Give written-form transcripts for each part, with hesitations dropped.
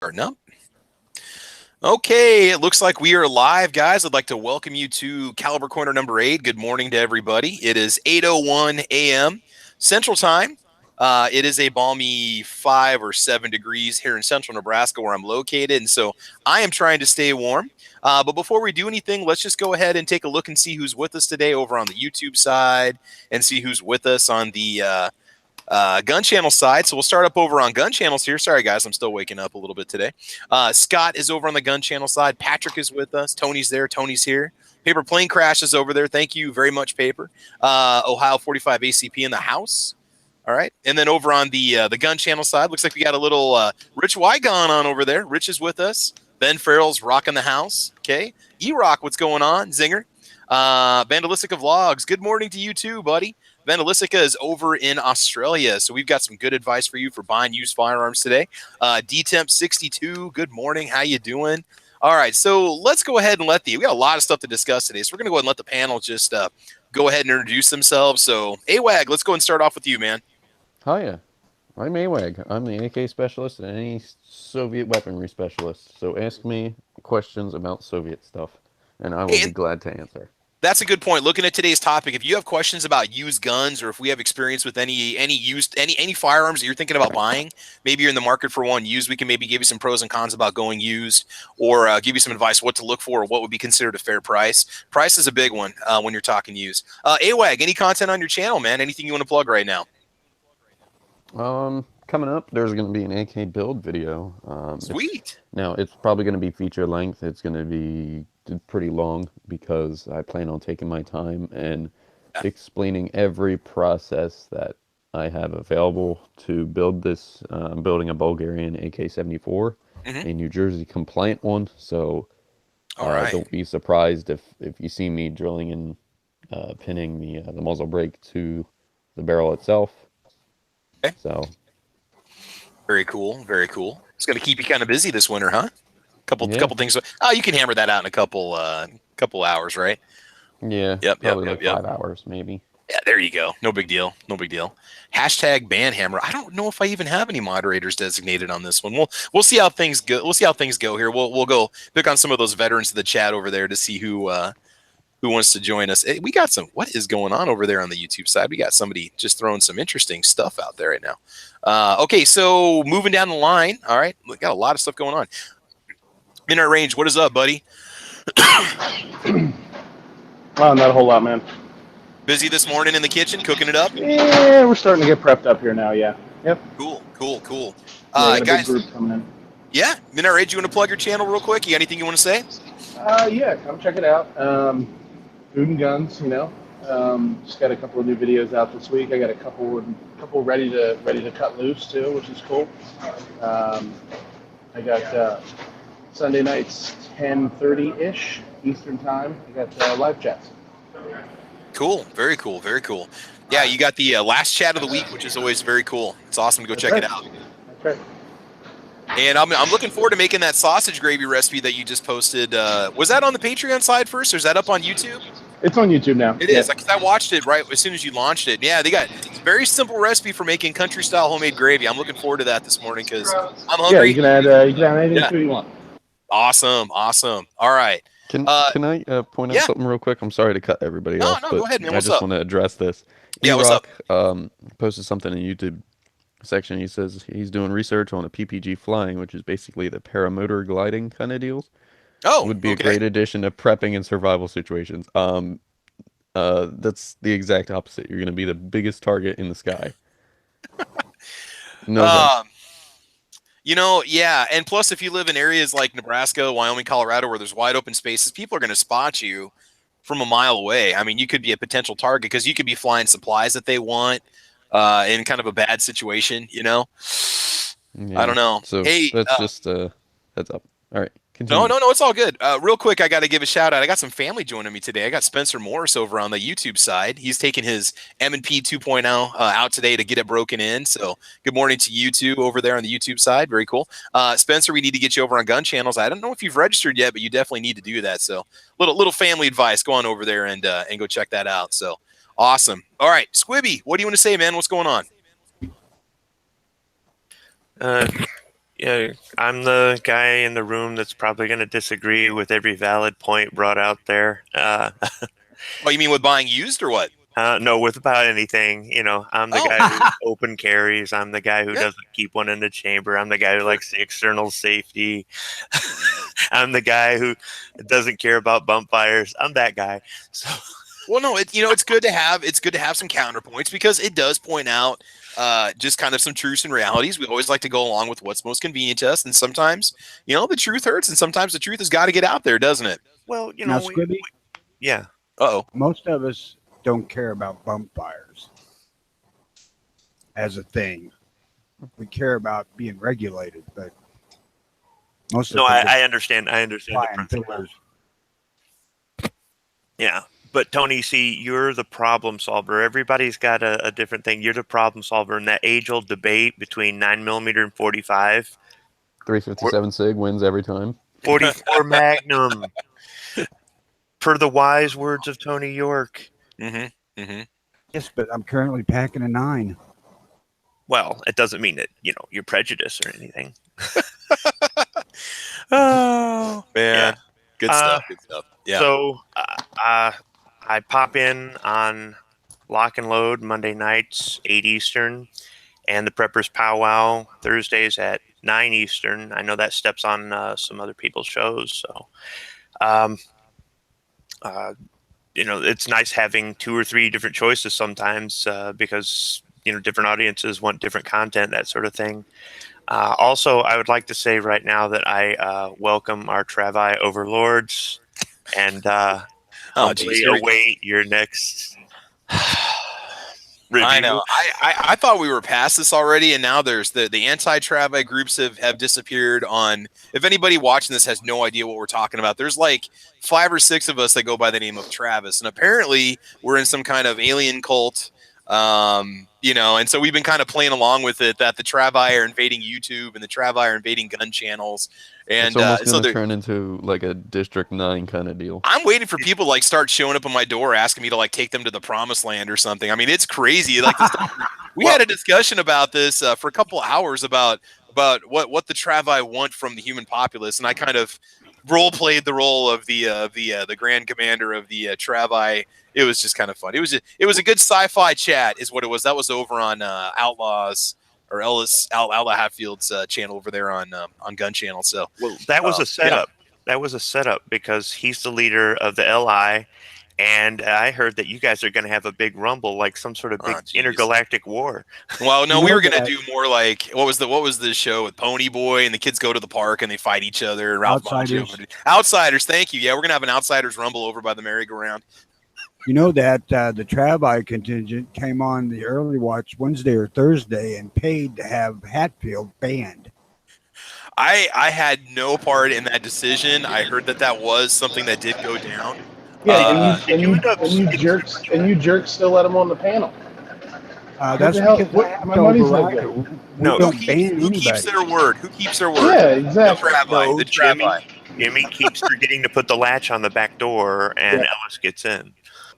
Starting up. Okay, it looks like we are live, guys. I'd like to welcome you to Caliber Corner number 8. Good morning to everybody. It is 8:01 a.m. Central Time. It is a balmy 5 or 7 degrees here in central Nebraska where I'm located, and so I am trying to stay warm. But before we do anything, let's just go ahead and take a look and see who's with us today over on the YouTube side and see who's with us on the gun channel side. So we'll start up over on gun channels here. Sorry, guys, I'm still waking up a little bit today. Scott is over on the gun channel side. Patrick is with us. Tony's there. Tony's here. Paper Plane Crash is over there. Thank you very much, Paper. Ohio 45 ACP in the house. All right. And then over on the gun channel side, looks like we got a little Rich Wygon on over there. Rich is with us. Ben Farrell's rocking the house. Okay. E-Rock, what's going on? Zinger. Vandalistica Vlogs, good morning to you too, buddy. Vandalistica is over in Australia, so we've got some good advice for you for buying used firearms today. DTemp62, good morning. How you doing? All right, so let's go ahead and we got a lot of stuff to discuss today, so we're going to go ahead and let the panel just go ahead and introduce themselves. So, AWAG, let's go and start off with you, man. Hiya, I'm AWAG. I'm the AK specialist and any Soviet weaponry specialist, so ask me questions about Soviet stuff, and I will be glad to answer. That's a good point. Looking at today's topic, if you have questions about used guns, or if we have experience with any firearms that you're thinking about buying, maybe you're in the market for one used, we can maybe give you some pros and cons about going used, or give you some advice what to look for, or what would be considered a fair price. Price is a big one when you're talking used. AWAG, any content on your channel, man? Anything you want to plug right now? Coming up, there's going to be an AK build video. Sweet. It's probably going to be feature length. It's going to be pretty long because I plan on taking my time and explaining every process that I have available to build this. I'm building a Bulgarian AK-74, a New Jersey compliant one. So don't be surprised if you see me drilling and pinning the muzzle brake to the barrel itself. Okay. So. Very cool. Very cool. It's going to keep you kind of busy this winter, huh? Couple things. Oh, you can hammer that out in a couple hours, right? Yeah. Yep. 5 hours, maybe. Yeah, there you go. No big deal. No big deal. Hashtag banhammer. I don't know if I even have any moderators designated on this one. We'll see how things go. We'll see how things go here. We'll go pick on some of those veterans of the chat over there to see who wants to join us. Hey, we got some. What is going on over there on the YouTube side? We got somebody just throwing some interesting stuff out there right now. Okay, so moving down the line. All right, we got a lot of stuff going on. Midnight Range, what is up, buddy? Oh, not a whole lot, man. Busy this morning in the kitchen, cooking it up? Yeah, we're starting to get prepped up here now, yeah. Yep. Cool. Guys, Guys, big group coming in. Yeah, Midnight Range, you want to plug your channel real quick? You got anything you want to say? Yeah, come check it out. Food and Guns, just got a couple of new videos out this week. I got a couple ready to cut loose too, which is cool. I got Sunday nights 10:30-ish Eastern time. I got live chats. Cool, very cool. Yeah, you got the last chat of the week, which is always very cool. It's awesome to go check it out. That's right. And I'm looking forward to making that sausage gravy recipe that you just posted. Was that on the Patreon side first, or is that up on YouTube? It's on YouTube now. It is. I watched it right as soon as you launched it. Yeah, they got a very simple recipe for making country-style homemade gravy. I'm looking forward to that this morning because I'm hungry. Yeah, you can add anything to it you want. Awesome. All right. Can I point out something real quick? I'm sorry to cut everybody off, but go ahead, man. What's I just want to address this. What's up? Posted something in YouTube section. He says he's doing research on a PPG flying, which is basically the paramotor gliding kind of deals. Oh, would be a great addition to prepping and survival situations. That's the exact opposite. You're going to be the biggest target in the sky. No. Yeah, and plus if you live in areas like Nebraska, Wyoming, Colorado, where there's wide open spaces, people are going to spot you from a mile away. I mean, you could be a potential target because you could be flying supplies that they want in kind of a bad situation, Yeah. I don't know. So hey, that's just a heads up. All right. Continue. No, it's all good. Real quick, I got to give a shout out. I got some family joining me today. I got Spencer Morris over on the YouTube side. He's taking his M&P 2.0 out today to get it broken in. So good morning to you two over there on the YouTube side. Very cool. Spencer, we need to get you over on gun channels. I don't know if you've registered yet, but you definitely need to do that. So little family advice. Go on over there and go check that out. So awesome. All right, Squibby, what do you want to say, man? What's going on? Yeah, I'm the guy in the room that's probably going to disagree with every valid point brought out there. Oh, you mean with buying used or what? No, with about anything, I'm the Oh, guy who open carries. I'm the guy who yeah, doesn't keep one in the chamber. I'm the guy who sure. likes the external safety. I'm the guy who doesn't care about bump fires. I'm that guy. So, Well, no, it's good to have some counterpoints because it does point out just kind of some truths and realities. We always like to go along with what's most convenient to us, and sometimes the truth hurts, and sometimes the truth has got to get out there, doesn't it? well, Now, Squibby, yeah. Oh, most of us don't care about bump fires as a thing. We care about being regulated, but most No, of us I understand. I understand the flying principle. fillers. Yeah. But Tony, see, you're the problem solver. Everybody's got a different thing. You're the problem solver in that age-old debate between 9mm and 45. 357 Sig wins every time. 44 Magnum, per the wise words of Tony York. mm-hmm. Yes, but I'm currently packing a 9. Well, it doesn't mean that, you're prejudiced or anything. Oh man, Yeah. good Uh, stuff. Good stuff. Yeah. so I pop in on Lock and Load Monday nights, 8 Eastern, and the Preppers Powwow Thursdays at 9 Eastern. I know that steps on some other people's shows. So, um, it's nice having 2 or 3 different choices sometimes because, different audiences want different content, that sort of thing. Also, I would like to say right now that I welcome our Travi overlords and Oh, humbly geez, here we go. await your next I review. know. I thought we were past this already, and now there's the anti-Travi groups have disappeared on. If anybody watching this has no idea what we're talking about, there's like 5 or 6 of us that go by the name of Travis, and apparently we're in some kind of alien cult. And so we've been kind of playing along with it that the Travi are invading YouTube and the Travi are invading gun channels, It's and almost so going to they're. turn into like a District 9 kind of deal. I'm waiting for people to like start showing up on my door asking me to like take them to the promised land or something. I mean, it's crazy. Like the stuff we had a discussion about this for a couple of hours about what the Travi want from the human populace, and I kind of role played the role of the Grand Commander of the Travi. It was just kind of fun. It was a good sci-fi chat, is what it was. That was over on Outlaws or Outlaw Hatfield's channel over there on Gun Channel. So Well, that was a yeah. setup. That was a setup because he's the leader of the LI, and I heard that you guys are going to have a big rumble, like some sort of big geez. intergalactic war. Well, no, You we know were gonna that- do more like what was the show with Pony Boy and the kids go to the park and they fight each other and Ralph Outsiders. Macchio. Outsiders, thank you. Yeah, we're gonna have an Outsiders rumble over by the merry-go-round. You know that the Travi contingent came on the early watch Wednesday or Thursday and paid to have Hatfield banned. I had no part in that decision. I heard that was something that did go down. Yeah, Did you end up and you jerks still let him on the panel. That's the hell- because what- I have my to money's no override good. it. We No. don't ban Who anybody. keeps their word? Who keeps their word? Yeah, exactly. The Travi. No, the Jimmy. Travi. Jimmy keeps forgetting to put the latch on the back door, and Yeah. Ellis gets in.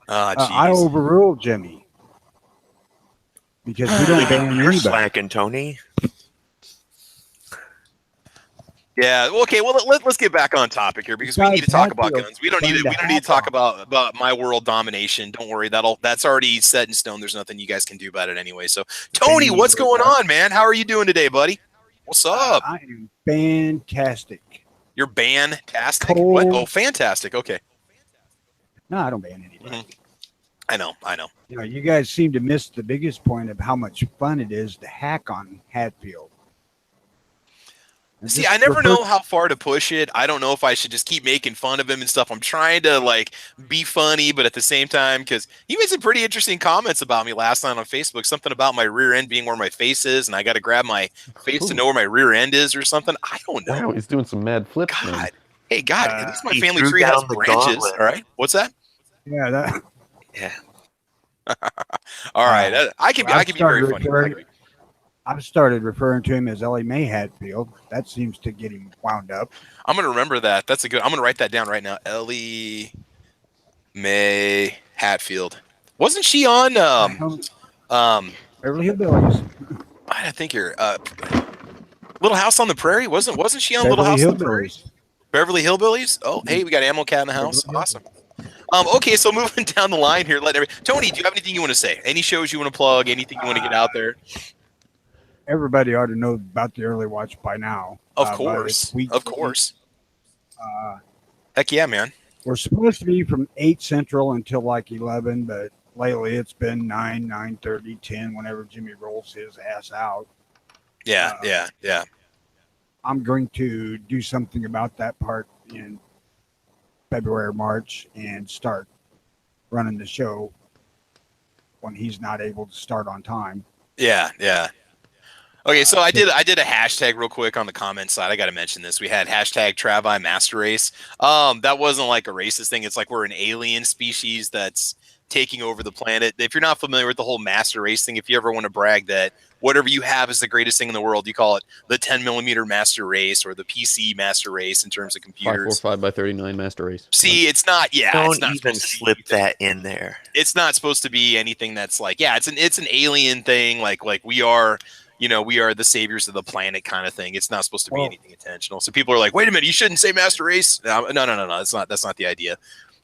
Ah, I jeez. overruled Jimmy because we don't ban You're anybody. slacking, Tony. Yeah. Well, okay. Well, let's get back on topic here because we need to Besides talk about Hatfield, guns. We don't need to talk about my world domination. Don't worry. That's already set in stone. There's nothing you guys can do about it anyway. So, Tony, what's going on, man? How are you doing today, buddy? What's up? I am fantastic. You're fantastic. Cold. What? Oh, fantastic. Okay. No, I don't ban anybody. I know. You know, you guys seem to miss the biggest point of how much fun it is to hack on Hatfield. And See, just I never refer- know how far to push it. I don't know if I should just keep making fun of him and stuff. I'm trying to like be funny, but at the same time, because he made some pretty interesting comments about me last night on Facebook. Something about my rear end being where my face is, and I got to grab my face to know where my rear end is, or something. I don't know. Wow, he's doing some mad flips, man. God, hey, God, at least my He family threw tree has down the branches. gauntlet. All right, what's that? Yeah, that. Yeah. All right, I can be very started funny. referring- I've started referring to him as Ellie Mae Hatfield. That seems to get him wound up. I'm gonna remember that. I'm gonna write that down right now. Ellie Mae Hatfield. Wasn't she on Beverly Hillbillies. I think you're Little House on the Prairie? Wasn't she on Little Beverly House on the Prairie? Hillbillies. Beverly Hillbillies? Oh, hey, we got Ammo Cat in the house. Beverly Awesome. Okay, so moving down the line here, Tony, do you have anything you want to say? Any shows you want to plug? Anything you want to get out there? Everybody ought to know about the early watch by now. Of but course, it's weekly. of course. Uh, Heck yeah, man. we're supposed to be from 8 Central until like 11, but lately it's been 9, 9:30, 10, whenever Jimmy rolls his ass out. Yeah, Uh, yeah. I'm going to do something about that part in February or March and start running the show when he's not able to start on time. Yeah. Okay, so I did a hashtag real quick on the comment side. I got to mention this. We had hashtag Travi Master Race. That wasn't like a racist thing. It's like we're an alien species that's taking over the planet. If you're not familiar with the whole master race thing, if you ever want to brag that whatever you have is the greatest thing in the world, you call it the 10mm master race or the PC master race in terms of computers. 545 by 39 master race. See, it's not. Yeah, Don't it's not even slip that in there. It's not supposed to be anything that's like, yeah, it's an alien thing. Like we are. We are the saviors of the planet kind of thing. It's not supposed to be anything intentional. So people are like, wait a minute, you shouldn't say master race. No. That's not the idea.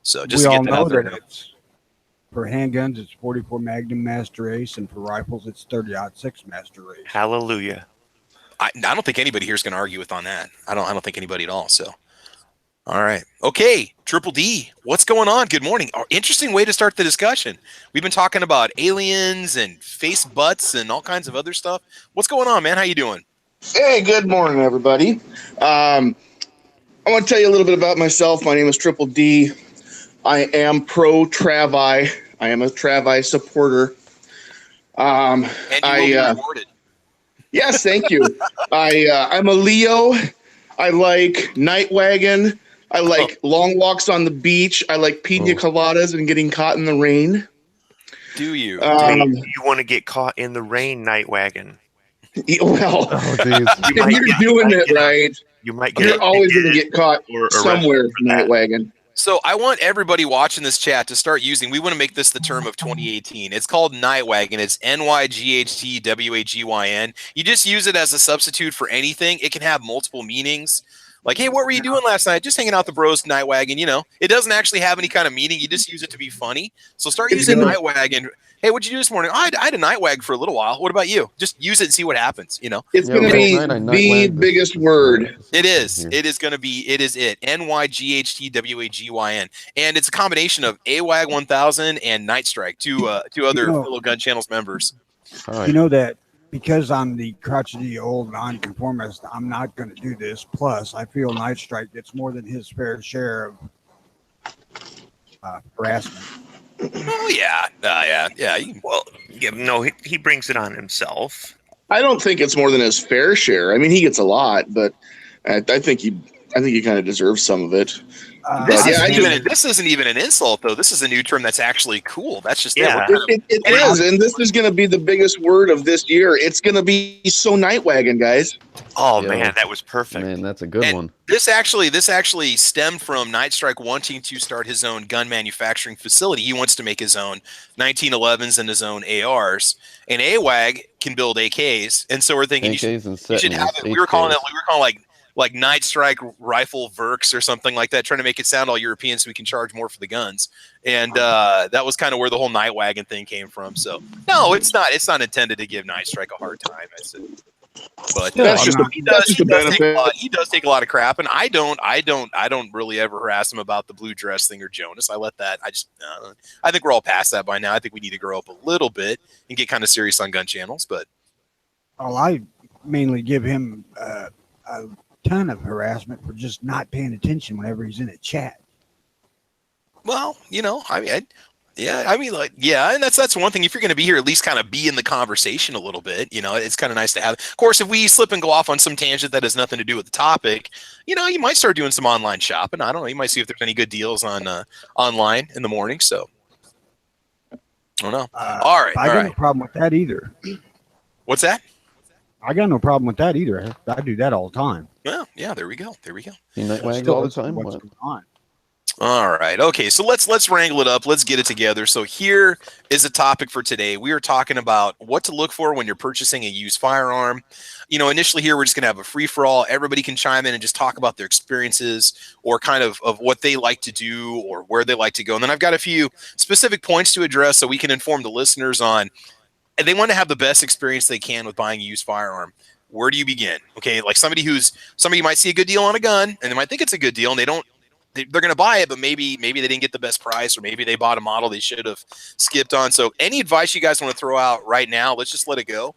So just we to all get that out know there. that it's for handguns, it's 44 Magnum Master Race, and for rifles, it's 30-06 Master Race. Hallelujah. I don't think anybody here is going to argue with on that. I don't think anybody at all. So, all right. Okay. Triple D, what's going on? Good morning. Interesting way to start the discussion. We've been talking about aliens and face butts and all kinds of other stuff. What's going on, man? How you doing? Hey, good morning, everybody. I want to tell you a little bit about myself. My name is Triple D. I am pro Travi. I am a Travi supporter. And you will be rewarded. Yes, thank you. I'm a Leo. I like night wagon. I like long walks on the beach. I like pina coladas and getting caught in the rain. Do you? You want to get caught in the rain, night wagon? Well, if you're doing it right, you're always going to get caught somewhere, night wagon. So I want everybody watching this chat to start using, we want to make this the term of 2018. It's called Nightwagon. It's NYGHTWAGYN. You just use it as a substitute for anything. It can have multiple meanings. Like, hey, what were you doing last night? Just hanging out the bros, Nightwagon. It doesn't actually have any kind of meaning. You just use it to be funny. So start using Nightwagon. Hey, what'd you do this morning? Oh, I had a Nightwag for a little while. What about you? Just use it and see what happens. It's going to be the biggest word. It is. It is going to be. It is it. NYGHTWAGYN, and it's a combination of AWAG 1000 and Night Strike, two other fellow Gun Channels members. You know that because I'm the crotchety old nonconformist, I'm not going to do this. Plus, I feel Night Strike gets more than his fair share of harassment. Oh yeah. Well, no, he brings it on himself. I don't think it's more than his fair share. I mean, he gets a lot, but I think he kind of deserves some of it. This isn't even an insult, though. This is a new term that's actually cool. That's just it is, and this is going to be the biggest word of this year. It's going to be so Nightwagon, guys. Oh man, that was perfect. Man, that's a good one. This actually stemmed from Night Strike wanting to start his own gun manufacturing facility. He wants to make his own 1911s and his own ARs. And AWAG can build AKs, and so we're thinking you should have it. We were calling like Night Strike Rifle Verks or something like that, trying to make it sound all European so we can charge more for the guns. And that was kind of where the whole Night Wagon thing came from. So no, it's not intended to give Night Strike a hard time. But he does take a lot of crap, and I don't really ever harass him about the blue dress thing or Jonas. I let that. I think we're all past that by now. I think we need to grow up a little bit and get kind of serious on gun channels. But I mainly give him a ton of harassment for just not paying attention whenever he's in a chat. Well, and that's one thing. If you're going to be here, at least kind of be in the conversation a little bit. It's kind of nice to have. Of course, if we slip and go off on some tangent that has nothing to do with the topic, you might start doing some online shopping. I don't know. You might see if there's any good deals on online in the morning. So I don't know. All right. I got no problem with that either. What's that? I got no problem with that either. I do that all the time. Well, yeah, there we go. You Nightwags all the time? What's going on? All right. Okay. So let's wrangle it up. Let's get it together. So here is a topic for today. We are talking about what to look for when you're purchasing a used firearm. Initially here we're just gonna have a free for all. Everybody can chime in and just talk about their experiences or kind of what they like to do or where they like to go. And then I've got a few specific points to address so we can inform the listeners on and they want to have the best experience they can with buying a used firearm. Where do you begin? Okay, like somebody might see a good deal on a gun and they might think it's a good deal and they're going to buy it, but maybe they didn't get the best price or maybe they bought a model they should have skipped on. So any advice you guys want to throw out right now, let's just let it go.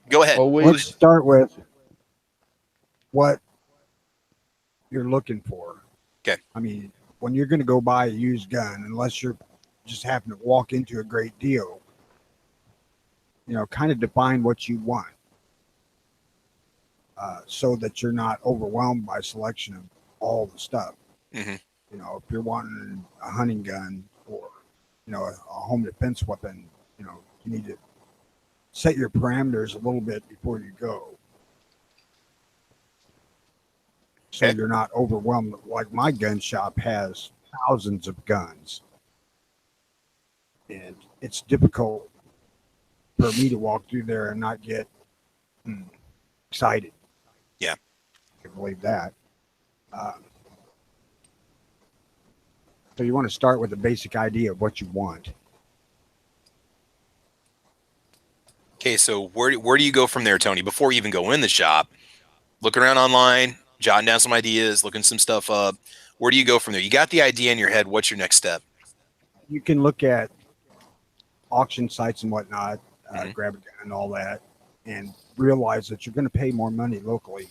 Go ahead. Let's Always, start with what you're looking for. Okay. I mean, when you're going to go buy a used gun, unless you're just happen to walk into a great deal, kind of define what you want, so that you're not overwhelmed by selection of all the stuff. Mhm. If you're wanting a hunting gun or, a home defense weapon, you need to set your parameters a little bit before you go. So Okay. you're not overwhelmed. Like my gun shop has thousands of guns, and it's difficult for me to walk through there and not get excited. Yeah. I believe that. So you want to start with a basic idea of what you want. Okay, so where do you go from there, Tony? Before you even go in the shop, looking around online, jotting down some ideas, looking some stuff up. Where do you go from there? You got the idea in your head. What's your next step? You can look at auction sites and whatnot, Mhm. grab a gun and all that, and realize that you're going to pay more money locally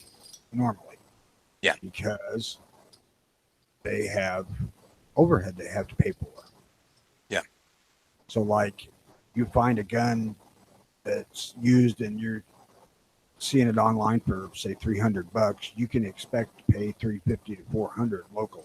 normally. Yeah. Because they have overhead they have to pay for. Yeah. So, like, you find a gun that's used and you're seeing it online for say $300, you can expect to pay $350 to $400 locally.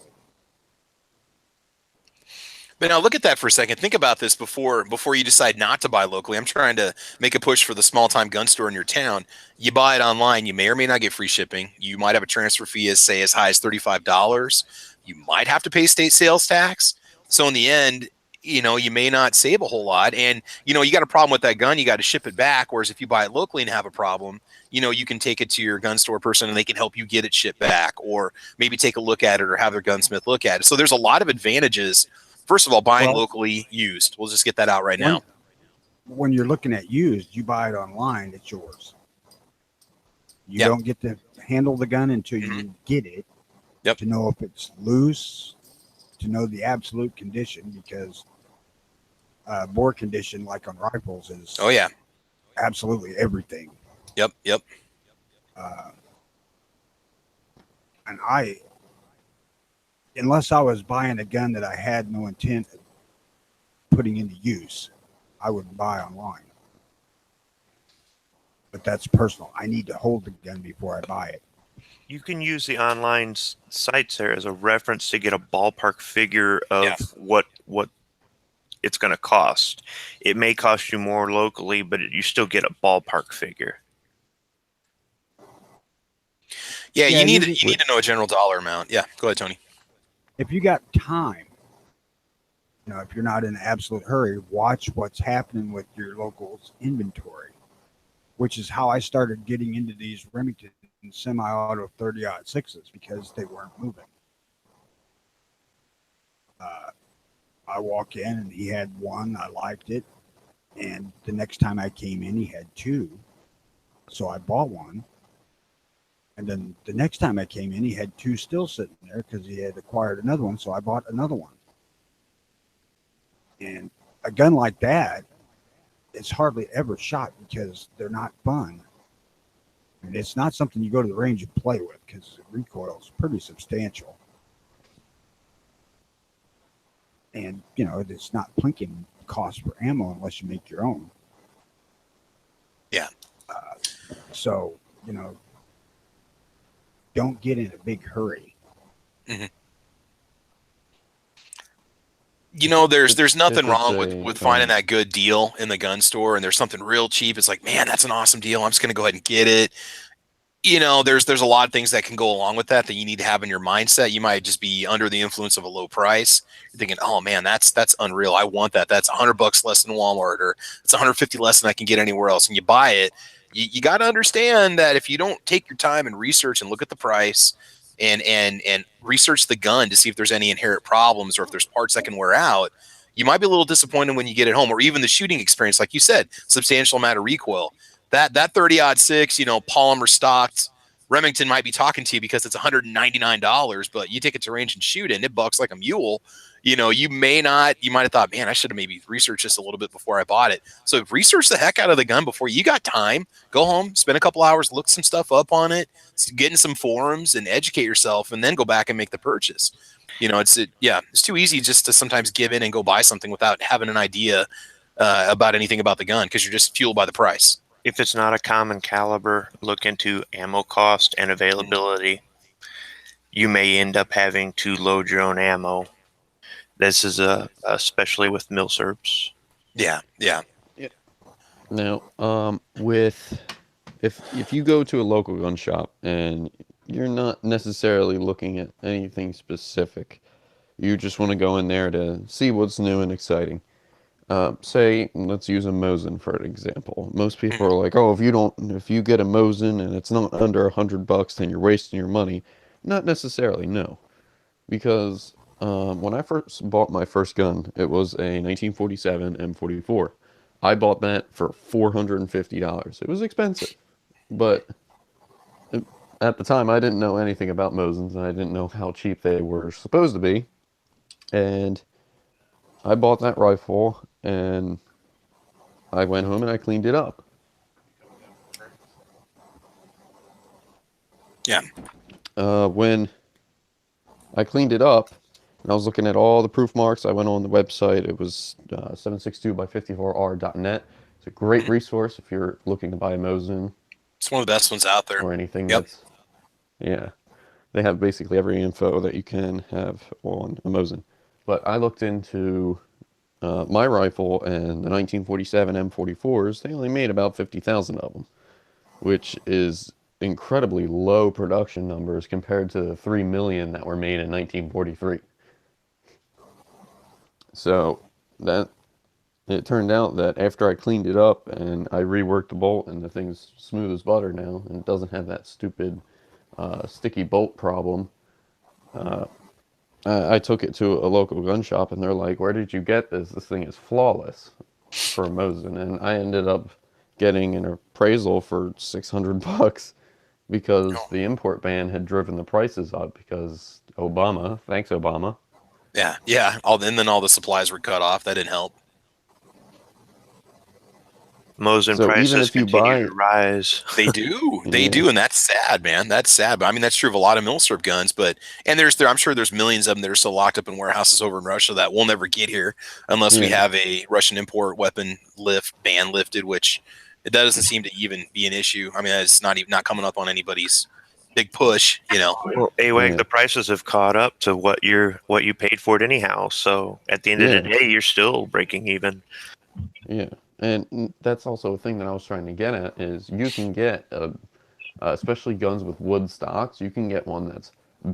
But now look at that for a second. Think about this before you decide not to buy locally. I'm trying to make a push for the small time gun store in your town. You buy it online, you may or may not get free shipping. You might have a transfer fee as high as $35. You might have to pay state sales tax. So in the end, you may not save a whole lot. And you got a problem with that gun, you got to ship it back. Whereas if you buy it locally and have a problem, you can take it to your gun store person and they can help you get it shipped back, or maybe take a look at it or have their gunsmith look at it. So there's a lot of advantages. First of all, buying Well, locally used. We'll just get that out right now. when you're looking at used, you buy it online, it's yours. You Yep. don't get to handle the gun until you get it. Yep. To know if it's loose, to know the absolute condition, because bore condition, like on rifles, is Oh yeah. absolutely everything. Yep. Uh, and unless I was buying a gun that I had no intent of putting into use, I wouldn't buy online. But that's personal. I need to hold the gun before I buy it. You can use the online sites there as a reference to get a ballpark figure of Yeah. what it's going to cost. It may cost you more locally, but you still get a ballpark figure. Yeah, Yeah, you need you- to know a general dollar amount. Yeah, go ahead, Tony. If you got time, if you're not in an absolute hurry, watch what's happening with your local's inventory, which is how I started getting into these Remington semi-auto 30-06s, because they weren't moving. I walk in and he had one, I liked it, and the next time I came in, he had two, so I bought one. And then the next time I came in, he had two still sitting there because he had acquired another one, so I bought another one. And a gun like that, it's hardly ever shot because they're not fun. And it's not something you go to the range and play with, because the recoil is pretty substantial. And, it's not plinking cost for ammo unless you make your own. Yeah. So, don't get in a big hurry. There's nothing If it's wrong a, with finding that good deal in the gun store, and there's something real cheap. It's like, man, that's an awesome deal. I'm just going to go ahead and get it. there's a lot of things that can go along with that you need to have in your mindset. You might just be under the influence of a low price. You're thinking, oh man, that's unreal. I want that. That's $100 less than Walmart, or it's 150 less than I can get anywhere else. And you buy it. You got to understand that if you don't take your time and research and look at the price and research the gun to see if there's any inherent problems or if there's parts that can wear out, you might be a little disappointed when you get it home, or even the shooting experience, like you said, substantial amount of recoil. That 30-06, polymer stocked Remington might be talking to you because it's $199, but you take it to range and shoot it and it bucks like a mule. You might have thought, man, I should have maybe researched this a little bit before I bought it. So research the heck out of the gun before you got time. Go home, spend a couple hours, look some stuff up on it, get in some forums and educate yourself, and then go back and make the purchase. It's too easy just to sometimes give in and go buy something without having an idea about anything about the gun because you're just fueled by the price. If it's not a common caliber, look into ammo cost and availability. You may end up having to load your own ammo. This is especially with milsurps. Yeah. Now, with if you go to a local gun shop and you're not necessarily looking at anything specific, you just want to go in there to see what's new and exciting. Say, let's use a Mosin for an example. Most people are like, "Oh, if you get a Mosin and it's not under $100, then you're wasting your money." Not necessarily, no, because when I first bought my first gun, it was a 1947 M44. I bought that for $450. It was expensive, but at the time I didn't know anything about Mosins and I didn't know how cheap they were supposed to be, and I bought that rifle and I went home and I cleaned it up. Yeah. When I cleaned it up and I was looking at all the proof marks, I went on the website. It was 762by54r.net. It's a great resource if you're looking to buy a Mosin It's one of the best ones out there. or anything Yep. yeah. They have basically every info that you can have on a Mosin. But I looked into my rifle and the 1947 M44s. They only made about 50,000 of them, which is incredibly low production numbers compared to the 3 million that were made in 1943. So that it turned out that after I cleaned it up and I reworked the bolt and the thing's smooth as butter now and it doesn't have that stupid sticky bolt problem. I took it to a local gun shop and they're like, "Where did you get this? This thing is flawless for a Mosin." And I ended up getting an appraisal for $600 because the import ban had driven the prices up because Obama, thanks Obama. Yeah. And then all the supplies were cut off. That didn't help. Mosin So even prices if you continue to buy, rise. They do. They yeah, do, and that's sad, man. That's sad. But I mean, that's true of a lot of milsurp guns. I'm sure there's millions of them that are still locked up in warehouses over in Russia that we'll never get here unless we yeah, have a Russian import weapon ban lifted, which it doesn't seem to even be an issue. I mean, it's not even not coming up on anybody's big push. Well, AWAG, yeah, the prices have caught up to what you paid for it anyhow. So at the end of the yeah, day, you're still breaking even. yeah. And that's also a thing that I was trying to get at is you can get especially guns with wood stocks, you can get one that's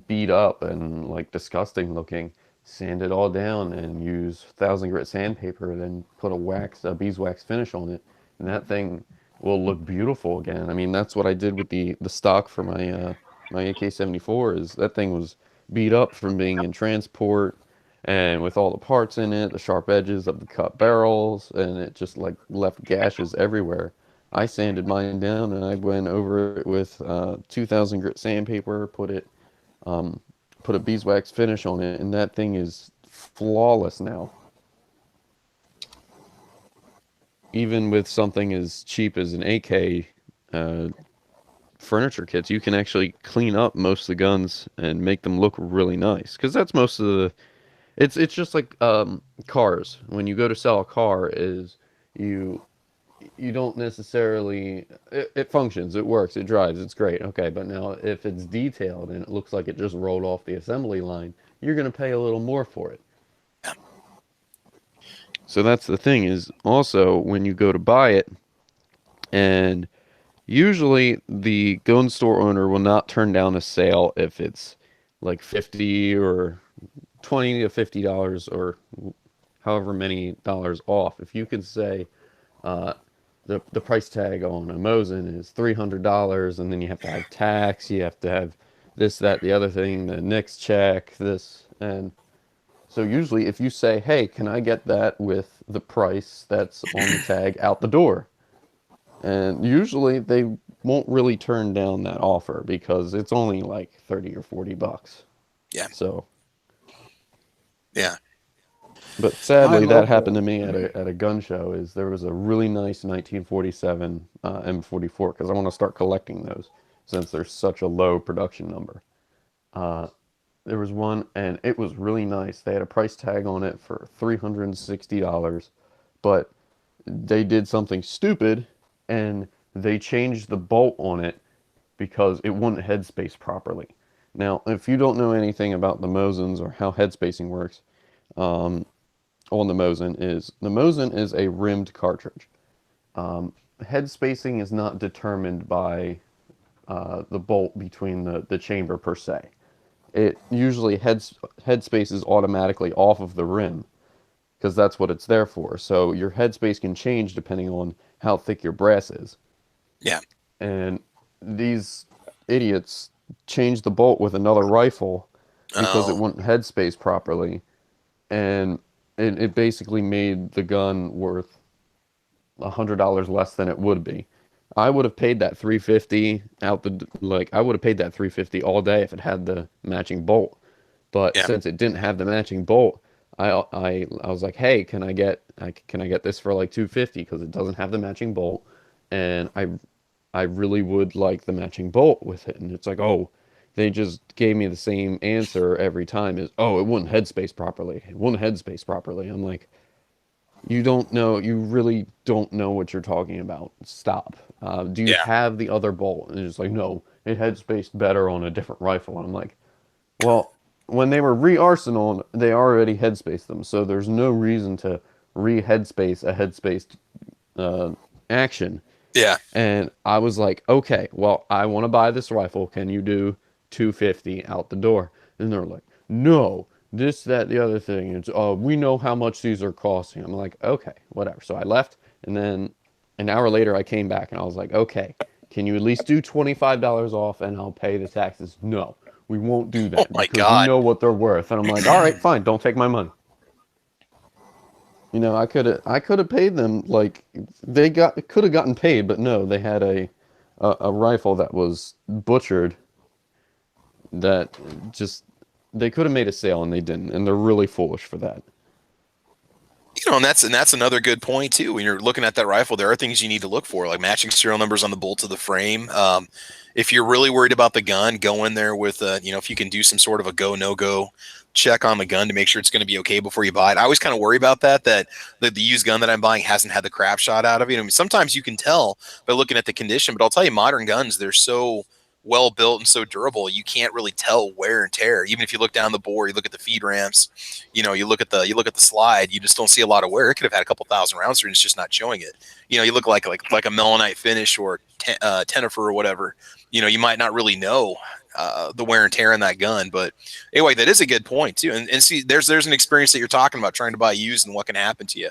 beat up and like disgusting looking, sand it all down and use 1,000 grit sandpaper, then put a beeswax finish on it, and that thing will look beautiful again. I mean, that's what I did with the stock for my AK-74. Is that thing was beat up from being in transport and with all the parts in it, the sharp edges of the cut barrels, and it just like left gashes everywhere. I sanded mine down and I went over it with 2,000 grit sandpaper, um, put a beeswax finish on it, and that thing is flawless now. Even with something as cheap as an AK uh, furniture kits, you can actually clean up most of the guns and make them look really nice. Because that's most of the. It's just like cars. When you go to sell a car, is you you don't necessarily it functions, it works, it drives, it's great, okay, but now if it's detailed and it looks like it just rolled off the assembly line, you're going to pay a little more for it. So that's the thing, is also when you go to buy it and Usually, the gun store owner will not turn down a sale if it's like 50 or 20 to $50 or however many dollars off. If you could say uh, the price tag on a Mosin is $300, and then you have to have tax, you have to have this, that, the other thing, the next check, this, and so usually if you say, "Hey, can I get that with the price that's on the tag out the door?" And usually they won't really turn down that offer because it's only like 30 or $40. Yeah. So, Yeah. but My sadly, that happened local, to me at a gun show. Is there was a really nice 1947 M44 because I want to start collecting those since there's such a low production number. Uh, there was one and it was really nice. They had a price tag on it for $360, but they did something stupid and they changed the bolt on it because it wouldn't headspace properly. Now, if you don't know anything about the Mosins or how headspacing works, um, on the Mosin is a rimmed cartridge. Head spacing is not determined by the bolt between the chamber per se. It usually head spaces automatically off of the rim because that's what it's there for. So your headspace can change depending on how thick your brass is. Yeah. And these idiots changed the bolt with another rifle because it Oh, wouldn't headspace properly, and it basically made the gun worth $100 less than it would be. I would have paid that 350 out the like I would have paid that 350 all day if it had the matching bolt. But yeah. since it didn't have the matching bolt, I was like, "Hey, can I get this for like 250 because it doesn't have the matching bolt?" And I really would like the matching bolt with it. And it's like, "Oh, they just gave me the same answer every time is, "Oh, it wouldn't headspace properly. It wouldn't headspace properly." I'm like, you don't know, you really don't know what you're talking about. Stop. Do you Yeah. have the other bolt? And it's like, no, it had spaced better on a different rifle. And I'm like, well, when they were re-arsenal, they already headspaced them, so there's no reason to re-headspace a headspaced uh, action. Yeah. And I was like, okay, well, I want to buy this rifle. Can you do 250 out the door? And they're like, no, this, that, the other thing. It's, we know how much these are costing. I'm like, okay, whatever. So I left, and then an hour later, I came back, and I was like, okay, can you at least do $25 off, and I'll pay the taxes? No, we won't do Oh that my because we God. know what they're worth. And I'm like, all right, fine, don't take my money. You know, I could have paid them like they got could have gotten paid, but no, they had a rifle that was butchered that just they could have made a sale and they didn't, and they're really foolish for that. And that's another good point too. When you're looking at that rifle, there are things you need to look for, like matching serial numbers on the bolt of the frame. If you're really worried about the gun, go in there with if you can do some sort of a go no go check on the gun to make sure it's going to be okay before you buy it. I always kind of worry about that the used gun that I'm buying hasn't had the crap shot out of it. I mean, sometimes you can tell by looking at the condition, but I'll tell you, modern guns, they're so well built and so durable, you can't really tell wear and tear. Even if you look down the bore, you look at the feed ramps, you look at the slide, you just don't see a lot of wear. It could have had a couple thousand rounds through, and it's just not showing it. You look like a melanite finish or Tennifer or whatever. You might not really know the wear and tear in that gun. But anyway, that is a good point too. And see, there's an experience that you're talking about trying to buy used and what can happen to you.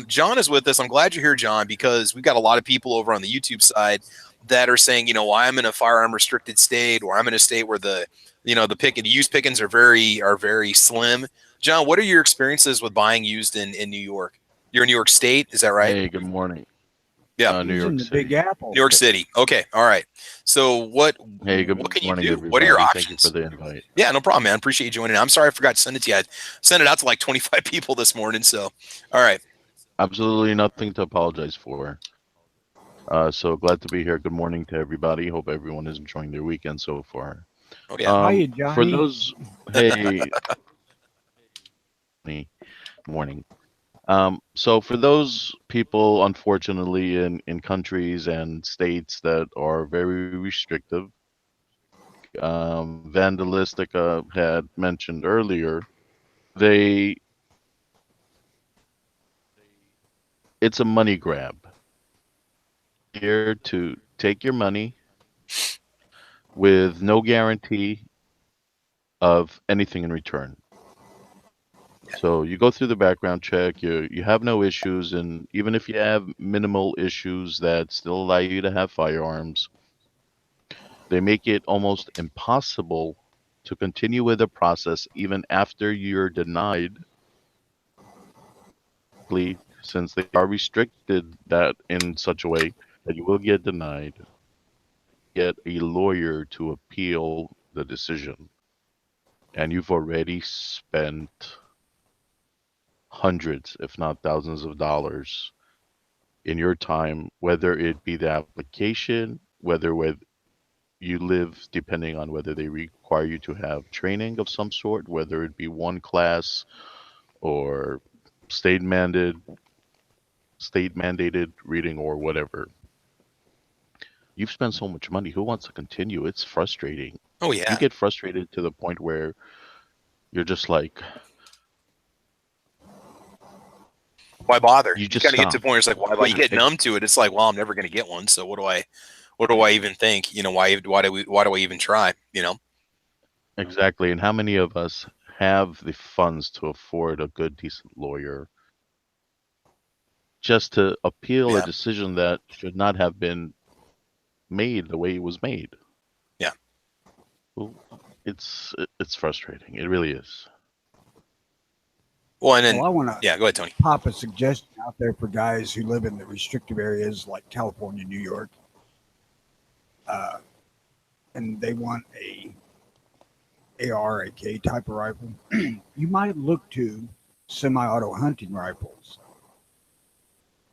John is with us. I'm glad you're here, John, because we've got a lot of people over on the YouTube side that are saying, well, I'm in a firearm restricted state, or I'm in a state where the used pickings are very slim. John, what are your experiences with buying used in New York? You're in New York State, is that right? Hey, good morning. Yeah, New he's in York the Big City. New Apple. York City. Okay, all right. So what Hey, what good can you morning, do? What are your everybody. Thank you for options? the invite. Yeah, no problem, man. Appreciate you joining. I'm sorry I forgot to send it to you. I sent it out to like 25 people this morning. So, all right. Absolutely nothing to apologize for. So glad to be here. Good morning to everybody. Hope everyone is enjoying their weekend so far. Oh yeah. Hiya, For Johnny. those, hey, morning. So for those people, unfortunately, in countries and states that are very restrictive, vandalistic, had mentioned earlier, they it's a money grab here to take your money with no guarantee of anything in return. So you go through the background check, you have no issues, and even if you have minimal issues that still allow you to have firearms, they make it almost impossible to continue with the process even after you're denied plea, since they are restricted that in such a way that you will get denied, get a lawyer to appeal the decision. And you've already spent hundreds, if not thousands of dollars in your time, whether it be the application, whether with you live, depending on whether they require you to have training of some sort, whether it be one class or state mandated state mandated reading or whatever. You've spent so much money. Who wants to continue? It's frustrating. Oh You yeah. get frustrated to the point where you're just like, Why bother? you You just kind of get to stop. a point where it's like, why? Because You get numb to it. It's like, well, I'm never going to get one. So what do I even think? Why do I even try? exactly. And how many of us have the funds to afford a good, decent lawyer just to appeal a Yeah. decision that should not have been made the way it was made? Yeah. Well, it's frustrating. It really is. Well, and then, Well, I want to yeah, go ahead, Tony. pop a suggestion out there for guys who live in the restrictive areas like California, New York, uh, and they want a AR/AK type of rifle. You might look to semi-auto hunting rifles.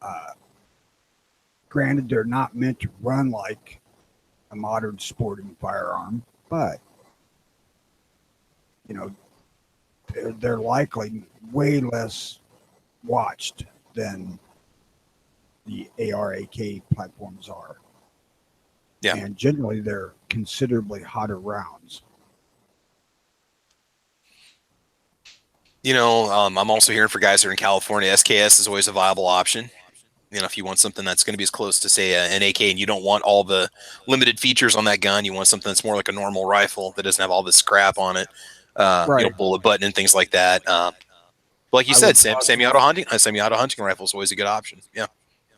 Uh, Granted, they're not meant to run like a modern sporting firearm, but you know they're likely way less watched than the AR/AK platforms are, Yeah. and generally they're considerably hotter rounds. I'm also hearing for guys that are in California, SKS is always a viable option. If you want something that's going to be as close to, say, an AK, and you don't want all the limited features on that gun, you want something that's more like a normal rifle that doesn't have all this crap on it, Right. bullet button and things like that. But like you I said, would toss semi-auto hunting rifle is always a good option. Yeah.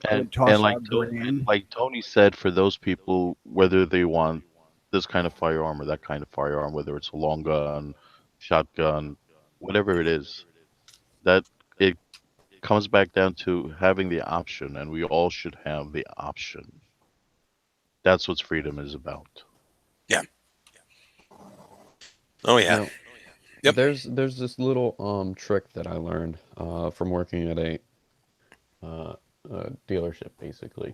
I And would and toss like out and Garand. like Tony said, for those people, whether they want this kind of firearm or that kind of firearm, whether it's a long gun, shotgun, whatever it is, that it comes back down to having the option, and we all should have the option. That's what freedom is about. Yeah. Oh yeah. Now, Yep. there's this little trick that I learned from working at uh, a dealership, basically.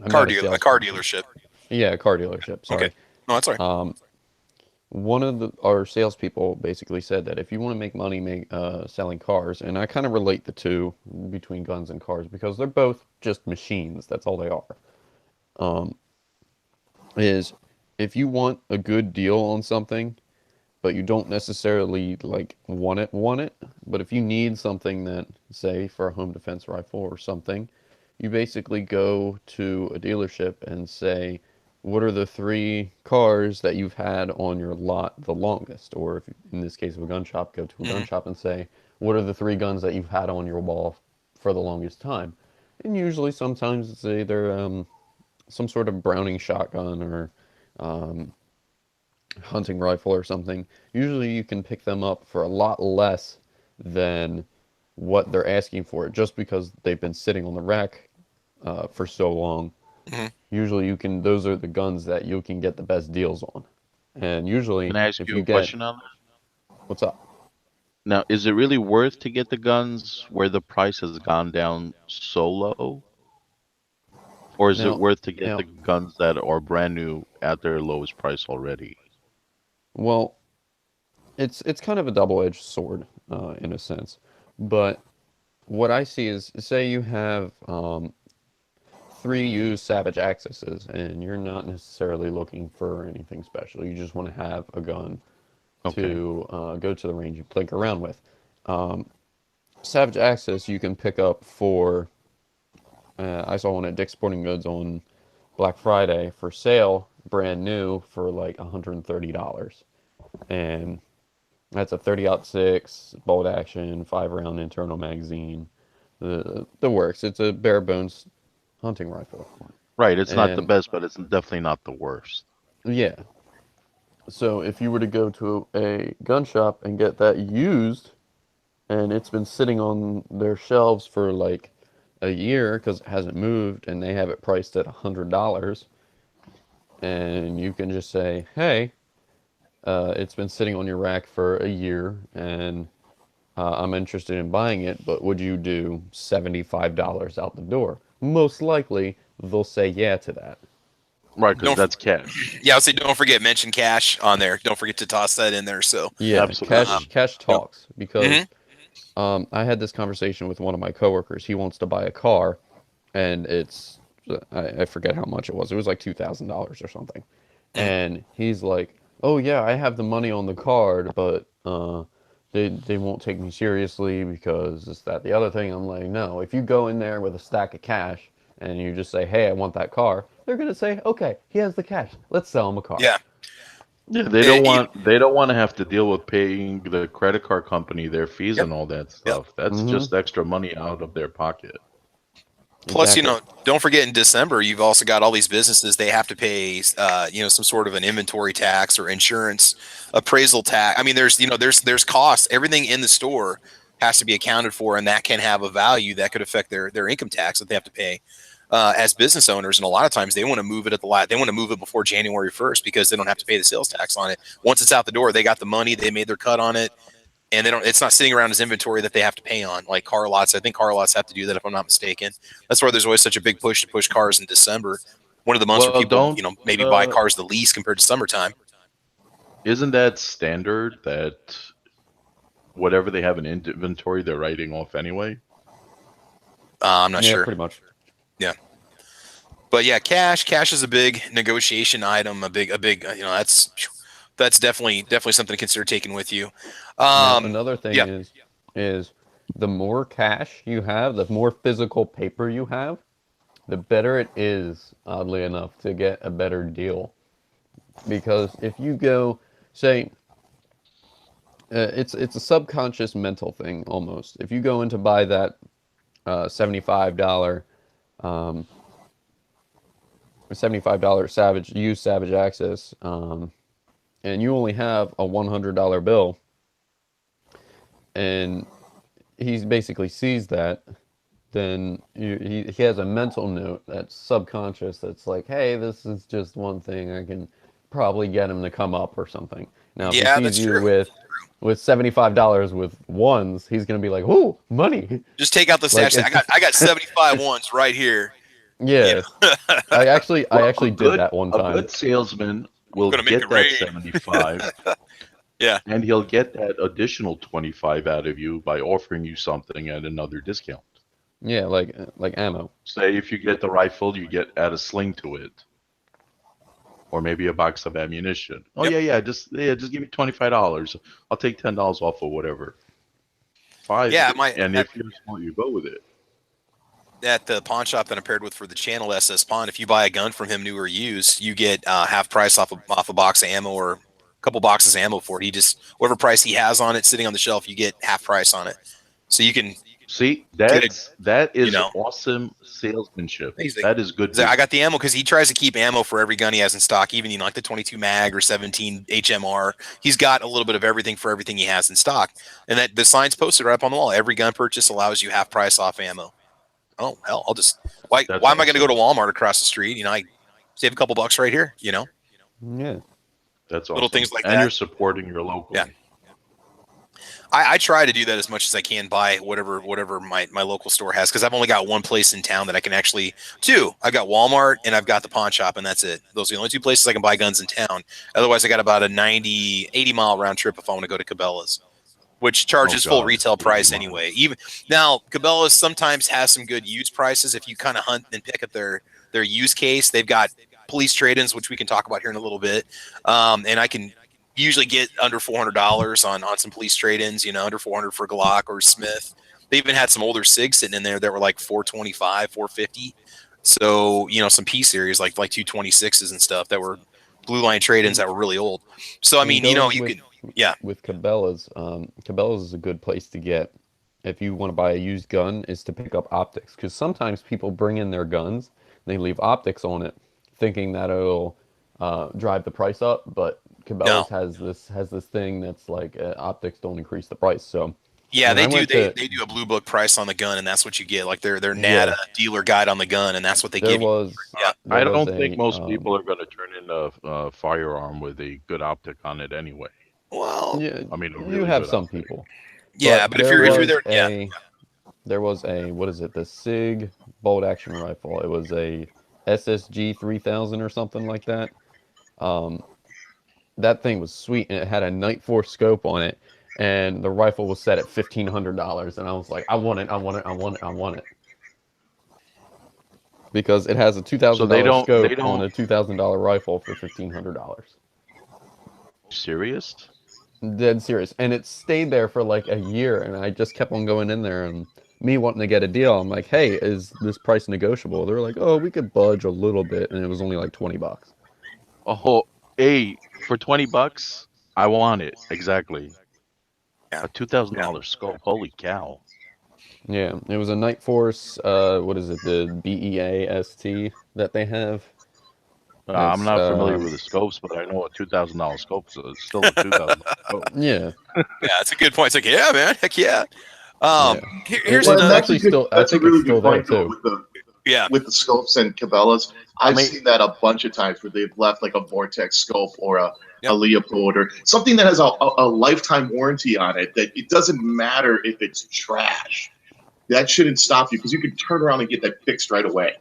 I met a A car salesperson. dealership. Yeah, a car dealership. Okay. Sorry. No, that's all right. One of our salespeople basically said that if you want to make money selling cars, and I kind of relate the two between guns and cars because they're both just machines. That's all they are. Is if you want a good deal on something, but you don't necessarily like want it, but if you need something that, say, for a home defense rifle or something, you basically go to a dealership and say, what are the three cars that you've had on your lot the longest? Or if in this case of a gun shop, go to a gun Hmm. shop and say, what are the three guns that you've had on your wall for the longest time? And usually sometimes it's either some sort of Browning shotgun or hunting rifle or something. Usually you can pick them up for a lot less than what they're asking for, just because they've been sitting on the rack for so long. Hmm. Usually you can, those are the guns that you can get the best deals on. And Can usually I ask if you you a get, question on that? what's up? Now, is it really worth to get the guns where the price has gone down so low? Or is it Now, worth to get the now, guns that are brand new at their lowest price already? well, it's kind of a double-edged sword in a sense, but what I see is, say you have three used Savage Accesses, and you're not necessarily looking for anything special. You just want to have a gun Okay. to go to the range and plink around with. Savage Access you can pick up for. I saw one at Dick's Sporting Goods on Black Friday for sale, brand new for like $130, and that's a 30-06 bolt action 5-round internal magazine. The works. It's a bare bones hunting rifle, Right. It's not the and best, but it's definitely not the worst. yeah. So if you were to go to a gun shop and get that used, and it's been sitting on their shelves for like a year because it hasn't moved, and they have it priced at $100, and you can just say, "Hey, it's been sitting on your rack for a year, and I'm interested in buying it, but would you do $75 out the door?" Most likely, they'll say yeah to that. Right, because Don't that's cash. Yeah, I'll say don't forget mention cash on there. Don't forget to toss that in there. So, Yeah, cash Absolutely. cash you know, talks because mhm. I had this conversation with one of my coworkers. He wants to buy a car, and it's I forget how much it was. It was like $2,000 or something. Mhm. And he's like, "Oh yeah, I have the money on the card, but they won't take me seriously because this, that, the other thing." I'm like, "No, if you go in there with a stack of cash and you just say, 'Hey, I want that car,' they're gonna say, 'Okay, he has the cash. Let's sell him a car.'" Yeah. Yeah, You- they don't want to have to deal with paying the credit card company their fees yep. and all that Yep. stuff. That's Mm-hmm. just extra money out of their pocket. Plus, Exactly. don't forget in December, you've also got all these businesses, they have to pay, some sort of an inventory tax or insurance appraisal tax. I mean, there's costs. Everything in the store has to be accounted for, and that can have a value that could affect their income tax that they have to pay as business owners. And a lot of times they want to move it they want to move it before January 1st because they don't have to pay the sales tax on it. Once it's out the door, they got the money, they made their cut on it, and they don't. It's not sitting around as inventory that they have to pay on, like car lots. I think car lots have to do that if I'm not mistaken. That's why there's always such a big push to push cars in December, one of the months where Well, people don't maybe buy cars the least compared to summertime. isn't that standard that whatever they have in inventory they're writing off anyway? I'm not Yeah, sure. pretty much. Yeah, but yeah, cash is a big negotiation item. A big. That's definitely something to consider taking with you. Now, Um, another thing yeah, is the more cash you have, the more physical paper you have, the better it is, oddly enough, to get a better deal. Because if you go, say, it's a subconscious mental thing almost. If you go in to buy that $75 um, $75 Savage Access, and you only have a $100 bill, and he basically sees that, then he has a mental note that's subconscious that's like, hey, this is just one thing. I can probably get him to come up or something. Now, if he yeah, sees that's you true. with $75 with ones, he's gonna be like, "Ooh, money!" Just take out the Like stash. I it's got I got 75 ones right here. You yeah. know, I Well, actually did that one a time. good salesman will gonna make it get that rain. 75 Yeah. and he'll get that additional 25 out of you by offering you something at another discount. Yeah, like ammo. Say if you get the rifle, you get add a sling to it, or maybe a box of ammunition. Oh Yep. just give me $25. I'll take $10 off or whatever. Five, Yeah. My and if you're smart, you go with it. at the pawn shop that I'm paired with for the channel SS Pawn, if you buy a gun from him, new or used, you get half price off a box of ammo or a couple boxes of ammo for it. He just whatever price he has on it sitting on the shelf, you get half price on it. So you can See, get it. that You is know, awesome salesmanship. he's like, That is good I got the business. ammo because he tries to keep ammo for every gun he has in stock, even like the 22 mag or 17 HMR. He's got a little bit of everything for everything he has in stock, and that the sign's posted right up on the wall. Every gun purchase allows you half price off ammo. Oh hell, I'll just That's why am I going to go to awesome. Walmart across the street? I save a couple bucks right here. Yeah. That's Little awesome. things like And that. you're supporting your Yeah, local. I try to do that as much as I can. Buy whatever my local store has because I've only got one place in town that I can actually two. I've got Walmart and I've got the pawn shop, and that's it. Those are the only two places I can buy guns in town. Otherwise, I got about a 90-80 mile round trip if I want to go to Cabela's, which Oh charges full God, retail 80 price anyway. miles. Even now, Cabela's sometimes has some good used prices if you kind of hunt and pick up their use case. They've got police trade-ins, which we can talk about here in a little bit, and I can usually get under $400 on some police trade-ins. Under 400 for Glock or Smith. They even had some older SIGs sitting in there that were like 425, 450. So, some P series like 226s and stuff that were blue line trade-ins that were really old. So, I And mean, going you with can, yeah, Cabela's, Cabela's is a good place to get if you want to buy a used gun is to pick up optics because sometimes people bring in their guns, they leave optics on it, thinking that it'll drive the price up. But no. Cabela's has this thing that's like optics don't increase the price. So Yeah, when they I do. went They to they do a blue book price on the gun, and that's what you get. Like their NADA yeah, dealer guide on the gun, and that's what they there give you. was Yeah, there I was don't think a most people are going to turn in a firearm with a good optic on it anyway. well, yeah, I mean, a you really have good some optic. people, yeah, but but if you're there, yeah, there was a what is it? The SIG bolt action rifle. It was a SSG 3000 or something like that. Um, that thing was sweet, and it had a Night Force scope on it, and the rifle was set at $1,500, and I was like, I want it, I want it, I want it, I want it, because it has a two So thousand they dollar don't they scope on don't a $2,000 rifle for $1,500. serious. Dead serious, and it stayed there for like a year, and I just kept on going in there, and me wanting to get a deal, I'm like, hey, is this price negotiable? They're like, oh, we could budge a little bit, and it was only like $20. Oh, hey, for $20, I want it exactly. yeah, A two thousand yeah. dollar scope. Holy cow! Yeah, it was a Night Force. What is it? The BEAST that they have. I'm It's not familiar with the scopes, but I know a $2,000 scope is still a $2,000 scope. yeah, Yeah, that's a good point. It's like, yeah, man, heck yeah. yeah. Here's Well, and another. It's actually still. I that's a think it's really still good there point though too. Yeah, with the scopes and Cabela's. I I've mean, seen that a bunch of times where they've left like a Vortex scope or a yep. Leopold or something that has a lifetime warranty on it. That it doesn't matter if it's trash. That shouldn't stop you because you can turn around and get that fixed right away.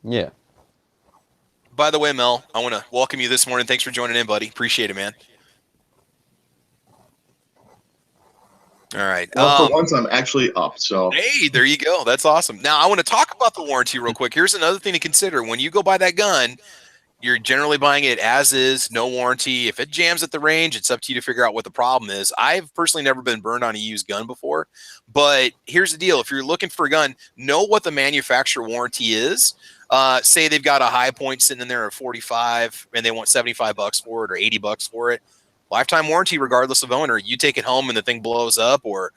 Yeah, By the way, Mel, I want to welcome you this morning. Thanks for joining in, buddy. Appreciate it, man. All right. Well, for once, I'm actually up. So Hey, there you go. That's awesome. Now, I want to talk about the warranty real quick. Here's another thing to consider. When you go buy that gun, you're generally buying it as is, no warranty. If it jams at the range, it's up to you to figure out what the problem is. I've personally never been burned on a used gun before, but here's the deal. If you're looking for a gun, know what the manufacturer warranty is. Say they've got a high point sitting in there at 45 and they want $75 for it or $80 for it. Lifetime warranty, regardless of owner. You take it home and the thing blows up, or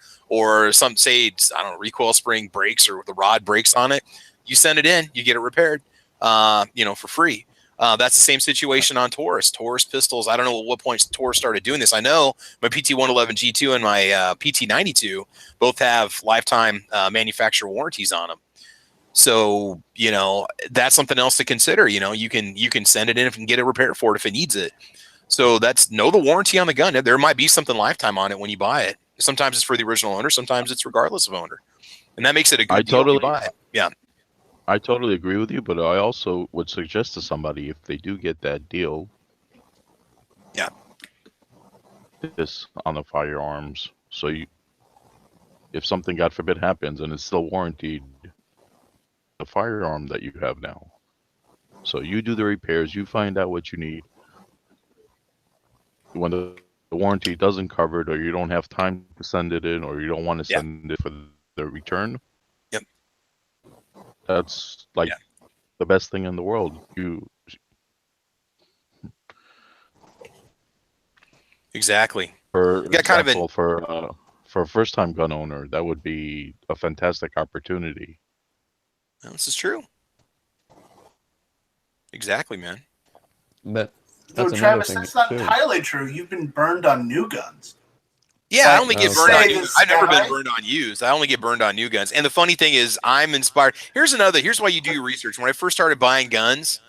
some say, I don't know, recoil spring breaks or the rod breaks on it. You send it in, you get it repaired, for free. That's the same situation on Taurus. Taurus pistols. I don't know at what point Taurus started doing this. I know my PT-111 G2 and my PT-92 both have lifetime manufacturer warranties on them. So that's something else to consider. You can send it in and get it repaired for it if it needs it. So that's know the warranty on the gun. There might be something lifetime on it when you buy it. Sometimes it's for the original owner. Sometimes it's regardless of owner, and that makes it a I good deal if you totally, buy it. Yeah, I totally agree with you, but I also would suggest to somebody if they do get that deal, yeah, this on the firearms. So if something, God forbid, happens and it's still warranted, the firearm that you have now. So you do the repairs, you find out what you need. When the warranty doesn't cover it, or you don't have time to send it in, or you don't want to yeah, send it for the return, yep, that's like yeah, the best thing in the world. exactly. For You got kind of an example, for a first-time gun owner, that would be a fantastic opportunity. This is true. Exactly, man. but So, that's another Travis, thing that's not too. entirely true. You've been burned on new guns. Yeah, I Like, only Oh, get burned okay. on say new. the I've never been Sky. burned on used. I only get burned on new guns. And the funny thing is, I'm inspired. Here's why you do your research. When I first started buying guns,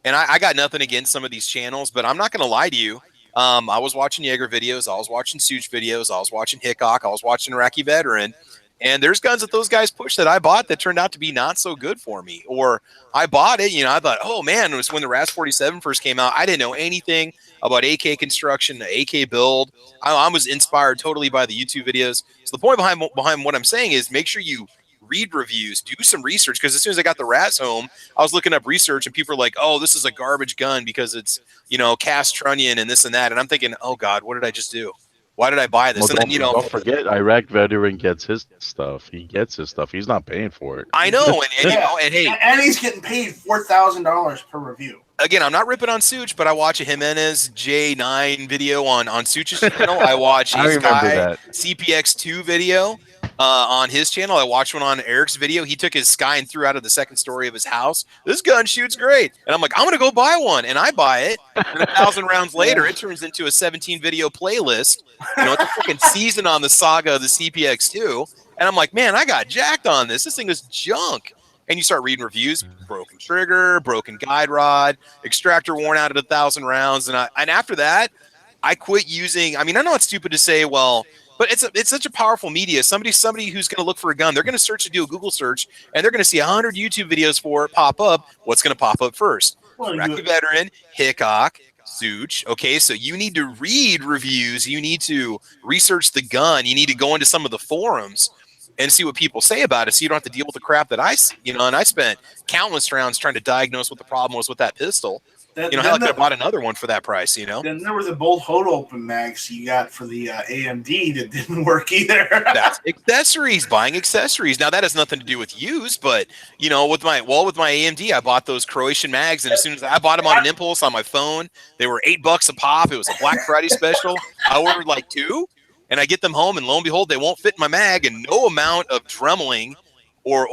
and I got nothing against some of these channels, but I'm not going to lie to you. I was watching Jaeger videos. I was watching Such videos. I was watching Hickok. I was watching Iraqi Veteran. And there's guns that those guys push that I bought that turned out to be not so good for me. Or I bought it, I thought, oh man, it was when the RAS 47 first came out. I didn't know anything about AK construction, the AK build. I was inspired totally by the YouTube videos. So the point behind what I'm saying is make sure you read reviews, do some research. Because as soon as I got the RAS home, I was looking up research and people are like, oh, this is a garbage gun because it's, cast trunnion and this and that. And I'm thinking, oh God, what did I just do? Why did I buy this? Well, And then don't forget, Iraq veteran gets his stuff. He gets his stuff. He's not paying for it. I know, and you know, and hey, and he's getting paid $4,000 per review. Again, I'm not ripping on Such, but I watch a Jimenez J9 video on Such's channel. I watch I a remember Sky that. CPX2 video on his channel. I watched one on Eric's video. He took his Sky and threw out of the second story of his house. This gun shoots great. And I'm like, I'm going to go buy one. And I buy it. And 1,000 rounds later, it turns into a 17 video playlist. You know, it's a freaking season on the saga of the CPX2. And I'm like, man, I got jacked on this. This thing is junk. And you start reading reviews, broken trigger, broken guide rod, extractor worn out at 1,000 rounds. And after that, I quit using, I mean, I know it's stupid to say, well, but it's such a powerful media. Somebody who's going to look for a gun, they're going to search and do a Google search, and they're going to see 100 YouTube videos for it pop up. What's going to pop up first? Iraqi veteran, Hickok, Such. Okay, so you need to read reviews. You need to research the gun. You need to go into some of the forums and see what people say about it, so you don't have to deal with the crap that I, and I spent countless rounds trying to diagnose what the problem was with that pistol. Hell, I could have bought another one for that price, Then there were the bolt hold open mags you got for the AMD that didn't work either. That's accessories, buying accessories. Now that has nothing to do with use, but with my AMD, I bought those Croatian mags, and as soon as I bought them on an impulse on my phone, they were $8 a pop. It was a Black Friday special. I ordered like 2. And I get them home, and lo and behold, they won't fit in my mag, and no amount of dremeling or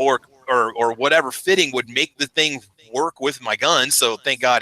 whatever fitting would make the thing work with my gun. So thank God,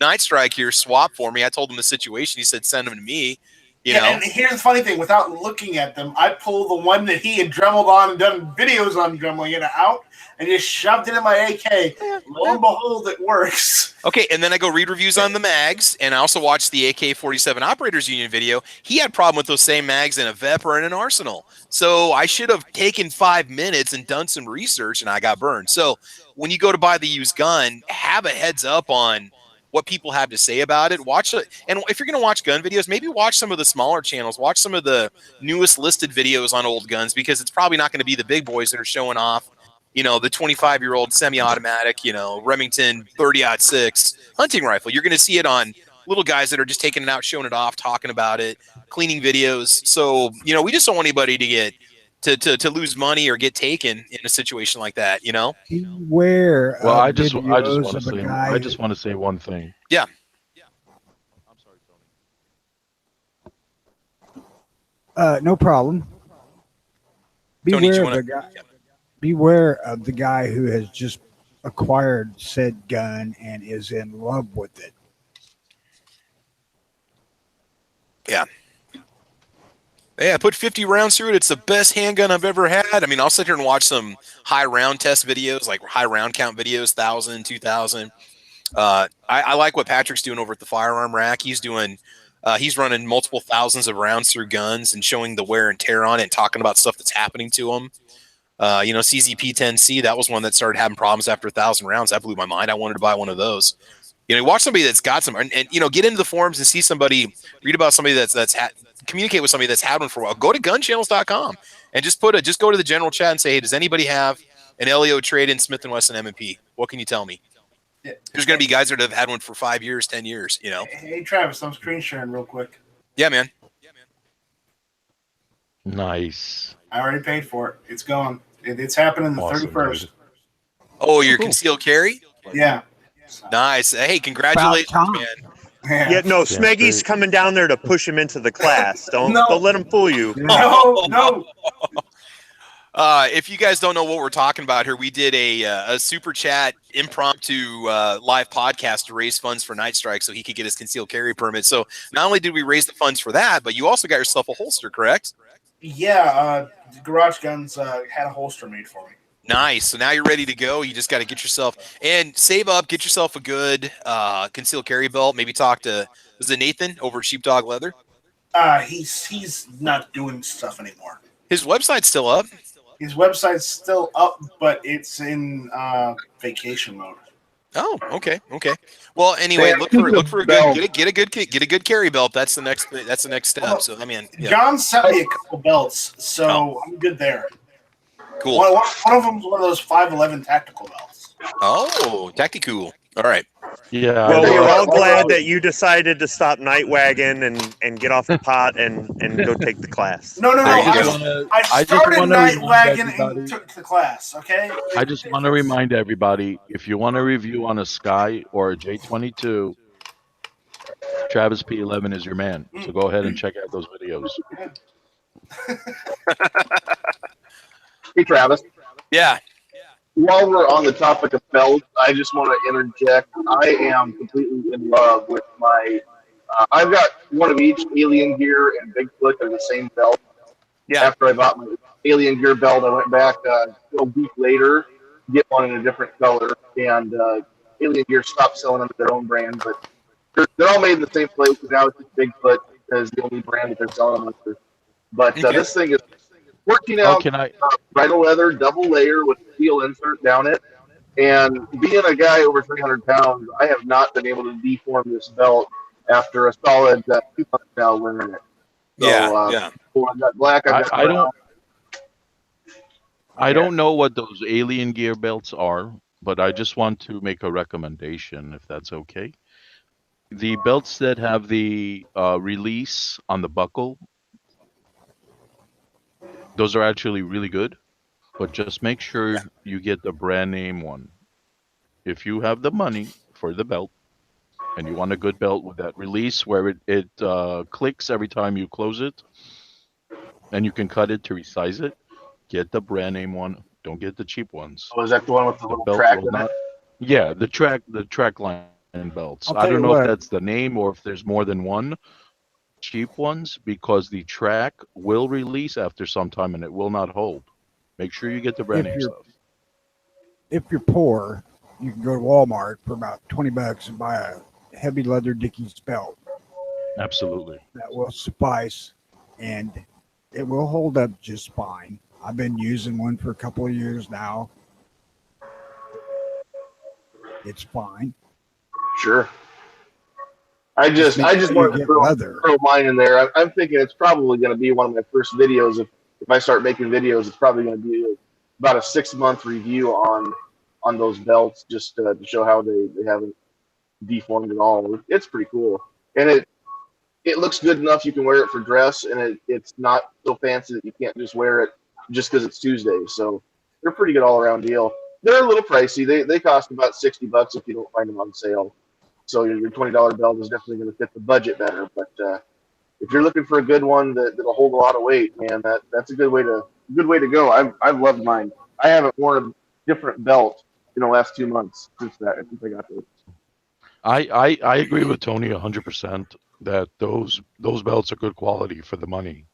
Night Strike here swapped for me. I told him the situation. He said send them to me. You know. And here's the funny thing: without looking at them, I pulled the one that he had dremeled on and done videos on dremeling it out, and just shoved it in my AK. Lo and behold, it works. Okay, and then I go read reviews on the mags, and I also watched the AK-47 Operators Union video. He had a problem with those same mags in a VEP or in an Arsenal. So I should have taken 5 minutes and done some research, and I got burned. So when you go to buy the used gun, have a heads up on what people have to say about it. Watch it, and if you're going to watch gun videos, maybe watch some of the smaller channels. Watch some of the newest listed videos on old guns, because it's probably not going to be the big boys that are showing off the 25-year-old semi-automatic, Remington 30-06 hunting rifle. You're going to see it on little guys that are just taking it out, showing it off, talking about it, cleaning videos. So, we just don't want anybody to get to lose money or get taken in a situation like that, Beware. Well, I just want to say one thing. Yeah. I'm sorry, Tony. No problem. Tony, Beware of the guy. Yeah. Beware of the guy who has just acquired said gun and is in love with it. Yeah. Yeah, I put 50 rounds through it. It's the best handgun I've ever had. I mean, I'll sit here and watch some high round test videos, like high round count videos, 1,000, 2,000. I like what Patrick's doing over at the firearm rack. He's running multiple thousands of rounds through guns and showing the wear and tear on it and talking about stuff that's happening to them. CZP-10C, that was one that started having problems after 1,000 rounds. That blew my mind. I wanted to buy one of those. Watch somebody that's got some, and get into the forums and see somebody, read about somebody communicate with somebody that's had one for a while. Go to gunchannels.com and just go to the general chat and say, hey, does anybody have an LEO trade-in Smith & Wesson M&P? What can you tell me? Yeah. There's going to be guys that have had one for 5 years, 10 years, Hey, Travis, I'm screen sharing real quick. Yeah, man. Nice. I already paid for it. It's gone. It's happening the 31st. Dude. Oh, your concealed carry? Yeah. Nice. Hey, congratulations, man. Yeah, no, Smeggy's coming down there to push him into the class. Don't let him fool you. No. If you guys don't know what we're talking about here, we did a super chat impromptu live podcast to raise funds for Night Strike so he could get his concealed carry permit. So not only did we raise the funds for that, but you also got yourself a holster, correct? Yeah, Garage Guns had a holster made for me. Nice. So now you're ready to go. You just got to get yourself and save up, get yourself a good concealed carry belt. Maybe talk to, was it Nathan over at Sheepdog Leather? He's not doing stuff anymore. His website's still up. His website's still up, but it's in vacation mode. Oh, okay. Well, anyway, look for a good get a good carry belt. That's the next step. Well, so I mean, yeah. John sent me a couple belts, so I'm good there. Cool. One of them is one of those 511 tactical belts. Oh, Tacticool. All right. Yeah, Well, tell you we're what, all while we're glad on- that you decided to stop night wagging and get off the pot and go take the class. No, no, There no. you go. I I just started want to night remind wagon and everybody. took the class. Okay. I just want to remind everybody, if you want a review on a Sky or a J22, Travis P11 is your man. So go ahead and check out those videos. Hey, Travis. Yeah. While we're on the topic of belts, I just want to interject. I am completely in love with my. I've got one of each Alien Gear and Bigfoot in the same belt. Yeah. After I bought my Alien Gear belt, I went back a week later, get one in a different color, and Alien Gear stopped selling under their own brand, but they're all made in the same place. And now it's just Bigfoot is the only brand that they're selling them under. But Okay. this thing is 14 Oh, ounce can I? bridle leather, double layer with a steel insert down it. And being a guy over 300 pounds, I have not been able to deform this belt after a solid 2 months now wearing it. Yeah. So Yeah. I've got black, I've got I brown. don't know what those alien gear belts are, but I just want to make a recommendation, if that's okay. The belts that have the release on the buckle, those are actually really good, but just make sure you get the brand name one. If you have the money for the belt and you want a good belt with that release where it clicks every time you close it and you can cut it to resize it, get the brand name one. Don't get the cheap ones. Oh, is that the one with the The little belt track will in it? not. Yeah, the track line belts. I'll I tell don't you know if what. that's the name or if there's more than one cheap ones because the track will release after some time and it will not hold. Make sure you get the brand If name you're stuff. if you're poor, you can go to Walmart for about $20 and buy a heavy leather Dickies belt. Absolutely. That will suffice, and it will hold up just fine. I've been using one for a couple of years now. It's fine. Sure. I Just just make I just sure you wanted to get leather. throw mine in there. I'm thinking it's probably going to be one of my first videos. If I start making videos, it's probably going to be about a 6 month review on those belts, just to show how they haven't deformed at all. It's pretty cool, and it looks good enough. You can wear it for dress, and it's not so fancy that you can't just wear it just because it's Tuesday. So they're a pretty good all around deal. They're a little pricey. They cost about $60 if you don't find them on sale. So your $20 belt is definitely going to fit the budget better. But if you're looking for a good one that'll hold a lot of weight, man, that's a good way to go. I've loved mine. I haven't worn a different belt in the last 2 months since I got this. I agree with Tony 100% that those belts are good quality for the money.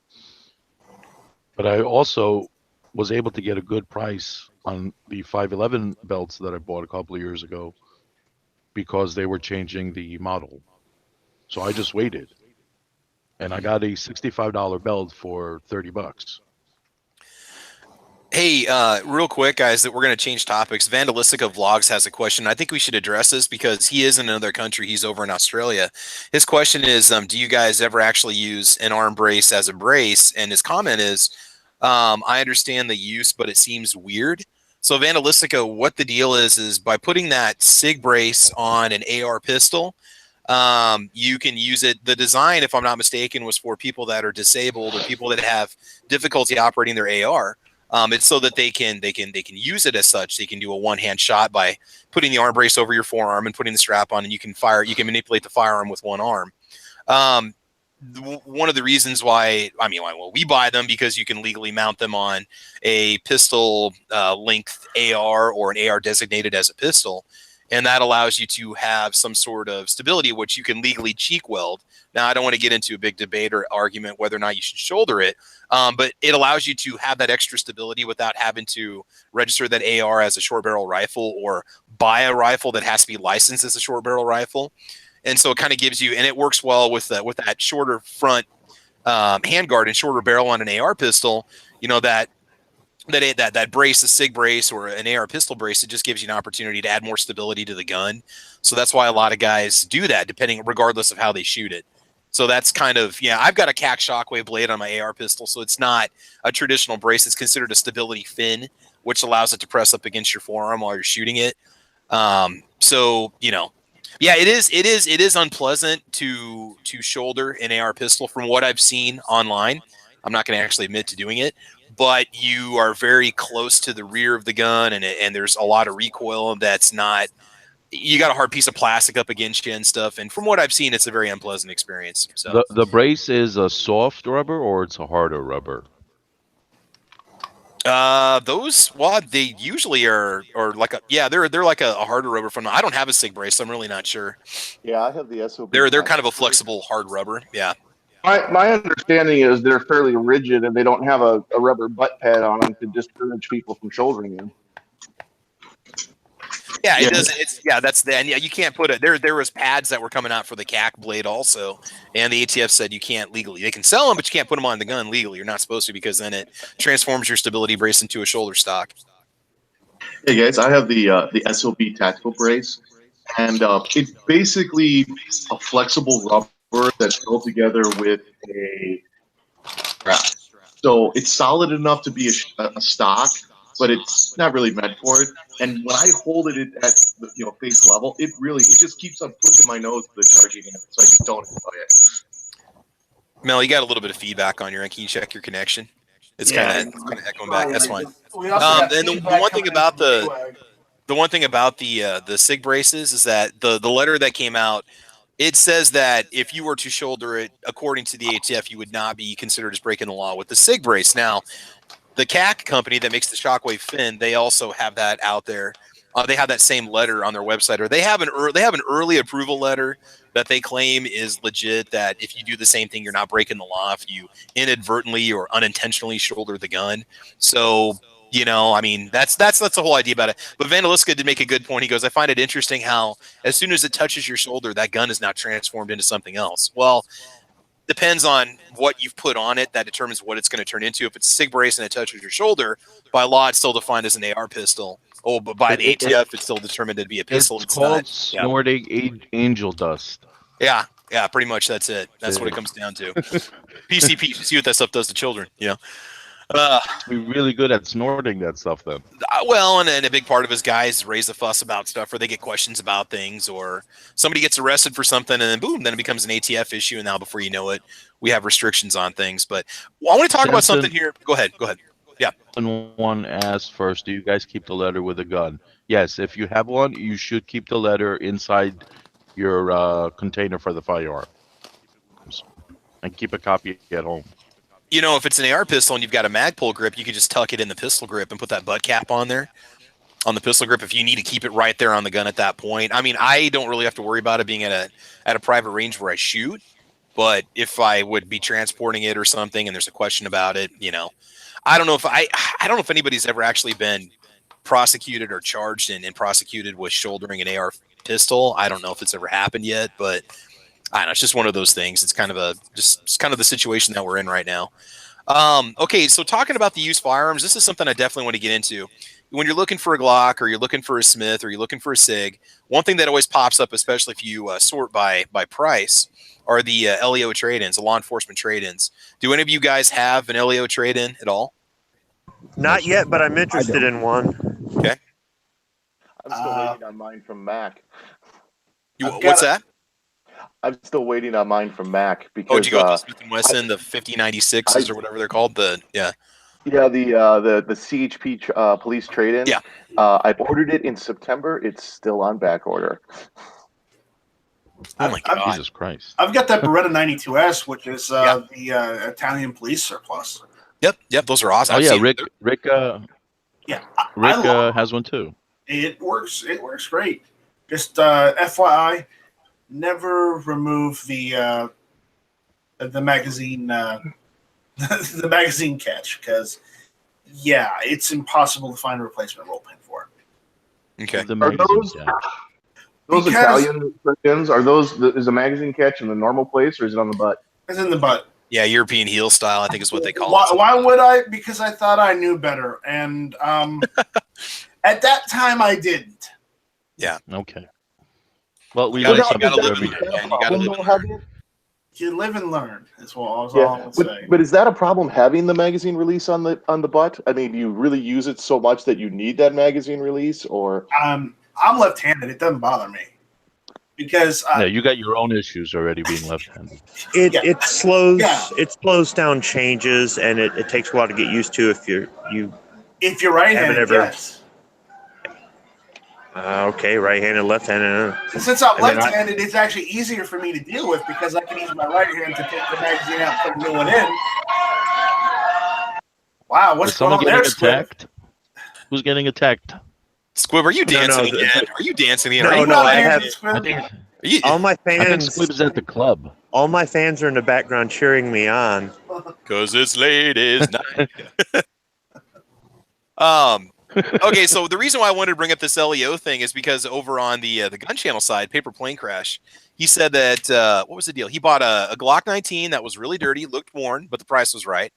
But I also was able to get a good price on the 511 belts that I bought a couple of years ago because they were changing the model. So I just waited and I got a $65 belt for $30. Hey, real quick, guys, that we're going to change topics. Vandalistica Vlogs has a question. I think we should address this because he is in another country. He's over in Australia. His question is, do you guys ever actually use an arm brace as a brace? And his comment is, I understand the use, but it seems weird. So Vandalistica, what the deal is by putting that SIG brace on an AR pistol, you can use it. The design, if I'm not mistaken, was for people that are disabled or people that have difficulty operating their AR. It's so that they can use it as such. They can do a one-hand shot by putting the arm brace over your forearm and putting the strap on, and you can fire. You can manipulate the firearm with one arm. One of the reasons why, well, we buy them because you can legally mount them on a pistol length AR or an AR designated as a pistol. And that allows you to have some sort of stability, which you can legally cheek weld. Now, I don't want to get into a big debate or argument whether or not you should shoulder it, but it allows you to have that extra stability without having to register that AR as a short barrel rifle or buy a rifle that has to be licensed as a short barrel rifle. And so it kind of gives you, and it works well with that shorter front handguard and shorter barrel on an AR pistol. You know, that brace, a SIG brace or an AR pistol brace, it just gives you an opportunity to add more stability to the gun. So that's why a lot of guys do that, regardless of how they shoot it. So that's kind of, I've got a CAC Shockwave blade on my AR pistol, so it's not a traditional brace. It's considered a stability fin, which allows it to press up against your forearm while you're shooting it. So yeah, it is unpleasant to shoulder an AR pistol from what I've seen online. I'm not going to actually admit to doing it, but you are very close to the rear of the gun, and there's a lot of recoil that's not. You got a hard piece of plastic up against you and stuff, and from what I've seen, it's a very unpleasant experience. So The brace is a soft rubber or it's a harder rubber? they usually are or like they're like a harder rubber from. I don't have a SIG brace, so I'm really not sure. Yeah, I have the SOB. They're kind of a flexible hard rubber. Yeah. My understanding is they're fairly rigid and they don't have a rubber butt pad on them to discourage people from shouldering them. Yeah, it doesn't. It's that's the and you can't put it there. There was pads that were coming out for the CAC blade also, and the ATF said you can't legally. They can sell them, but you can't put them on the gun legally. You're not supposed to because then it transforms your stability brace into a shoulder stock. Hey guys, I have the SOB tactical brace, and it's basically a flexible rubber that's held together with a strap. So it's solid enough to be a stock, but it's not really meant for it. And when I hold it at face level, it just keeps on pushing my nose to the charging end, so I just don't enjoy it. Mel, you got a little bit of feedback on your end. Can you check your connection? It's kind of echoing back. That's fine. And the one thing about the SIG braces is that the letter that came out, it says that if you were to shoulder it according to the ATF, you would not be considered as breaking the law with the SIG brace. Now, the CAC company that makes the Shockwave fin, they also have that out there. They have that same letter on their website, or they have an early approval letter that they claim is legit. That if you do the same thing, you're not breaking the law if you inadvertently or unintentionally shoulder the gun. So I mean, that's the whole idea about it. But Vandaliska did make a good point. He goes, I find it interesting how as soon as it touches your shoulder, that gun is not transformed into something else. Well, depends on what you've put on it. That determines what it's going to turn into. If it's a SIG brace and it touches your shoulder, by law, it's still defined as an AR pistol. Oh, but by the ATF, it's still determined to be a pistol. It's called snorting angel dust. Yeah, pretty much that's it. That's what it comes down to. PCP, see what that stuff does to children, Be really good at snorting that stuff then. Well, and a big part of his guys raise a fuss about stuff, or they get questions about things, or somebody gets arrested for something, and then boom, then it becomes an ATF issue, and now before you know it, we have restrictions on things. But I want to talk about something here. Go ahead. Yeah. One asked first, do you guys keep the letter with a gun? Yes, if you have one, you should keep the letter inside your container for the firearm. And keep a copy at home. If it's an AR pistol and you've got a mag pull grip, you could just tuck it in the pistol grip and put that butt cap on there on the pistol grip if you need to keep it right there on the gun at that point. I mean, I don't really have to worry about it being at a private range where I shoot, but if I would be transporting it or something and there's a question about it, I don't know if anybody's ever actually been prosecuted or charged and prosecuted with shouldering an AR pistol. I don't know if it's ever happened yet, but I don't know. It's just one of those things. It's kind of the situation that we're in right now. Okay, so talking about the used firearms, this is something I definitely want to get into. When you're looking for a Glock, or you're looking for a Smith, or you're looking for a SIG, one thing that always pops up, especially if you sort by price, are the LEO trade-ins, the law enforcement trade-ins. Do any of you guys have an LEO trade-in at all? Not yet, but I'm interested in one. Okay. I'm still waiting on mine from Mac. What's that? I'm still waiting on mine from Mac because. Did you go with the Smith & Wesson, the 5096s or whatever they're called? Yeah, the CHP police trade-in. Yeah. I ordered it in September. It's still on back order. Oh my God! Jesus Christ! I've got that Beretta 92S, which is the Italian police surplus. Yep, those are awesome. Oh yeah, Rick has one too. It works great. Just FYI, never remove the magazine the magazine catch, because it's impossible to find a replacement roll pin for it. Okay. Are those Italian trade-ins? Is the magazine catch in the normal place, or is it on the butt? It's in the butt. Yeah, European heel style, I think is what they call it. Why would I? Because I thought I knew better, and at that time I didn't. Yeah. Okay. Well, we gotta live and learn. You live and learn. That's all I would say. But is that a problem, having the magazine release on the butt? I mean, do you really use it so much that you need that magazine release, or? I'm left-handed. It doesn't bother me because Yeah, you got your own issues already being left-handed. It slows down changes, and it takes a while to get used to if you're right-handed, ever. yes. Okay, right-handed, left-handed. Since I'm left-handed, it's actually easier for me to deal with because I can use my right hand to take the magazine out and put a new one in. Wow, what's going on there, Squib? Who's getting attacked? Squib, are you dancing again? Are you dancing again? I have all my I think fans. Squib's at the club. All my fans are in the background cheering me on. Because it's ladies' night. Okay, so the reason why I wanted to bring up this LEO thing is because over on the gun channel side, Paper Plane Crash, he said that what was the deal? He bought a Glock 19 that was really dirty, looked worn, but the price was right.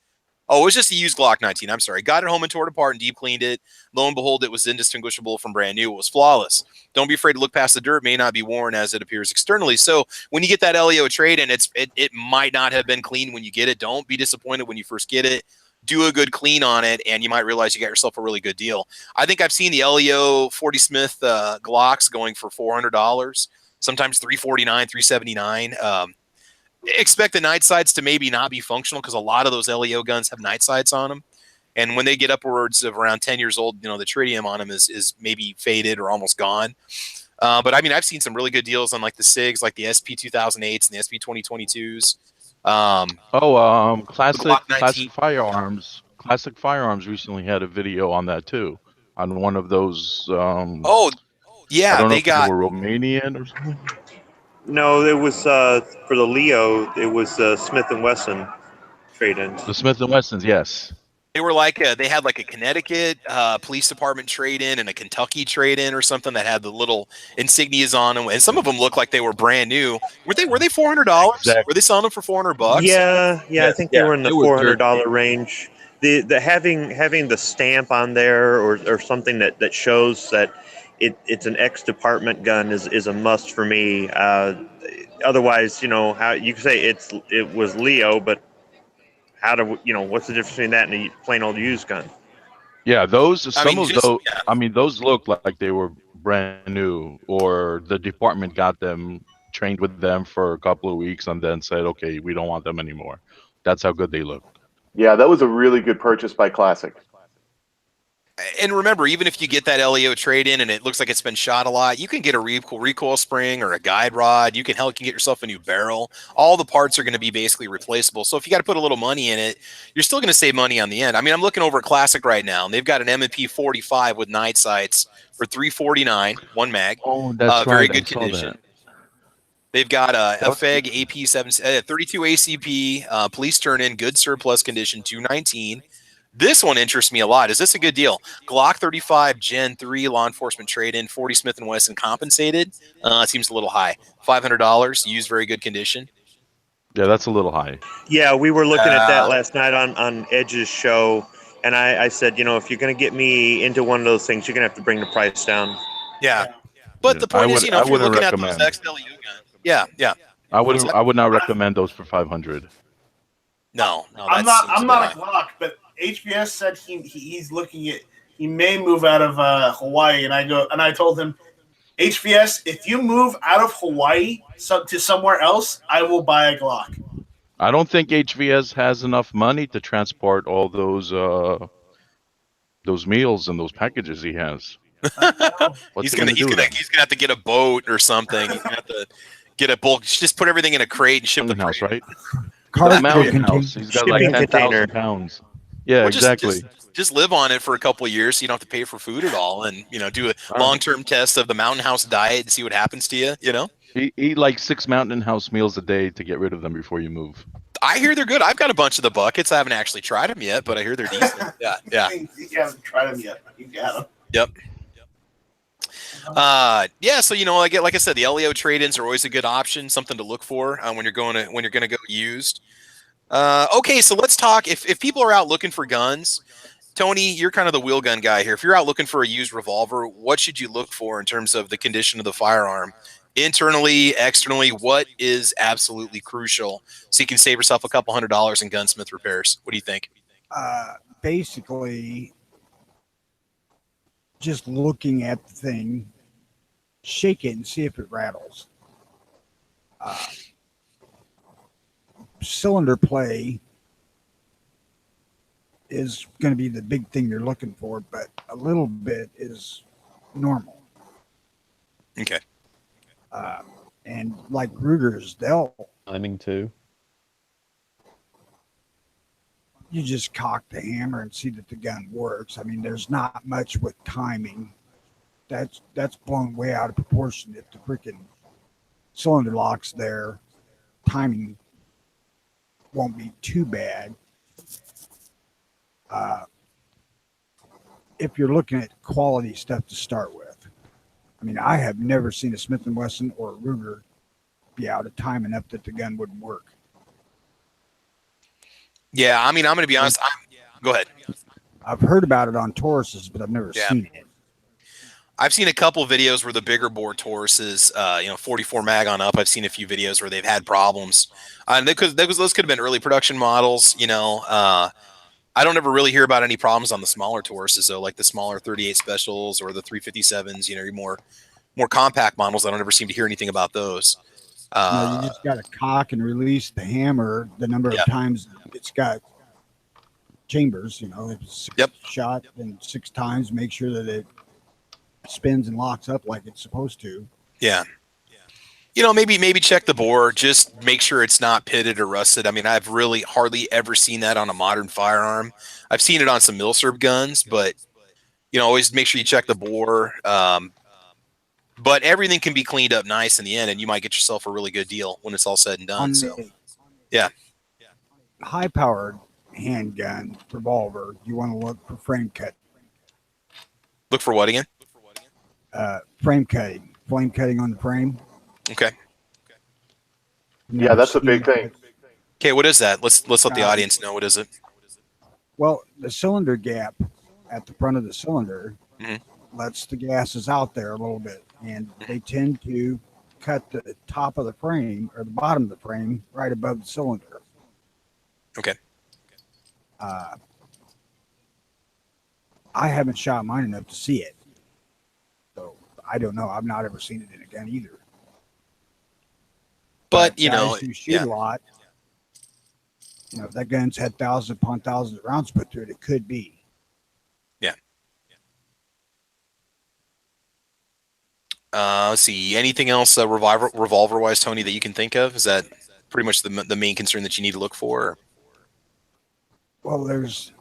Oh, it was just a used Glock 19. I'm sorry. Got it home and tore it apart and deep cleaned it. Lo and behold, it was indistinguishable from brand new. It was flawless. Don't be afraid to look past the dirt. It may not be worn as it appears externally. So when you get that LEO trade and it might not have been clean when you get it, don't be disappointed when you first get it. Do a good clean on it, and you might realize you got yourself a really good deal. I think I've seen the LEO 40 Smith Glocks going for $400, sometimes $349, $379. Expect the night sights to maybe not be functional because a lot of those LEO guns have night sights on them. And when they get upwards of around 10 years old, the tritium on them is maybe faded or almost gone. But I mean, I've seen some really good deals on like the SIGs, like the SP 2008s and the SP 2022s. Classic Firearms. Classic Firearms recently had a video on that too, on one of those. Yeah, I don't know they if got they were Romanian or something. No, it was for the Leo. It was Smith and Wesson trade-ins. The Smith and Wessons, yes. They were like they had like a Connecticut police department trade-in and a Kentucky trade-in or something that had the little insignias on them, and some of them looked like they were brand new. Were they $400? Exactly. Were they selling them for $400? Yeah, I think they were in the $400 range. The having the stamp on there or something that shows that it's an ex-department gun is a must for me. Otherwise, how you can say it was Leo, but how do what's the difference between that and a plain old used gun? Yeah, those look like they were brand new, or the department got them, trained with them for a couple of weeks, and then said, "Okay, we don't want them anymore." That's how good they look. Yeah, that was a really good purchase by Classic. And remember, even if you get that LEO trade-in and it looks like it's been shot a lot, you can get a recoil spring or a guide rod. You can get yourself a new barrel. All the parts are going to be basically replaceable. So if you got to put a little money in it, you're still going to save money on the end. I mean, I'm looking over at Classic right now, and they've got an M&P 45 with night sights for $349, one mag. Oh, that's very right. good condition. They've got a FEG AP7 32 ACP police turn-in, good surplus condition, $219. This one interests me a lot. Is this a good deal? Glock 35 Gen 3 law enforcement trade-in, 40 Smith & Wesson compensated. Seems a little high. $500, used, very good condition. Yeah, that's a little high. Yeah, we were looking at that last night on Edge's show, and I said, if you're going to get me into one of those things, you're going to have to bring the price down. Yeah. But the point is, if you're looking at those XLU guns. Yeah. I would not recommend those for 500. No, I'm not a Glock, but HBS said he's looking at, he may move out of Hawaii, and I told him, HBS, if you move out of Hawaii to somewhere else, I will buy a Glock. I don't think HVS has enough money to transport all those meals and those packages he has. He's gonna have to get a boat or something. He's gonna have to get a bulk. Just put everything in a crate and ship the house, right? Mountain house. He's got like 10,000 pounds. Yeah, exactly. Just live on it for a couple of years so you don't have to pay for food at all, and do a long-term test of the Mountain House diet and see what happens to you. Eat like 6 Mountain House meals a day to get rid of them before you move. I hear they're good. I've got a bunch of the buckets. I haven't actually tried them yet, but I hear they're decent. Yeah. You haven't tried them yet. You got them. Yep. So like I said, the LEO trade-ins are always a good option, something to look for when you're going to go used. Okay, so let's talk. If people are out looking for guns, Tony, you're kind of the wheel gun guy here. If you're out looking for a used revolver, what should you look for in terms of the condition of the firearm? Internally, externally, what is absolutely crucial so you can save yourself a couple $100 in gunsmith repairs? What do you think? Basically, just looking at the thing, shake it and see if it rattles. Cylinder play is going to be the big thing you're looking for, but a little bit is normal. Okay. And like Ruger's, Timing too. you just cock the hammer and see that the gun works. I mean, there's not much with timing. That's blown way out of proportion. If the freaking cylinder lock's there, timing won't be too bad. If you're looking at quality stuff to start with, I mean, I have never seen a Smith and Wesson or a Ruger be out of time enough that the gun wouldn't work. Yeah, I mean, I'm going to be honest. Go ahead. I've heard about it on Tauruses, but I've never Yeah. seen it. I've seen a couple videos where the bigger bore Tauruses, 44 mag on up. I've seen a few videos where they've had problems. And those could have been early production models. I don't ever really hear about any problems on the smaller Tauruses, though, like the smaller 38 specials or the 357s. Your more compact models. I don't ever seem to hear anything about those. No, you just got to cock and release the hammer the number of times it's got chambers. If it's shot and 6 times, make sure that it spins and locks up like it's supposed to. Yeah. Maybe check the bore. Just make sure it's not pitted or rusted. I mean, I've really hardly ever seen that on a modern firearm. I've seen it on some Milsurp guns, but always make sure you check the bore. But everything can be cleaned up nice in the end, and you might get yourself a really good deal when it's all said and done. So, yeah. High-powered handgun revolver, you want to look for frame cut. Look for what again? Frame cutting, flame cutting on the frame. Okay. Yeah, that's a big thing. Okay, what is that? Let's let the audience know. What is it? Well, the cylinder gap at the front of the cylinder lets the gases out there a little bit, and they tend to cut the top of the frame or the bottom of the frame right above the cylinder. Okay. I haven't shot mine enough to see it, so I don't know. I've not ever seen it in a gun either. But guys who shoot a lot, if that gun's had thousands upon thousands of rounds put through it, it could be. Yeah. Let's see. Anything else revolver wise, Tony, that you can think of? Is that pretty much the main concern that you need to look for? Well, there's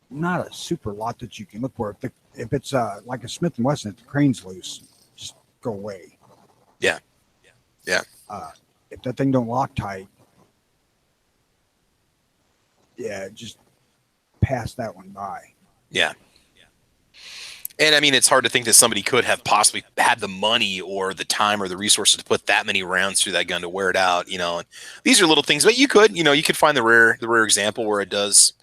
not a super lot that you can look for. If it's like a Smith and Wesson, if the crane's loose, just go away. Yeah. Yeah. If that thing don't lock tight, just pass that one by. Yeah. And I mean, it's hard to think that somebody could have possibly had the money or the time or the resources to put that many rounds through that gun to wear it out. And these are little things, but you could find the rare example where it does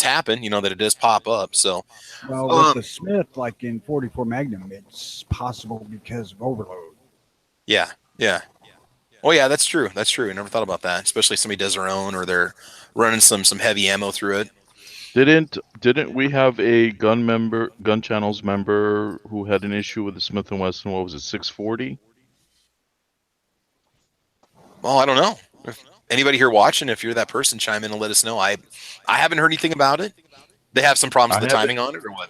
happen. That it does pop up. So, well, with the Smith, like in 44 Magnum, it's possible because of overload. Yeah. Yeah. Oh yeah, that's true. That's true. I never thought about that. Especially if somebody does their own or they're running some heavy ammo through it. Didn't we have a gun channels member who had an issue with the Smith and Wesson? What was it, 640? Well, I don't know. If anybody here watching, if you're that person, chime in and let us know. I haven't heard anything about it. They have some problems with the timing on it, or what?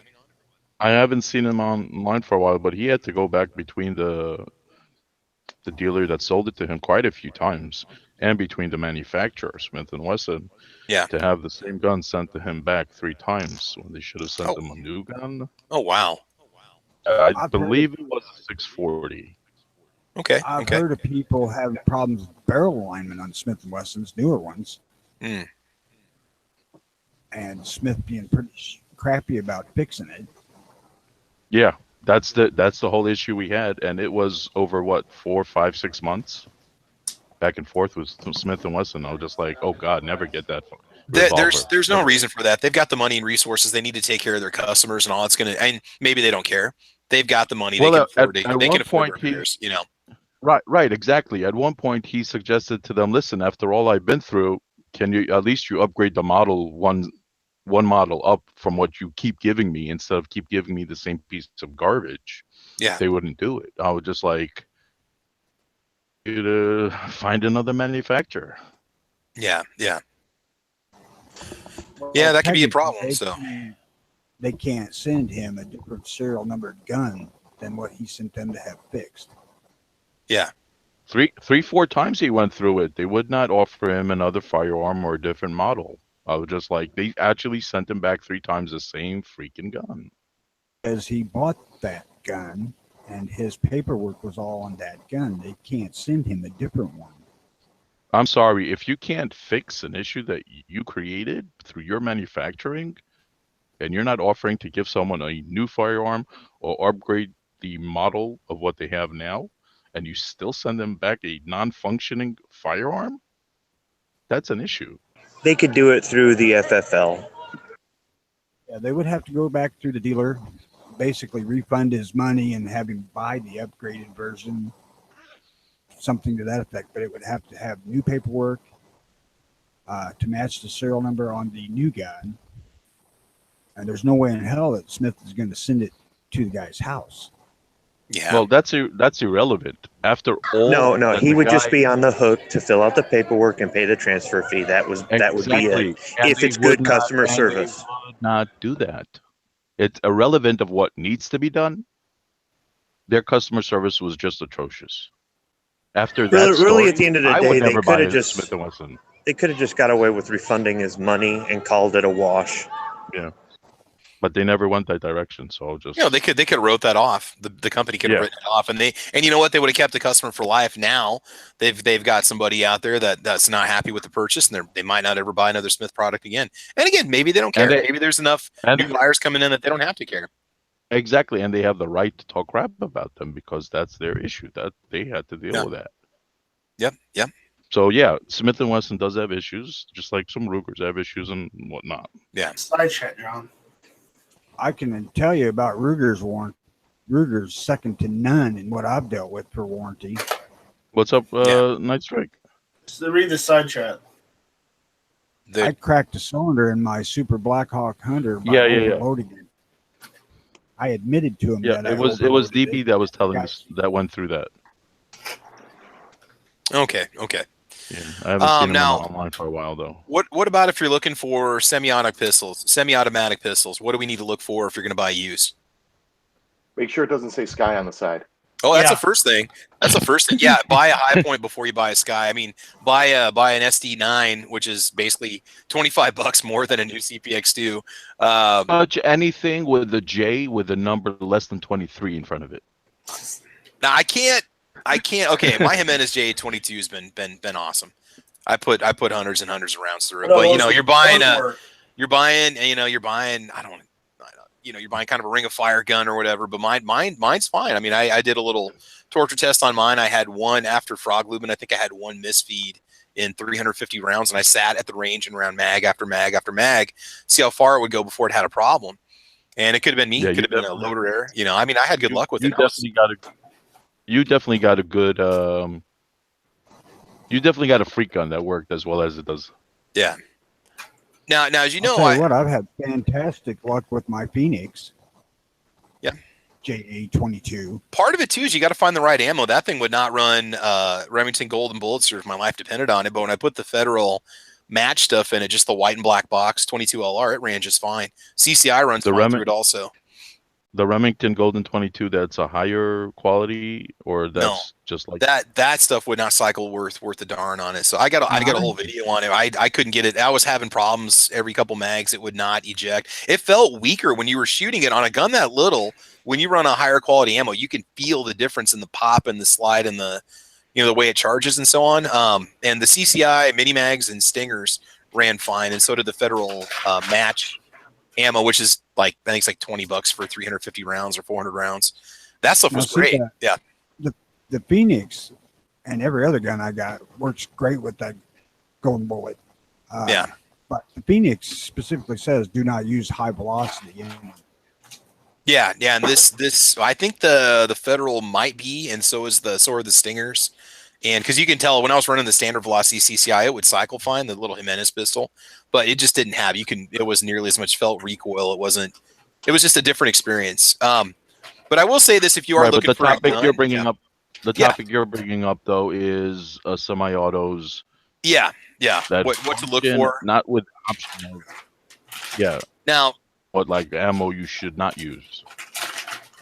I haven't seen him online for a while, but he had to go back between the dealer that sold it to him quite a few times, and between the manufacturer, Smith and Wesson, to have the same gun sent to him back 3 times when they should have sent him a new gun. Oh wow! I believe it was a 640. Okay. I've heard of people having problems with barrel alignment on Smith and Wesson's newer ones, and Smith being pretty crappy about fixing it. Yeah, that's the whole issue we had, and it was over 4, 5, 6 months back and forth with Smith and Wesson. I was just like, oh god, never get that. There's no reason for that. They've got the money and resources. They need to take care of their customers and all. It's gonna, and maybe they don't care. They've got the money. Well, they can afford it. At they one can afford point, repairs. Right, exactly. At one point, he suggested to them, "Listen, after all I've been through, can you at least upgrade the model one model up from what you keep giving me instead of keep giving me the same piece of garbage?" Yeah. they wouldn't do it. I would just like you to find another manufacturer. Yeah. Yeah. Well, Yeah, that could be a technically, problem. So they can't send him a different serial numbered gun than what he sent them to have fixed. yeah. Three, 4 times he went through it. They would not offer him another firearm or a different model. I was just like, they actually sent him back 3 times the same freaking gun. As he bought that gun and his paperwork was all on that gun, they can't send him a different one. I'm sorry, if you can't fix an issue that you created through your manufacturing, and you're not offering to give someone a new firearm or upgrade the model of what they have now, and you still send them back a non-functioning firearm, that's an issue. They could do it through the FFL. Yeah, they would have to go back through the dealer, basically refund his money and have him buy the upgraded version, something to that effect. But it would have to have new paperwork to match the serial number on the new gun. And there's no way in hell that Smith is going to send it to the guy's house. Yeah. Well, that's irrelevant. After all, No, he would just be on the hook to fill out the paperwork and pay the transfer fee. That would be it. And If it's good customer service. They would not do that. It's irrelevant of what needs to be done. Their customer service was just atrocious. After that, Really, at the end of the I day, would they never could buy have a just Smith & Wesson. they could have just got away with refunding his money and called it a wash. Yeah, but they never went that direction. So I'll just they could have wrote that off. The company could have written it off, and you know what, they would have kept the customer for life. Now they've got somebody out there that's not happy with the purchase, and they might not ever buy another Smith product again. And again, maybe they don't care. Maybe there's enough new buyers coming in that they don't have to care. Exactly, and they have the right to talk crap about them because that's their issue. That they had to deal with that. Yep. So yeah, Smith & Wesson does have issues, just like some Rugers have issues and whatnot. Yeah. Side chat, John. I can tell you about Ruger's warranty. Ruger's second to none in what I've dealt with for warranty. What's up, Night Strike? So read the side chat. I cracked a cylinder in my Super Blackhawk Hunter by overloading it. I admitted to him that it was DB that was telling us that went through that. Okay. Yeah, I haven't seen him online for a while though. What about if you're looking for semi-automatic pistols? What do we need to look for if you're going to buy used? Make sure it doesn't say Sky on the side. Oh, that's the first thing. Yeah, buy a high point before you buy a Sky. I mean, buy an SD9, which is basically $25 more than a new CPX2. Touch anything with a J with a number less than 23 in front of it. Now I can't. Okay, my Jimenez J22 has been awesome. I put hundreds and hundreds of rounds through it. But you're buying you're buying kind of a Ring of Fire gun or whatever. But mine's fine. I mean, I did a little torture test on mine. I had one after frog lubing. I think I had one misfeed in 350 rounds, and I sat at the range and ran mag after mag after mag, see how far it would go before it had a problem. And it could have been me. It could have been a loader error. I mean, I had good luck with it. You definitely got a good. You definitely got a freak gun that worked as well as it does. Yeah. Now, as you know, I've had fantastic luck with my Phoenix. Yeah. JA22. Part of it too is you got to find the right ammo. That thing would not run Remington Golden Bullets if my life depended on it. But when I put the Federal match stuff in it, just the white and black box 22 LR, it ran just fine. CCI runs fine through it also. The Remington Golden 22, that's a higher quality, or that's just like that stuff would not cycle worth a darn on it. So I got a whole video on it. I couldn't get it. I was having problems every couple mags. It would not eject. It felt weaker when you were shooting it on a gun that little. When you run a higher quality ammo, you can feel the difference in the pop and the slide and the the way it charges and so on. And the CCI mini mags and stingers ran fine, and so did the Federal match ammo, which is I think it's like $20 for 350 rounds or 400 rounds. That stuff was great. Yeah. The Phoenix and every other gun I got works great with that Golden Bullet. But the Phoenix specifically says do not use high velocity ammo. Yeah, and this I think the Federal might be, and so are the Stingers. And because you can tell when I was running the standard velocity CCI, it would cycle fine, the little Jimenez pistol, but it just didn't have. It wasn't nearly as much felt recoil. It was just a different experience. But I will say this: if you are Right, but looking the for a topic gun, you're bringing up, the Yeah. topic you're bringing up though is semi-autos yeah, that what to look function for. not with option of Now, what like ammo you should not use.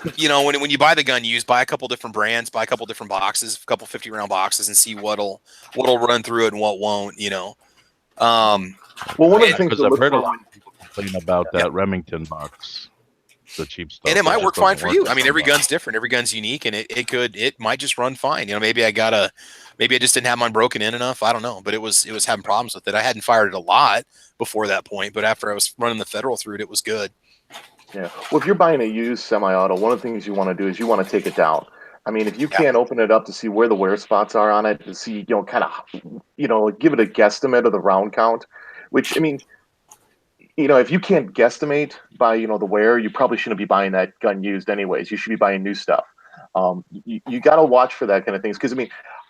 when you buy the gun used, buy a couple different brands, buy a couple different boxes, a couple 50-round boxes, and see what'll run through it and what won't. Um, Well, one of the and, things Because to I've look heard a for lot when of people complain about Yeah. that Remington box, the cheap stuff. and it might just work fine doesn't for work you. with I mean, some every guns. gun's different. Every gun's unique, and it might just run fine. Maybe I just didn't have mine broken in enough. I don't know, but it was having problems with it. I hadn't fired it a lot before that point, but after I was running the Federal through it, it was good. Yeah. Well, if you're buying a used semi-auto, one of the things you want to do is you want to take it down. I mean, if you can't open it up to see where the wear spots are on it, to see, kind of, give it a guesstimate of the round count, which, I mean, if you can't guesstimate by, the wear, you probably shouldn't be buying that gun used anyways. You should be buying new stuff. You got to watch for that kind of things. Because, I mean,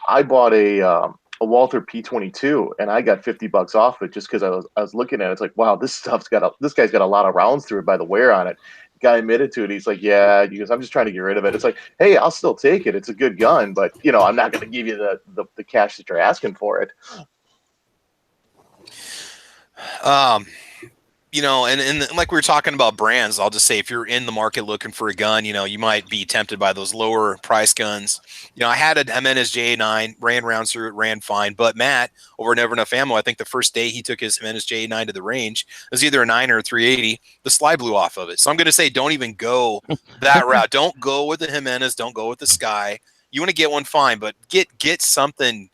I bought a Walther P22 and I got $50 off it just because I was looking at it. It's like, wow, this guy's got a lot of rounds through it by the wear on it. The guy admitted to it. He's like, yeah, because I'm just trying to get rid of it. It's like, hey, I'll still take it. It's a good gun, but I'm not going to give you the cash that you're asking for it. And like we were talking about brands, I'll just say if you're in the market looking for a gun, you might be tempted by those lower price guns. I had a Jimenez J9, ran rounds through it, ran fine. But Matt, over Never Enough Ammo, I think the first day he took his Jimenez J9 to the range, it was either a 9 or a 380. The slide blew off of it. So I'm going to say don't even go that route. Don't go with the Jimenez. Don't go with the Sky. You want to get one, fine, but get something.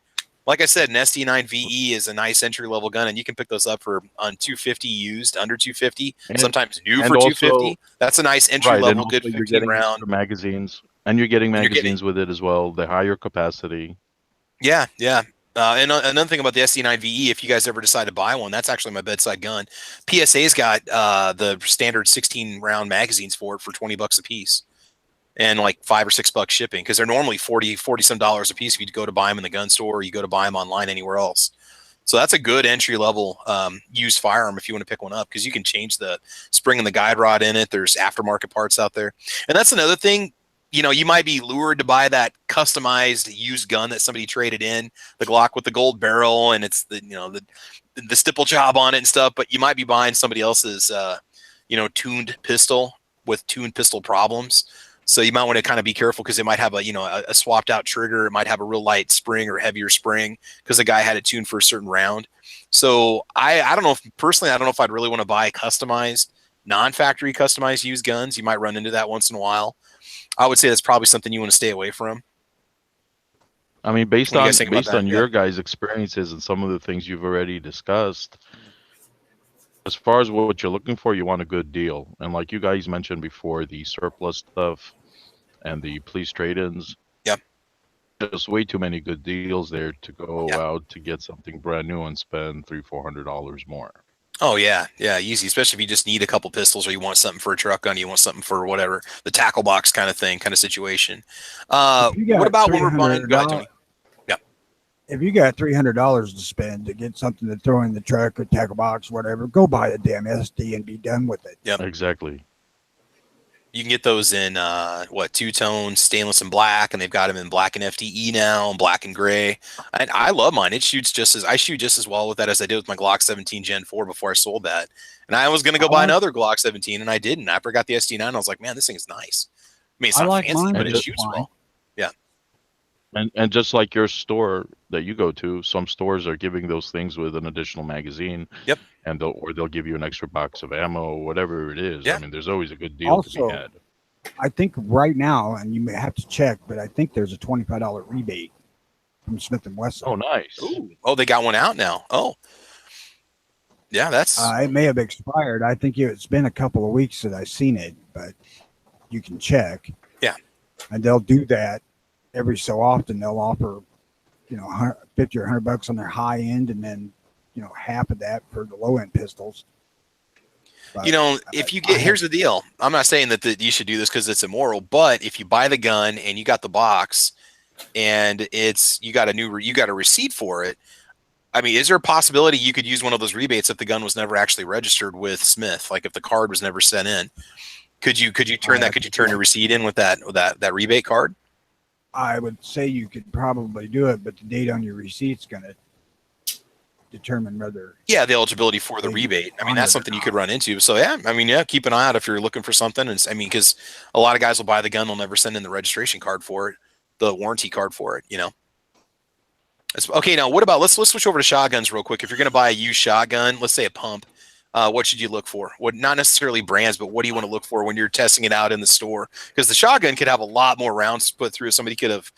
Like I said, an SD9 VE is a nice entry level gun, and you can pick those up for on 250 used, under 250, sometimes new for 250. That's a nice entry level, good 15 round magazines, and you're getting magazines with it as well. The higher capacity. Yeah. And another thing about the SD9 VE, if you guys ever decide to buy one, that's actually my bedside gun. PSA's got the standard 16 round magazines for it for $20 a piece. And like $5 or $6 shipping, because they're normally 40 some dollars a piece if you go to buy them in the gun store or you go to buy them online anywhere else. So that's a good entry level used firearm if you want to pick one up, because you can change the spring and the guide rod in it. There's aftermarket parts out there, and that's another thing. You might be lured to buy that customized used gun that somebody traded in, the Glock with the gold barrel, and it's the stipple job on it and stuff. But you might be buying somebody else's tuned pistol with tuned pistol problems. So you might want to kind of be careful, because it might have a swapped out trigger. It might have a real light spring or heavier spring because the guy had it tuned for a certain round. So I don't know if I'd really want to buy customized, non-factory customized used guns. You might run into that once in a while. I would say that's probably something you want to stay away from. I mean, based on your guys' experiences and some of the things you've already discussed, as far as what you're looking for, you want a good deal. And like you guys mentioned before, the surplus stuff and the police trade-ins. Yep. There's way too many good deals there to go out to get something brand new and spend $300-400 more. Oh yeah, easy. Especially if you just need a couple pistols, or you want something for a truck gun, you want something for whatever, the tackle box kind of thing, kind of situation. What about when we're buying? Go ahead, Tony. If you got $300 to spend to get something to throw in the truck or tackle box, whatever, go buy a damn SD and be done with it. Yep, exactly. You can get those in two-tone stainless and black, and they've got them in black and FDE now, and black and gray. And I love mine. I shoot just as well with that as I did with my Glock 17 Gen 4 before I sold that. And I was going to go buy another Glock 17, and I didn't. After I got the SD9, I was like, man, this thing is nice. I mean, it's not fancy, but it shoots well. Yeah. And just like your store that you go to, some stores are giving those things with an additional magazine. Yep. And they'll give you an extra box of ammo, whatever it is. Yeah. I mean, there's always a good deal to be had. I think right now, and you may have to check, but I think there's a $25 rebate from Smith & Wesson. Oh, nice. Ooh. Oh, they got one out now. Oh. Yeah, that's... it may have expired. I think it's been a couple of weeks that I've seen it, but you can check. Yeah. And they'll do that every so often. They'll offer, $50 or $100 on their high end, and then, half of that for the low end pistols. But, if you get, here's the deal. I'm not saying that you should do this because it's immoral, but if you buy the gun and you got the box and you got a receipt for it, I mean, is there a possibility you could use one of those rebates if the gun was never actually registered with Smith? Like if the card was never sent in? Could you turn that? Could you turn your receipt in with that rebate card? I would say you could probably do it, but the date on your receipt's going to determine whether. Yeah, the eligibility for the rebate. I mean, that's something you could run into. So yeah, I mean, yeah, keep an eye out if you're looking for something. And I mean, because a lot of guys will buy the gun, they'll never send in the registration card for it, the warranty card for it. Okay, now what about let's switch over to shotguns real quick. If you're going to buy a used shotgun, let's say a pump, what should you look for? What not necessarily brands, but what do you want to look for when you're testing it out in the store? Because the shotgun could have a lot more rounds put through. Somebody could have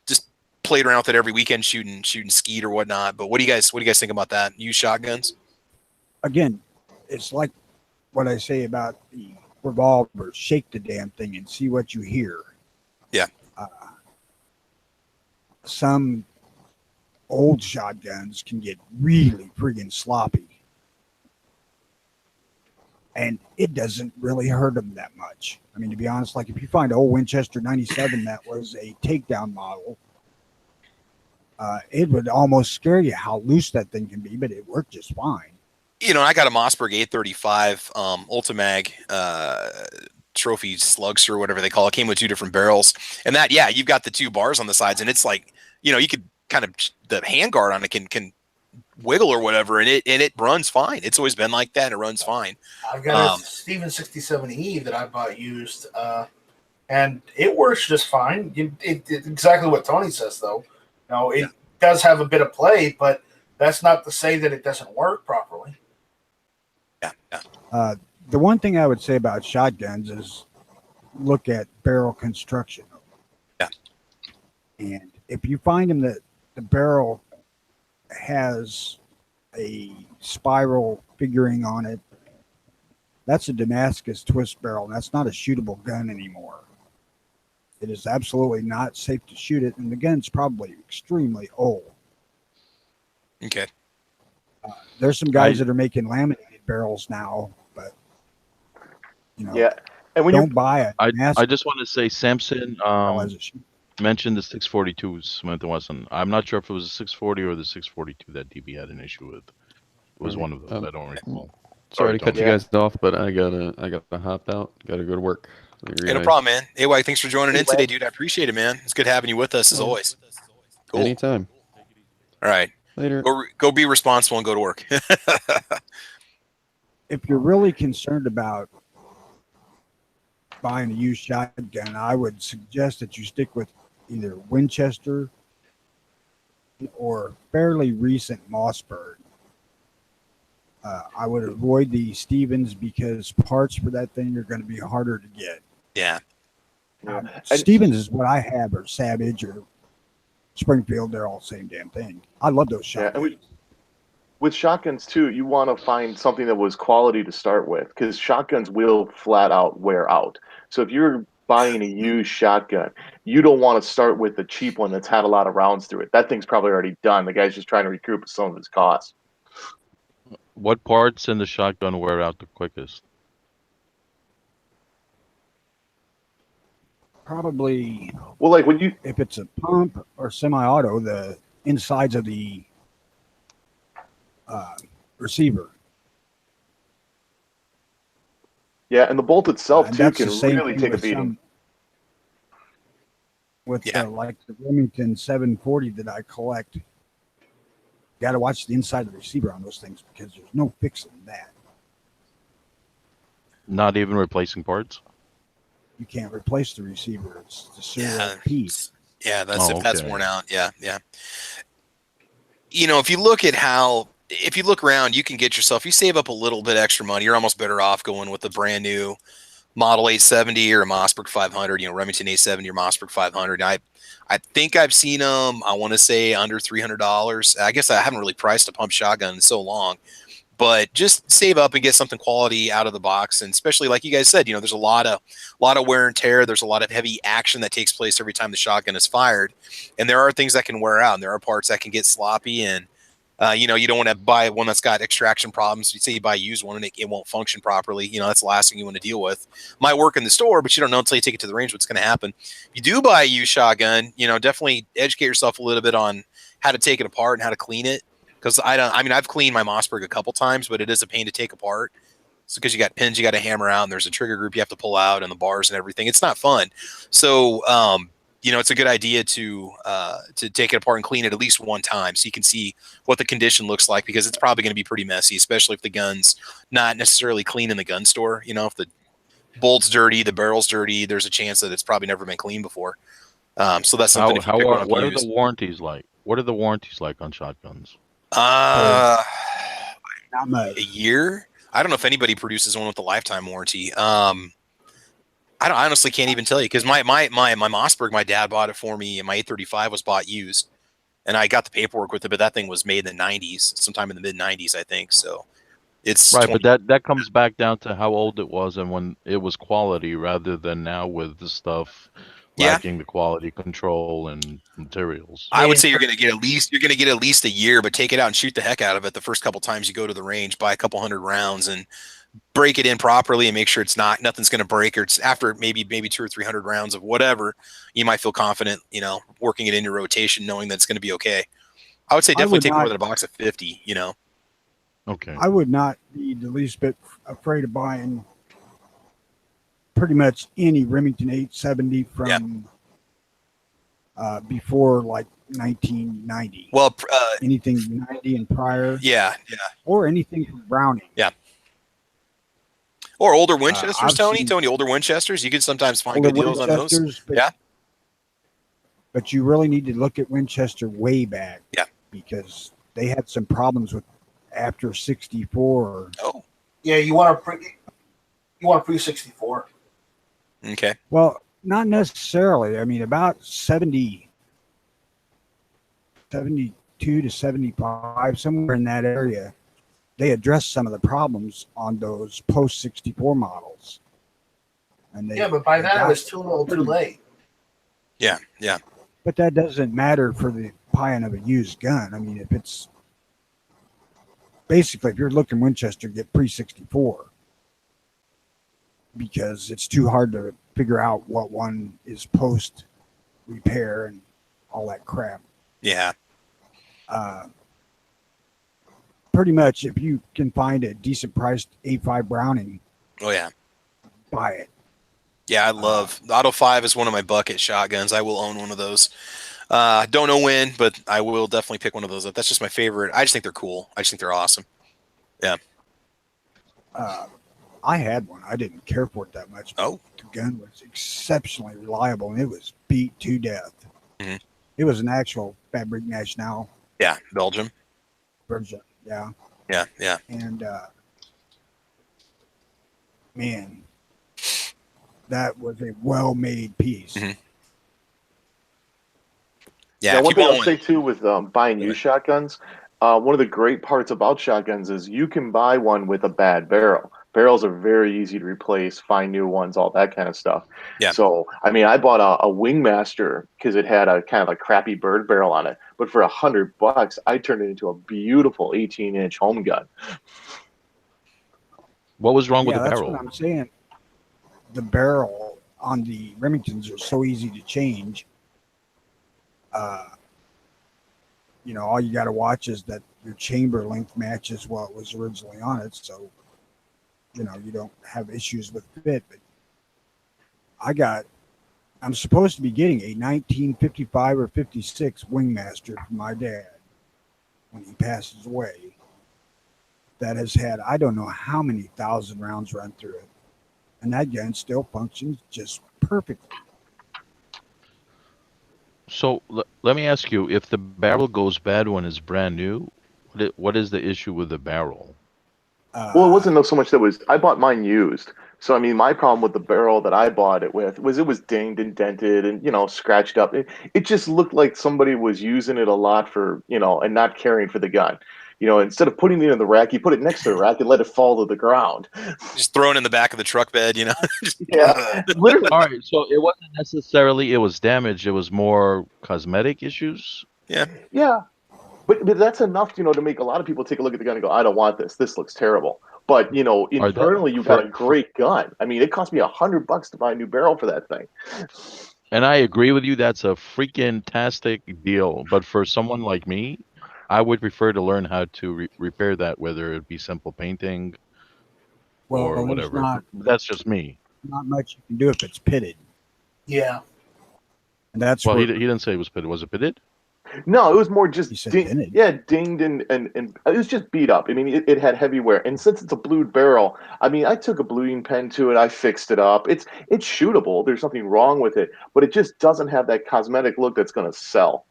just played around with it every weekend shooting skeet or whatnot. But what do you guys think about that? Used shotguns? Again, it's like what I say about the revolver. Shake the damn thing and see what you hear. Yeah. Some old shotguns can get really friggin' sloppy. And it doesn't really hurt them that much. I mean, to be honest, like if you find an old Winchester 97 that was a takedown model, it would almost scare you how loose that thing can be, but it worked just fine. I got a Mossberg 835 Ultimag trophy slugster or whatever they call it. Came with 2 different barrels. And that, yeah, you've got the 2 bars on the sides, and it's like, you could kind of, the handguard on it can wiggle or whatever, and it runs fine. It's always been like that. It runs fine. I've got a Steven 67E that I bought used, and it works just fine. It's exactly what Tony says, though. It does have a bit of play, but that's not to say that it doesn't work properly. Yeah. The one thing I would say about shotguns is look at barrel construction. Yeah. And if you find them that the barrel has a spiral figuring on it, that's a Damascus twist barrel, and that's not a shootable gun anymore. It is absolutely not safe to shoot it, and the gun's probably extremely old. Okay. There's some guys that are making laminated barrels now, but yeah. And when don't buy it. I just want to say Samson mentioned the 642 Smith & Wesson. I'm not sure if it was the 640 or the 642 that DB had an issue with. It was one of those. I don't recall. Sorry to cut you guys off, but I gotta hop out. Gotta go to work. Hey, no problem, man. Hey, White, thanks for joining in today, dude. I appreciate it, man. It's good having you with us as always. Cool. Anytime. All right. Later. Go be responsible and go to work. If you're really concerned about buying a used shotgun, I would suggest that you stick with either Winchester or fairly recent Mossberg. I would avoid the Stevens because parts for that thing are going to be harder to get. Yeah. Stevens is what I have, or Savage or Springfield. They're all the same damn thing. I love those shotguns. Yeah, with shotguns too, you want to find something that was quality to start with, because shotguns will flat out wear out. So if you're buying a used shotgun, you don't want to start with the cheap one that's had a lot of rounds through it. That thing's probably already done. The guy's just trying to recoup some of his costs. What parts in the shotgun wear out the quickest? Probably. Well, like when if it's a pump or semi-auto, the insides of the receiver. Yeah, and the bolt itself too can really take a beating. With like the Remington 740 that I collect, got to watch the inside of the receiver on those things because there's no fixing that. Not even replacing parts? You can't replace the receiver. It's the serial piece. Yeah, that's worn out. Yeah. If you look around, you can get yourself, you save up a little bit extra money. You're almost better off going with a brand new Model 870 or a Mossberg 500, Remington 870 or Mossberg 500. I think I've seen them, I want to say under $300. I guess I haven't really priced a pump shotgun in so long, but just save up and get something quality out of the box. And especially like you guys said, there's a lot of wear and tear. There's a lot of heavy action that takes place every time the shotgun is fired. And there are things that can wear out, and there are parts that can get sloppy. And you don't want to buy one that's got extraction problems. You say you buy a used one and it won't function properly. That's the last thing you want to deal with. Might work in the store, but you don't know until you take it to the range what's going to happen. If you do buy a used shotgun, definitely educate yourself a little bit on how to take it apart and how to clean it. Because I've cleaned my Mossberg a couple times, but it is a pain to take apart. because you got pins you got to hammer out, and there's a trigger group you have to pull out, and the bars and everything. It's not fun. So it's a good idea to take it apart and clean it at least one time so you can see what the condition looks like, because it's probably going to be pretty messy, especially if the gun's not necessarily clean in the gun store. If the bolt's dirty, the barrel's dirty, there's a chance that it's probably never been cleaned before. So that's something if you pick one up what are used. the warranties like? What are the warranties like on shotguns? Not much. A year. I don't know if anybody produces one with a lifetime warranty. I honestly can't even tell you, because my Mossberg, my dad bought it for me, and my 835 was bought used, and I got the paperwork with it, but that thing was made in the 90s, sometime in the mid 90s, I think. So it's Right, 20. but that comes back down to how old it was and when it was quality, rather than now with the stuff lacking the quality control and materials. I would say you're going to get at least a year, but take it out and shoot the heck out of it the first couple times you go to the range. Buy a couple hundred rounds and break it in properly and make sure nothing's going to break, or it's after maybe 200 or 300 rounds of whatever, you might feel confident, working it into rotation, knowing that it's going to be okay. I would say definitely take more than a box of 50, Okay. I would not be the least bit afraid of buying pretty much any Remington 870 from before like 1990. Well, anything 90 and prior. Yeah. Or anything from Browning. Yeah. Or older Winchesters, Tony, older Winchesters. You can sometimes find good deals on those. But you really need to look at Winchester way back. Yeah. Because they had some problems with after 64. Oh. Yeah, you want a pre 64. Okay. Well, not necessarily. I mean, about 72 to 75, somewhere in that area, they addressed some of the problems on those post 64 models. And but by then it was too late. Yeah. But that doesn't matter for the buying of a used gun. I mean, if you're looking Winchester, get pre 64, because it's too hard to figure out what one is post repair and all that crap. Yeah. Pretty much, if you can find a decent priced 8.5 Browning, buy it. Yeah, I love the Auto 5 is one of my bucket shotguns. I will own one of those. Don't know when, but I will definitely pick one of those up. That's just my favorite. I just think they're cool. I just think they're awesome. Yeah. I had one. I didn't care for it that much. Oh. The gun was exceptionally reliable, and it was beat to death. Mm-hmm. It was an actual Fabrique Nationale. Yeah, Belgium. Version. Yeah. Yeah. And man, that was a well-made piece. Mm-hmm. Yeah, one thing I'll say too with buying used shotguns, one of the great parts about shotguns is you can buy one with a bad barrel. Barrels are very easy to replace, find new ones, all that kind of stuff. Yeah. So, I mean, I bought a Wingmaster because it had a kind of a crappy bird barrel on it. But for $100, I turned it into a beautiful 18-inch home gun. What was wrong with the that's barrel? What I'm saying. The barrel on the Remingtons are so easy to change. All you got to watch is that your chamber length matches what was originally on it. So, you don't have issues with fit. But I'm supposed to be getting a 1955 or 56 Wingmaster from my dad when he passes away. That has had, I don't know how many thousand rounds run through it. And that gun still functions just perfectly. So let me ask you, if the barrel goes bad when it's brand new, what is the issue with the barrel? Well, it wasn't so much I bought mine used. So, I mean, my problem with the barrel that I bought it with was it was dinged and dented and, scratched up. It just looked like somebody was using it a lot for, and not caring for the gun. Instead of putting it in the rack, you put it next to the rack and let it fall to the ground. Just throw it in the back of the truck bed, Yeah, literally. All right, so it wasn't necessarily it was damaged. It was more cosmetic issues. Yeah. Yeah. But that's enough, to make a lot of people take a look at the gun and go, I don't want this. This looks terrible. But, internally, you've got a great gun. I mean, it cost me $100 to buy a new barrel for that thing. And I agree with you. That's a freaking tastic deal. But for someone like me, I would prefer to learn how to repair that, whether it be simple painting Well, or there's whatever. not That's just me. much you can do if it's pitted, Yeah. and that's Well, where he didn't say it was pitted. Was it pitted? No, it was more he just said dented. dinged and it was just beat up. I mean, it had heavy wear, and since it's a blued barrel, I mean, I took a bluing pen to it, I fixed it up. It's shootable. There's nothing wrong with it, but it just doesn't have that cosmetic look that's going to sell.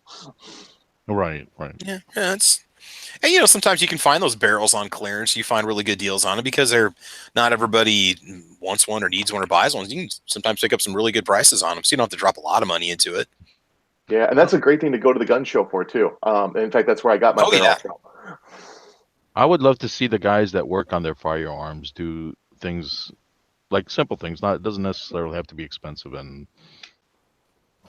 Right, right. Yeah, it's and sometimes you can find those barrels on clearance. You find really good deals on them because they're not everybody wants one or needs one or buys one. You can sometimes pick up some really good prices on them, so you don't have to drop a lot of money into it. Yeah, and that's a great thing to go to the gun show for too. In fact, that's where I got my barrel from. I would love to see the guys that work on their firearms do things like simple things. Not, it doesn't necessarily have to be expensive and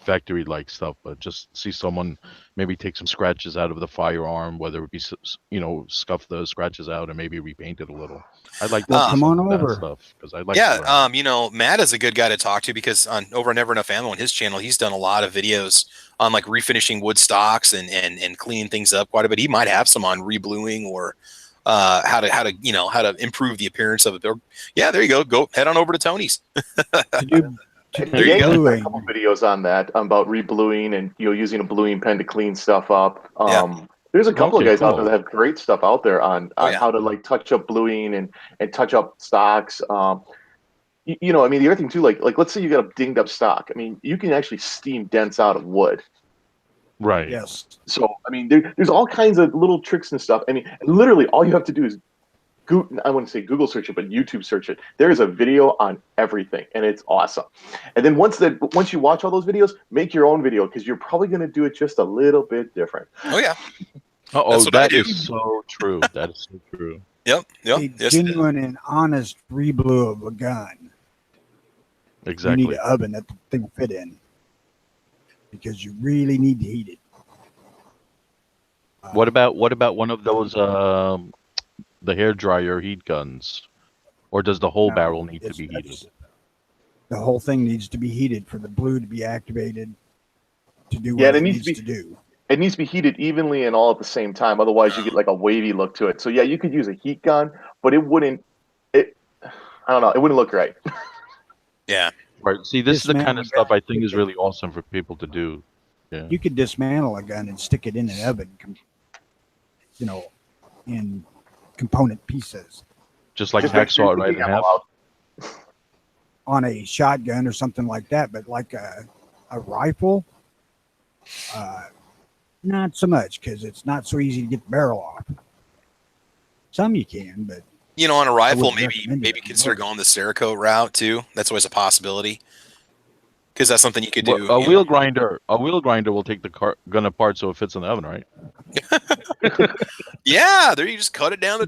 factory like stuff, but just see someone maybe take some scratches out of the firearm, whether it be scuff the scratches out and maybe repaint it a little. I'd like to see come some on of that over. stuff because I'd like to learn. Matt is a good guy to talk to because over on Never Enough Ammo on his channel, he's done a lot of videos on like refinishing wood stocks and cleaning things up quite a bit. He might have some on rebluing or how to improve the appearance of it. Yeah, there you go. Go head on over to Tony's. There you go. A couple videos on that about rebluing and using a bluing pen to clean stuff up. There's a couple of guys out there that have great stuff out there on how to like touch up bluing and touch up stocks. I mean, the other thing too, like let's say you got a dinged up stock. I mean, you can actually steam dents out of wood. Right. Yes. So I mean, there's all kinds of little tricks and stuff. I mean, literally, all you have to do is I wouldn't say Google search it, but YouTube search it. There is a video on everything, and it's awesome. And then once you watch all those videos, make your own video because you're probably going to do it just a little bit different. Oh yeah. That is so true. That is so true. Yep. A genuine and honest reblue of a gun. Exactly. You need an oven that the thing will fit in because you really need to heat it. What about one of those the hair dryer heat guns, or does the whole barrel need to be heated? The whole thing needs to be heated for the blue to be activated to do what it needs to do. It needs to be heated evenly and all at the same time. Otherwise, you get like a wavy look to it. So yeah, you could use a heat gun, but it wouldn't. I don't know. It wouldn't look right. Yeah. Right. See, this is the kind of stuff I think is really awesome for people to do. Yeah. You could dismantle a gun and stick it in an oven, in component pieces. Just like hacksaw it right in half. On a shotgun or something like that, but like a rifle, not so much because it's not so easy to get the barrel off. Some you can, but on a rifle, maybe consider going the Cerakote route too. That's always a possibility because that's something you could do. A wheel grinder will take the gun apart so it fits in the oven, right? Yeah, there you just cut it down.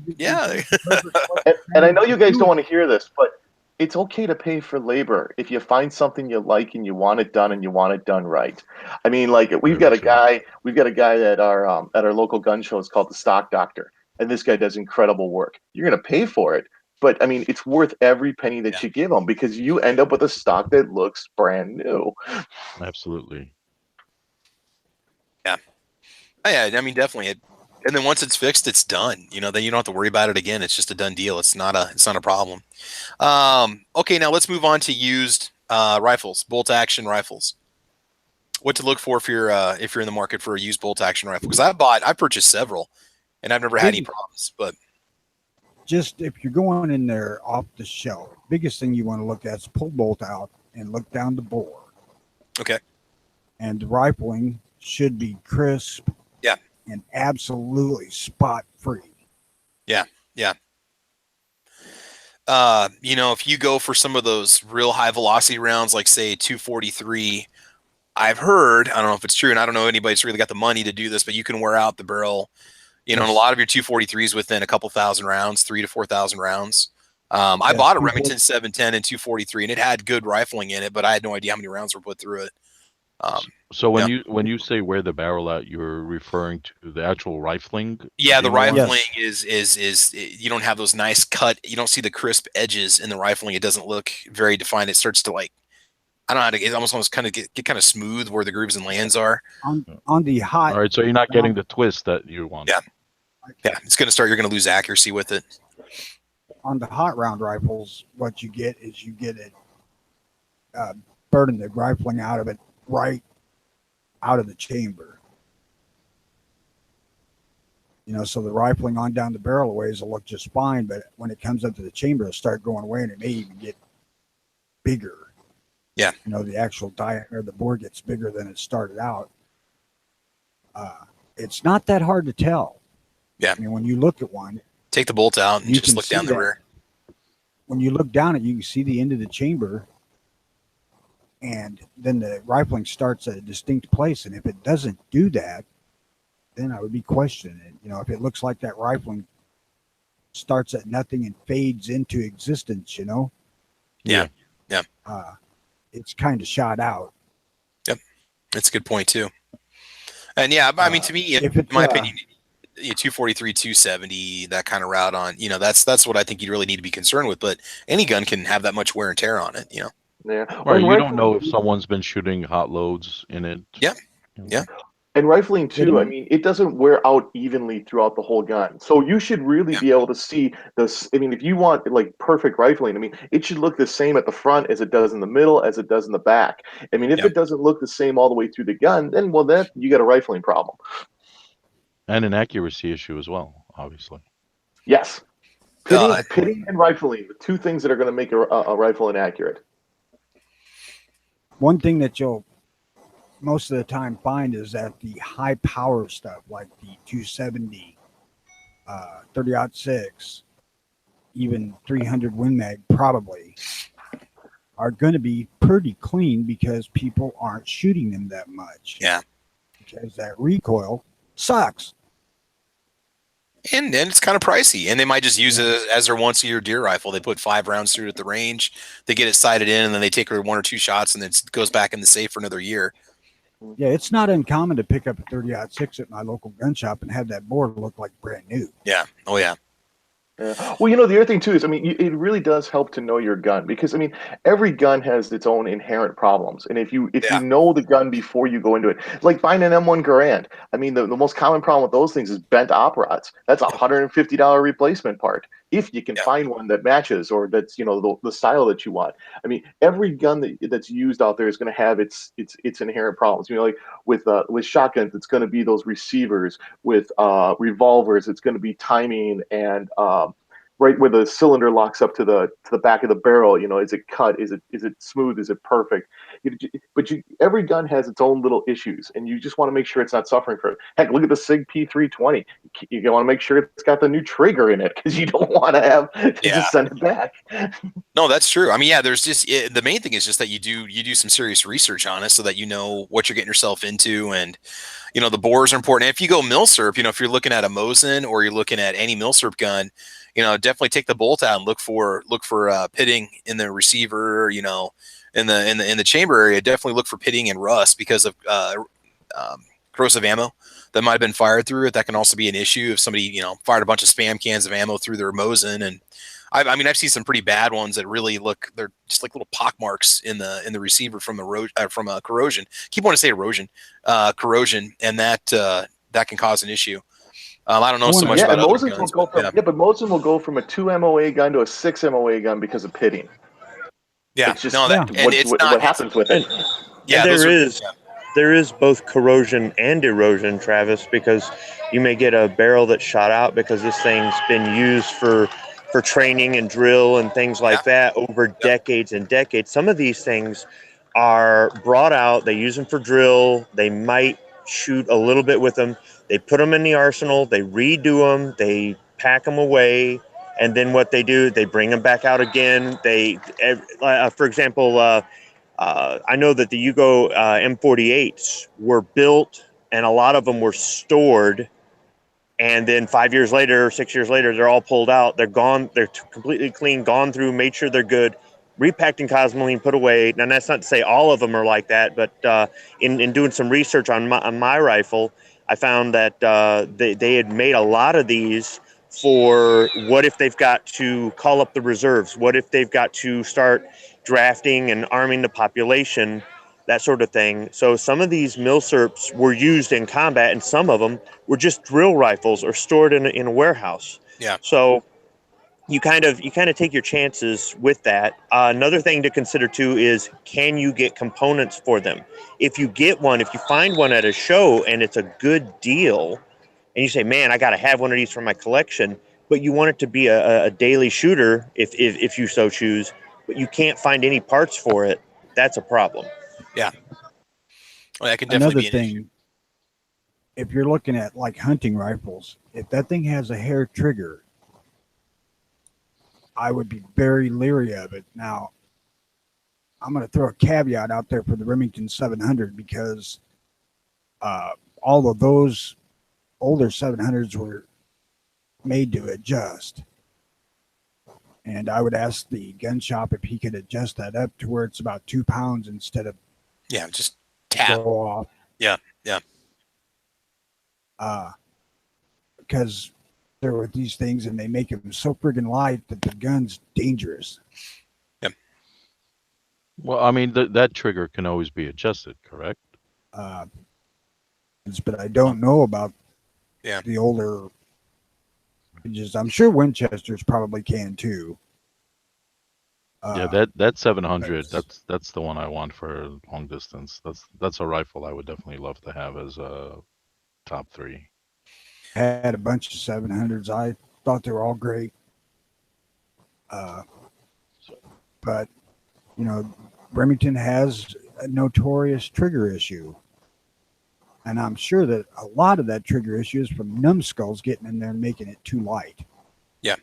And I know you guys don't want to hear this, but it's okay to pay for labor if you find something you like and you want it done and you want it done right. I mean, like we've got a guy at our local gun show. It's called the Stock Doctor, and this guy does incredible work. You're going to pay for it, but I mean, it's worth every penny that you give him because you end up with a stock that looks brand new. Absolutely. Yeah. Yeah, I mean, definitely. And then once it's fixed, it's done. Then you don't have to worry about it again. It's just a done deal. It's not a problem. Okay, now let's move on to used rifles, bolt action rifles. What to look for if you're in the market for a used bolt action rifle? Because I purchased several, and I've never had any problems. But just if you're going in there off the shelf, biggest thing you want to look at is pull bolt out and look down the bore. Okay. And the rifling should be crisp. Yeah. And absolutely spot free. Yeah. Yeah. If you go for some of those real high velocity rounds, like say 243, I've heard, I don't know if it's true, and I don't know anybody that's really got the money to do this, but you can wear out the barrel, in a lot of your 243s within a couple thousand rounds, 3,000 to 4,000 rounds. I bought a Remington 710 and 243, and it had good rifling in it, but I had no idea how many rounds were put through it. So when you say wear the barrel out, you're referring to the actual rifling? Yeah, the rifling is you don't have those nice cut. You don't see the crisp edges in the rifling. It doesn't look very defined. It starts to like, I don't know how to. It almost kind of get kind of smooth where the grooves and lands are. On the hot. All right, so you're not getting the twist that you want. Yeah, yeah. It's going to start. You're going to lose accuracy with it. on the hot round rifles, what you get is you get it burning the rifling out of it right out of the chamber. So the rifling on down the barrel ways will look just fine, but when it comes up to the chamber, it'll start going away, and it may even get bigger. Yeah. The actual diameter of the bore gets bigger than it started out. It's not that hard to tell. Yeah. I mean, when you look at one, take the bolt out and you just can look down see the rear. When you look down it, you can see the end of the chamber, and then the rifling starts at a distinct place. And if it doesn't do that, then I would be questioning it. If it looks like that rifling starts at nothing and fades into existence, Yeah. it's kind of shot out. Yep. That's a good point too. And yeah, I mean, to me, in my opinion, 243, 270, that kind of route on, that's what I think you really need to be concerned with. But any gun can have that much wear and tear on it, Yeah. Right. You don't know if someone's been shooting hot loads in it. Yeah. Yeah. And rifling too, I mean, it doesn't wear out evenly throughout the whole gun. So you should really be able to see this. I mean, if you want like perfect rifling, I mean, it should look the same at the front as it does in the middle, as it does in the back. I mean, if it doesn't look the same all the way through the gun, then that you got a rifling problem. And an accuracy issue as well, obviously. Yes. Pitting and rifling, the two things that are going to make a rifle inaccurate. One thing that you'll most of the time find is that the high power stuff, like the 270, 30-06, even 300 Win Mag, probably are going to be pretty clean because people aren't shooting them that much. Yeah. Because that recoil sucks. And it's kind of pricey, and they might just use it as their once-a-year deer rifle. They put 5 rounds through it at the range, they get it sighted in, and then they take 1 or 2 shots, and it goes back in the safe for another year. Yeah, it's not uncommon to pick up a 30-06 at my local gun shop and have that board look like brand new. Yeah. Oh, yeah. Well, the other thing too is, I mean, it really does help to know your gun, because I mean, every gun has its own inherent problems, and if you know the gun before you go into it, like buying an M1 Garand, I mean, the most common problem with those things is bent op rods. That's $150 replacement part if you can find one that matches, or that's the style that you want. I mean, every gun that's used out there is going to have its inherent problems. Like with shotguns, it's going to be those receivers. With revolvers, it's going to be timing and right where the cylinder locks up to the back of the barrel. Is it cut? Is it smooth? Is it perfect? But every gun has its own little issues, and you just want to make sure it's not suffering from it. Heck, look at the Sig P320. You want to make sure it's got the new trigger in it, because you don't want to have to just send it back. No, that's true. I mean, there's just the main thing is just that you do some serious research on it, so that you know what you're getting yourself into, and the bores are important. And if you go milsurp, if you're looking at a Mosin or you're looking at any milsurp gun, definitely take the bolt out and look for pitting in the receiver, in the chamber area. Definitely look for pitting and rust because of corrosive ammo that might have been fired through it. That can also be an issue if somebody fired a bunch of spam cans of ammo through their Mosin. And I've seen some pretty bad ones that really they're just like little pock marks in the receiver from corrosion. Keep wanting to say erosion, corrosion, and that can cause an issue. I don't know so much about other guns. But Mosin will go from a 2 MOA gun to a 6 MOA gun because of pitting. Yeah, it's just what happens with it. Yeah, there is both corrosion and erosion, Travis, because you may get a barrel that's shot out because this thing's been used for training and drill and things like that over decades and decades. Some of these things are brought out, they use them for drill, they might shoot a little bit with them, they put them in the arsenal, they redo them, they pack them away, and then what they do, they bring them back out again. For example, I know that the Yugo M48s were built, and a lot of them were stored, and then 5 years later, or 6 years later, they're all pulled out. They're gone. They're completely clean, gone through, made sure they're good, repacked in cosmoline, put away. Now, that's not to say all of them are like that, but in doing some research on my rifle, I found that they had made a lot of these for what if they've got to call up the reserves? What if they've got to start drafting and arming the population, that sort of thing. So some of these milsurps were used in combat, and some of them were just drill rifles or stored in a warehouse. Yeah. So you kind of take your chances with that. Another thing to consider too is, can you get components for them? If you find one at a show and it's a good deal, and you say, "Man, I got to have one of these for my collection," but you want it to be a daily shooter, if you so choose, but you can't find any parts for it, that's a problem. Yeah. Well, that can definitely Another be an issue. thing, if you're looking at like hunting rifles, if that thing has a hair trigger, I would be very leery of it. Now, I'm going to throw a caveat out there for the Remington 700 because all of those older 700s were made to adjust. And I would ask the gun shop if he could adjust that up to where it's about 2 pounds instead of just tap. Go off. Yeah. Because there were these things and they make them so friggin' light that the gun's dangerous. Well, I mean, that trigger can always be adjusted, correct? But I don't know about the older. I'm sure Winchesters probably can too. That 700, that's the one I want for long distance. That's a rifle I would definitely love to have as a top 3. Had a bunch of 700s. I thought they were all great. But Remington has a notorious trigger issue. And I'm sure that a lot of that trigger issue is from numbskulls getting in there and making it too light. Yeah.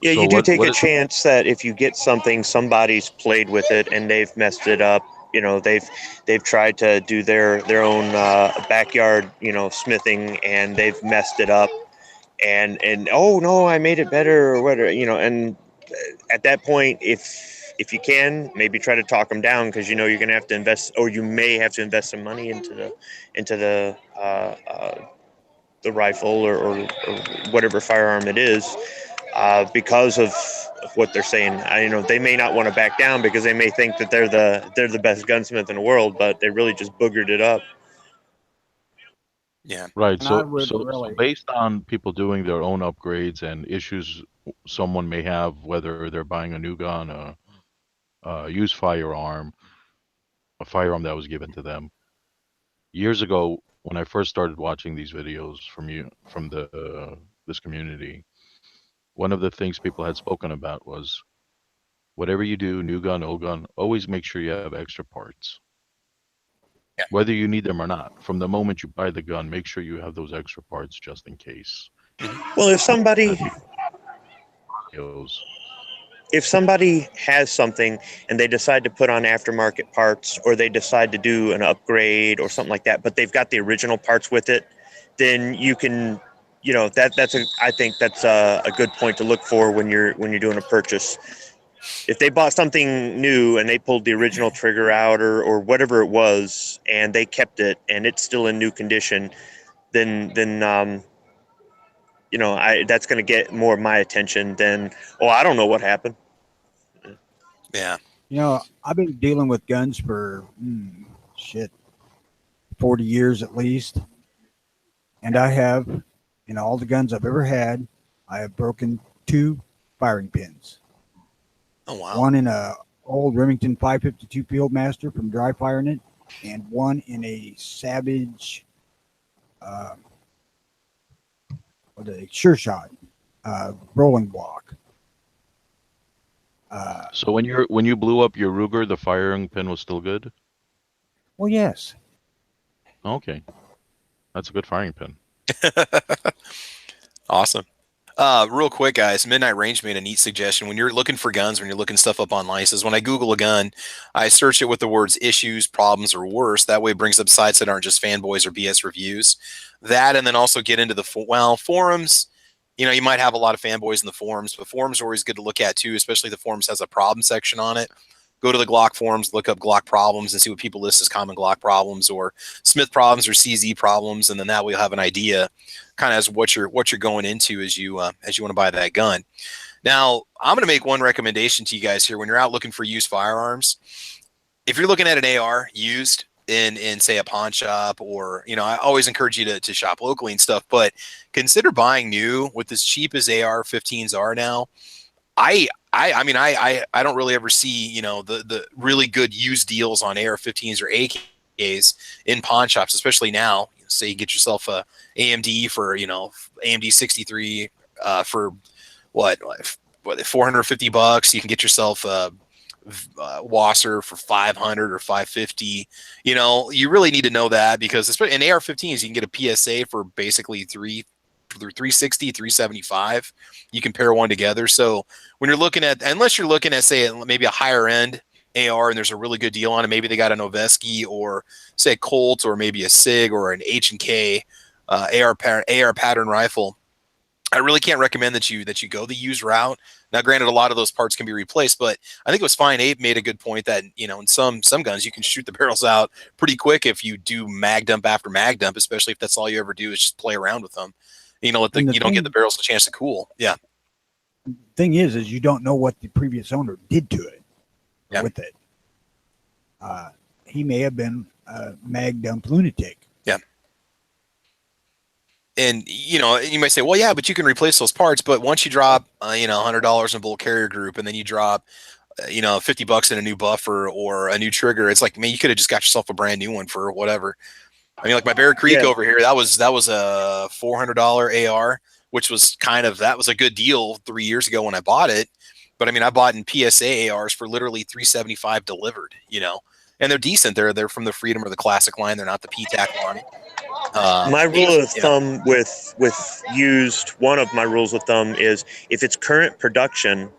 Yeah, So you do what- take what a is- chance that if you get something, somebody's played with it and they've messed it up. They've tried to do their own backyard, smithing, and they've messed it up. And oh no, I made it better or whatever, And at that point, if you can, maybe try to talk them down, because you're going to have to invest, or you may have to invest some money into the rifle or whatever firearm it is, because of what they're saying. They may not want to back down because they may think that they're the best gunsmith in the world, but they really just boogered it up. Yeah. Right. And I So, would so, really- so based on people doing their own upgrades and issues someone may have, whether they're buying a new gun, a used firearm, a firearm that was given to them years ago, when I first started watching these videos from this community, one of the things people had spoken about was, whatever you do, new gun, old gun, always make sure you have extra parts. Yeah. Whether you need them or not, from the moment you buy the gun, make sure you have those extra parts just in case. Well, if somebody Those- has something and they decide to put on aftermarket parts, or they decide to do an upgrade or something like that, but they've got the original parts with it, then you can, I think that's a good point to look for when you're doing a purchase. If they bought something new and they pulled the original trigger out or whatever it was, and they kept it and it's still in new condition, then that's going to get more of my attention than, oh, I don't know what happened. Yeah. I've been dealing with guns for 40 years at least. And I have, in all the guns I've ever had, I have broken 2 firing pins. Oh, wow. One in a old Remington 552 Fieldmaster from dry firing it, and one in a Savage Sure Shot rolling block. So when you blew up your Ruger, the firing pin was still good? Well, yes. Okay. That's a good firing pin. Awesome. Real quick, guys, Midnight Range made a neat suggestion. When you're looking for guns, when you're looking stuff up online, he says, when I Google a gun, I search it with the words issues, problems, or worse. That way it brings up sites that aren't just fanboys or BS reviews. That, and then also get into the forums. You might have a lot of fanboys in the forums, but forums are always good to look at too, especially if the forums has a problem section on it. Go to the Glock forums, look up Glock problems, and see what people list as common Glock problems or Smith problems or CZ problems, and then that way you'll have an idea, kind of as what you're going into as you want to buy that gun. Now, I'm going to make one recommendation to you guys here when you're out looking for used firearms. If you're looking at an AR used, in say a pawn shop, or I always encourage you to shop locally and stuff, but consider buying new with as cheap as AR-15s are now. I don't really ever see the really good used deals on AR-15s or AKs in pawn shops, especially now. Say you get yourself a AMD for AMD 63 for what 450 bucks. You can get yourself a Wasser for 500 or 550. You really need to know that, because especially in AR-15s, you can get a PSA for basically 360, 375. You can pair one together. So when you're looking at, unless you're looking at, say, maybe a higher end AR and there's a really good deal on it, maybe they got a Noveski or say a Colt or maybe a SIG or an H&K AR pattern rifle. I really can't recommend that you go the used route. Now, granted, a lot of those parts can be replaced, but I think it was fine. Abe made a good point that in some guns you can shoot the barrels out pretty quick if you do mag dump after mag dump, especially if that's all you ever do is just play around with them. You don't get the barrels a chance to cool. Yeah. Thing is you don't know what the previous owner did to it with it. He may have been a mag dump lunatic. Yeah. And you might say, well, yeah, but you can replace those parts. But once you drop, $100 in a bullet carrier group, and then you drop, $50 in a new buffer or a new trigger, it's like, man, you could have just got yourself a brand new one for whatever. I mean, like my Bear Creek over here, that was a $400 AR, which was that was a good deal 3 years ago when I bought it. But I mean, I bought in PSA ARs for literally $375 delivered, and they're decent. They're from the Freedom or the Classic line. They're not the PTAC line. My rule of thumb with used, one of my rules of thumb is if it's current production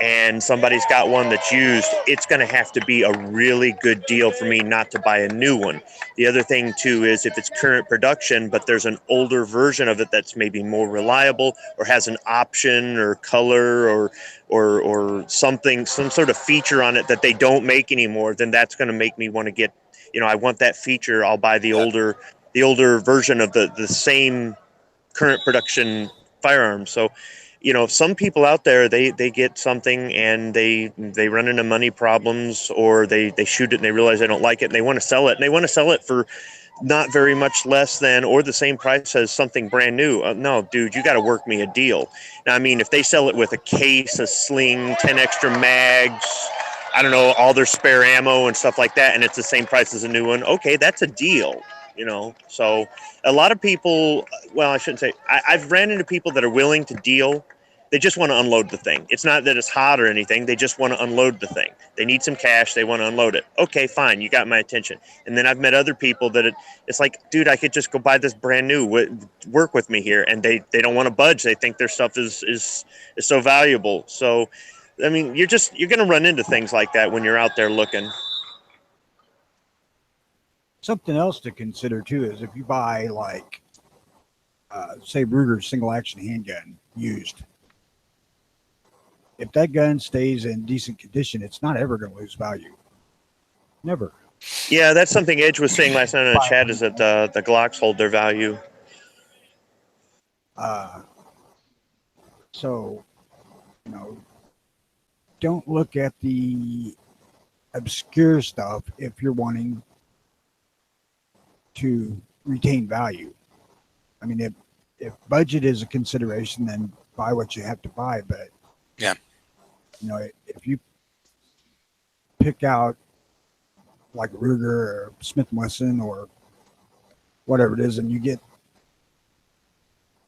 and somebody's got one that's used, it's going to have to be a really good deal for me not to buy a new one. The other thing too is if it's current production, but there's an older version of it that's maybe more reliable or has an option or color or something, some sort of feature on it that they don't make anymore, then that's going to make me want to get, I want that feature. I'll buy the older version of the same current production firearm. So, some people out there, they get something and they run into money problems, or they shoot it and they realize they don't like it and they want to sell it, and they want to sell it for not very much less than or the same price as something brand new. No, dude, you got to work me a deal. Now, I mean, if they sell it with a case, a sling, 10 extra mags, I don't know, all their spare ammo and stuff like that, and it's the same price as a new one, okay, that's a deal. So a lot of people, well, I shouldn't say, I've ran into people that are willing to deal. They just want to unload the thing. It's not that it's hot or anything. They just want to unload the thing. They need some cash. They want to unload it. Okay, fine. You got my attention. And then I've met other people that it's like, dude, I could just go buy this brand new. Work with me here. And they don't want to budge. They think their stuff is so valuable. So, I mean, you're going to run into things like that when you're out there looking. Something else to consider too is if you buy say Ruger's single action handgun used, if that gun stays in decent condition, it's not ever going to lose value. Never. Yeah, that's something Edge was saying last night in the chat, is that the Glocks hold their value. So, don't look at the obscure stuff if you're wanting to retain value. I mean, if budget is a consideration, then buy what you have to buy. But yeah, if you pick out like Ruger or Smith & Wesson or whatever it is, and you get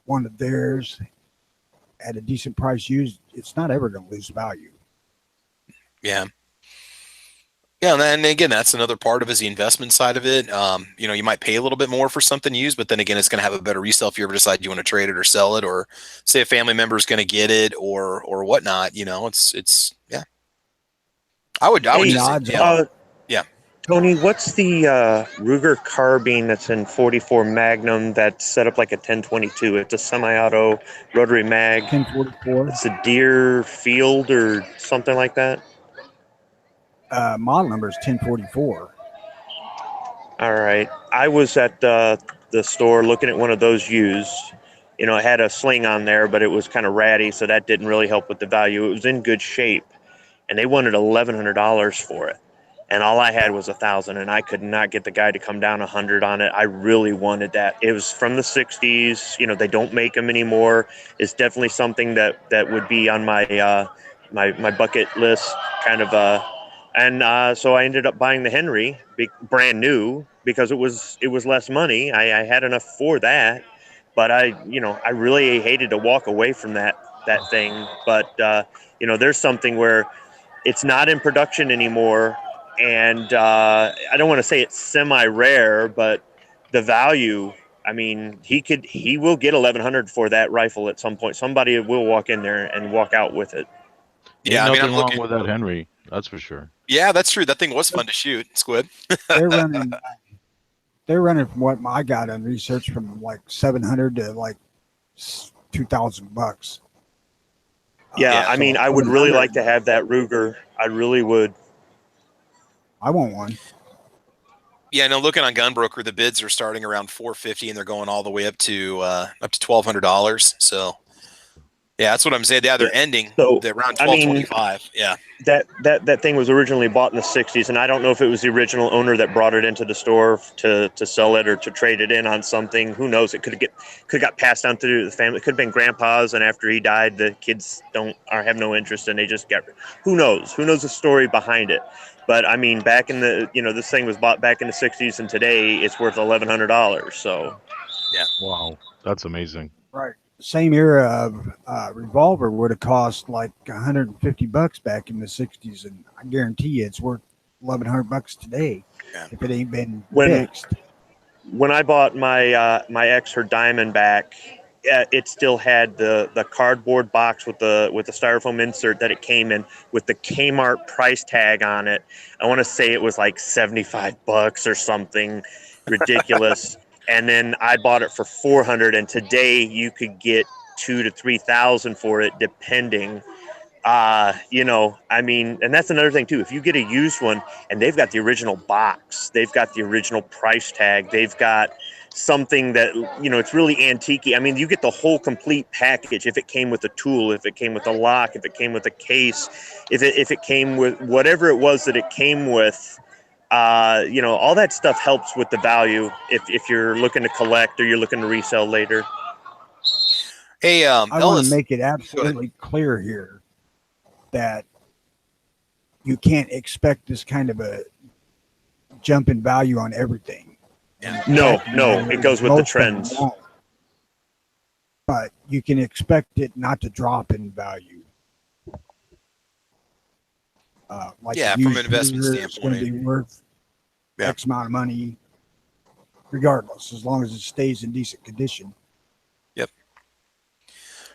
one of theirs at a decent price used, it's not ever going to lose value. Yeah. Yeah, and then again, that's another part of is the investment side of it. You might pay a little bit more for something used, but then again, it's going to have a better resale if you ever decide you want to trade it or sell it, or say a family member is going to get it or whatnot. It's yeah. I would just say, yeah. Tony, what's the Ruger carbine that's in 44 Magnum that's set up like a 1022? It's a semi-auto rotary mag. 1044. It's a Deer Field or something like that. Model number is 1044. All right. I was at the store looking at one of those used. It had a sling on there, but it was kind of ratty, so that didn't really help with the value. It was in good shape, and they wanted $1,100 for it. and all I had was 1,000, and I could not get the guy to come down 100 on it. I really wanted that. It was from the 60s. You know, they don't make them anymore. It's definitely something that would be on my my bucket list, kind of. And so I ended up buying the Henry, brand new, because it was less money. I had enough for that, but I really hated to walk away from that thing. But there's something where it's not in production anymore, and I don't want to say it's semi-rare, but the value. I mean, he will get 1,100 for that rifle at some point. Somebody will walk in there and walk out with it. Yeah, Ain't I mean, nothing I'm wrong looking. with that Henry. That's for sure. Yeah, that's true. That thing was fun to shoot, Squid. They're running. They're running from what I got on research from like 700 to like $2,000. Yeah, I So mean, I would really like to have that Ruger. I really would. I want one. Yeah, no. Looking on Gunbroker, the bids are starting around 450, and they're going all the way up to $1,200. So, yeah, that's what I'm saying. Yeah, they're ending So, around I mean, 1,225. Yeah. That thing was originally bought in the 60s, and I don't know if it was the original owner that brought it into the store to sell it or to trade it in on something. Who knows? It could have got passed down through the family. It could have been grandpa's, and after he died, the kids have no interest, and they just got. Who knows? Who knows the story behind it? But I mean, back in the this thing was bought back in the 60s, and today it's worth $1,100. So, yeah, wow, that's amazing. Right. Same era of revolver would have cost like $150 back in the 60s, and I guarantee you it's worth $1,100 today if it ain't been fixed. When I bought my my ex her Diamondback, it still had the cardboard box with the styrofoam insert that it came in with the Kmart price tag on it. I want to say it was like $75 or something ridiculous. And then I bought it for 400, and today you could get 2,000 to 3,000 for it, depending. I mean, and that's another thing too. If you get a used one and they've got the original box, they've got the original price tag, they've got something that it's really antique. I mean, you get the whole complete package. If it came with a tool, if it came with a lock, if it came with a case, if it came with whatever it was that it came with. All that stuff helps with the value if you're looking to collect or you're looking to resell later. Hey, I want Ellis, to make it absolutely clear here that you can't expect this kind of a jump in value on everything. Yeah. No, it goes with the trends. But you can expect it not to drop in value. Like from an investment standpoint, it's going to be worth X amount of money, regardless, as long as it stays in decent condition. Yep.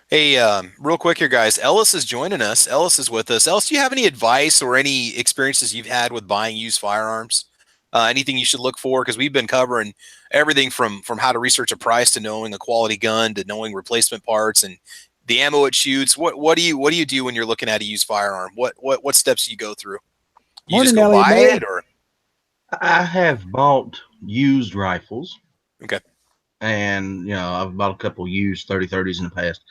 Hey, real quick here, guys. Ellis is joining us. Ellis is with us. Ellis, do you have any advice or any experiences you've had with buying used firearms? Anything you should look for? Because we've been covering everything from how to research a price to knowing a quality gun to knowing replacement parts and the ammo it shoots. What do you do when you're looking at a used firearm? What steps do you go through? You Morning, just go buy Elliot. it, or I have bought used rifles. Okay. And, I've bought a couple used 30-30s in the past.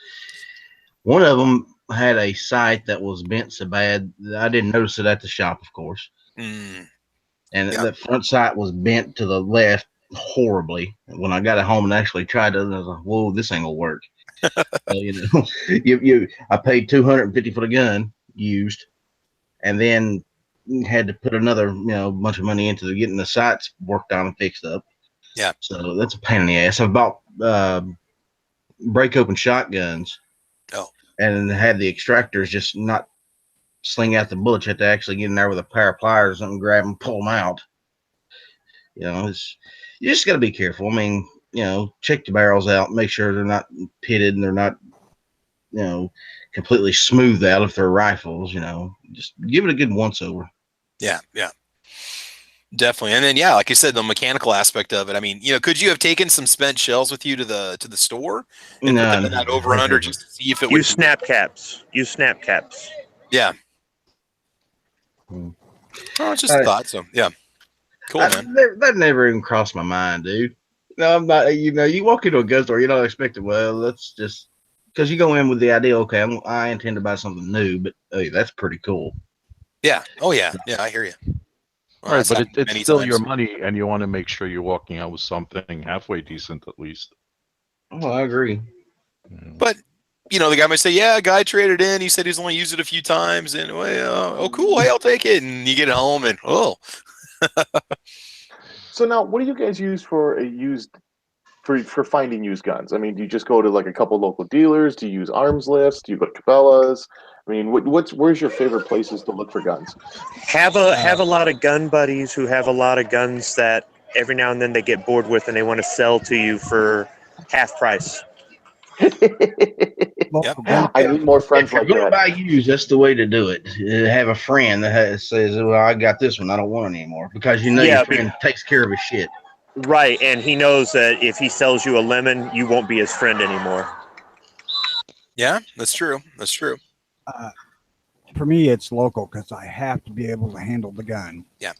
One of them had a sight that was bent so bad that I didn't notice it at the shop, of course. Mm. And the front sight was bent to the left horribly. When I got it home and actually tried it, I was like, whoa, this ain't gonna work. So, I paid $250 for the gun used, and then had to put another, bunch of money into getting the sights worked on and fixed up. Yeah. So that's a pain in the ass. I've bought break open shotguns. Oh. And had the extractors just not sling out the bullets. You have to actually get in there with a pair of pliers or something, grab them, pull them out. You just got to be careful. I mean, check the barrels out, make sure they're not pitted and they're not, completely smooth out if they're rifles. Just give it a good once over. Yeah. Definitely. And then, like you said, the mechanical aspect of it. I mean, could you have taken some spent shells with you to the store and put them in that over under just to see if it would use snap caps? Yeah. Oh, it's just a thought. So yeah. Cool, man. That never even crossed my mind, dude. No, I'm not. You walk into a gun store, you don't expect it. Well, let's just because you go in with the idea, okay, I intend to buy something new, but hey, that's pretty cool. Yeah. Oh yeah. Yeah, I hear you. Well, Right, that's but happened it's many still your times. money, and you want to make sure you're walking out with something halfway decent at least. Oh, I agree. But the guy might say, "Yeah, a guy traded in. He said he's only used it a few times, and well, oh, cool. Hey, I'll take it." And you get it home, and So now, what do you guys use for a used for finding used guns? I mean, do you just go to like a couple local dealers? Do you use arms lifts? Do you go to Cabela's? I mean, where's your favorite places to look for guns? Have a lot of gun buddies who have a lot of guns that every now and then they get bored with and they want to sell to you for half price. Yep. I need more friends If you're like going to that. buy used, that's the way to do it. Have a friend that says, "Well, I got this one. I don't want it anymore," because you know your Yeah, friend takes care of his shit. right, and he knows that if he sells you a lemon, you won't be his friend anymore. Yeah, that's true. That's true. For me, it's local because I have to be able to handle the gun. Yeah.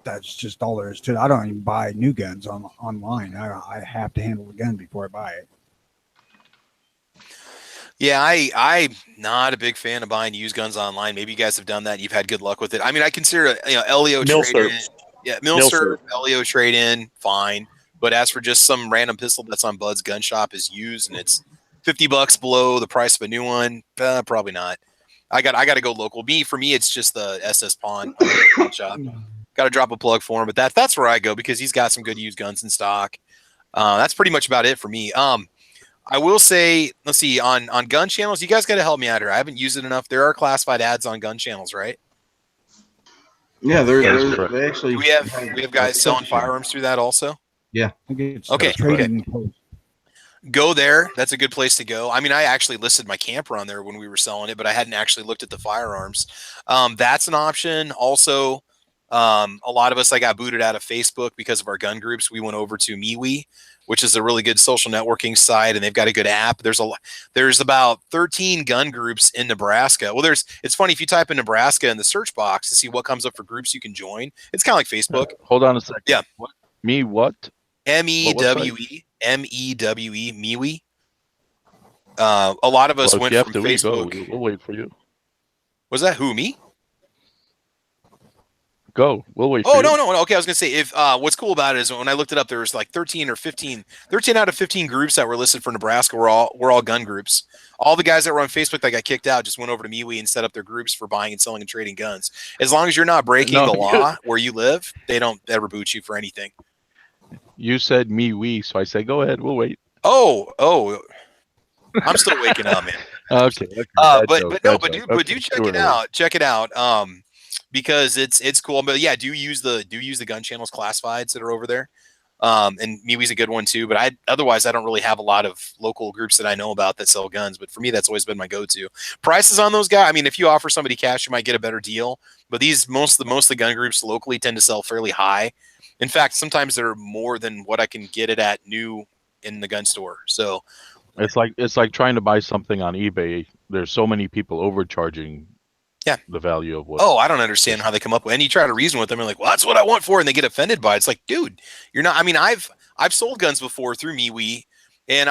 That's just all there is to it. I don't even buy new guns online. I have to handle the gun before I buy it. Yeah, I'm not a big fan of buying used guns online. Maybe you guys have done that. And you've had good luck with it. I mean, I consider LEO trade in. Yeah, Milsurp, LEO trade in, fine. But as for just some random pistol that's on Bud's gun shop is used and it's $50 below the price of a new one, probably not. I got to go local. For me, it's just the SS Pawn gun shop. Got to drop a plug for him, but that's where I go because he's got some good used guns in stock. That's pretty much about it for me. I will say, let's see, on gun channels, you guys got to help me out here. I haven't used it enough. There are classified ads on gun channels, right? Yeah, That is there's correct. they actually. We have guys selling firearms through that also. Yeah. Okay. Trading post. Go there. That's a good place to go. I mean, I actually listed my camper on there when we were selling it, but I hadn't actually looked at the firearms. That's an option. Also, a lot of us, I got booted out of Facebook because of our gun groups. We went over to MeWe, which is a really good social networking site, and they've got a good app. There's about 13 gun groups in Nebraska. Well, it's funny if you type in Nebraska in the search box to see what comes up for groups you can join. It's kind of like Facebook. Hold on a second. Yeah. What? Me what? MEWE, MEWE, MeWe. A lot of us Well, went if you from have to Facebook. go, we'll wait for you. Was that who, me? Go. We'll wait for Oh, you. no. Okay, I was gonna say if what's cool about it is when I looked it up, there was like 13 out of 15 groups that were listed for Nebraska were all gun groups. All the guys that were on Facebook that got kicked out just went over to MeWe and set up their groups for buying and selling and trading guns. As long as you're not breaking the law where you live, they don't ever boot you for anything. You said me, we, so I say go ahead. We'll wait. Oh, I'm still waking up, man. Okay. But do check it out. Check it out. Because it's cool. But yeah, do use the gun channels classifieds that are over there. And MeWe's a good one too. But otherwise I don't really have a lot of local groups that I know about that sell guns. But for me, that's always been my go-to. Prices on those guys. I mean, if you offer somebody cash, you might get a better deal. But most of the gun groups locally tend to sell fairly high. In fact, sometimes they're more than what I can get it at new in the gun store. So it's like trying to buy something on eBay. There's so many people overcharging. Yeah, the value of what. Oh, I don't understand how they come up with. And you try to reason with them, and like, well, that's what I want for, it, and they get offended by it. It's like, dude, you're not. I mean, I've sold guns before through MeWe, and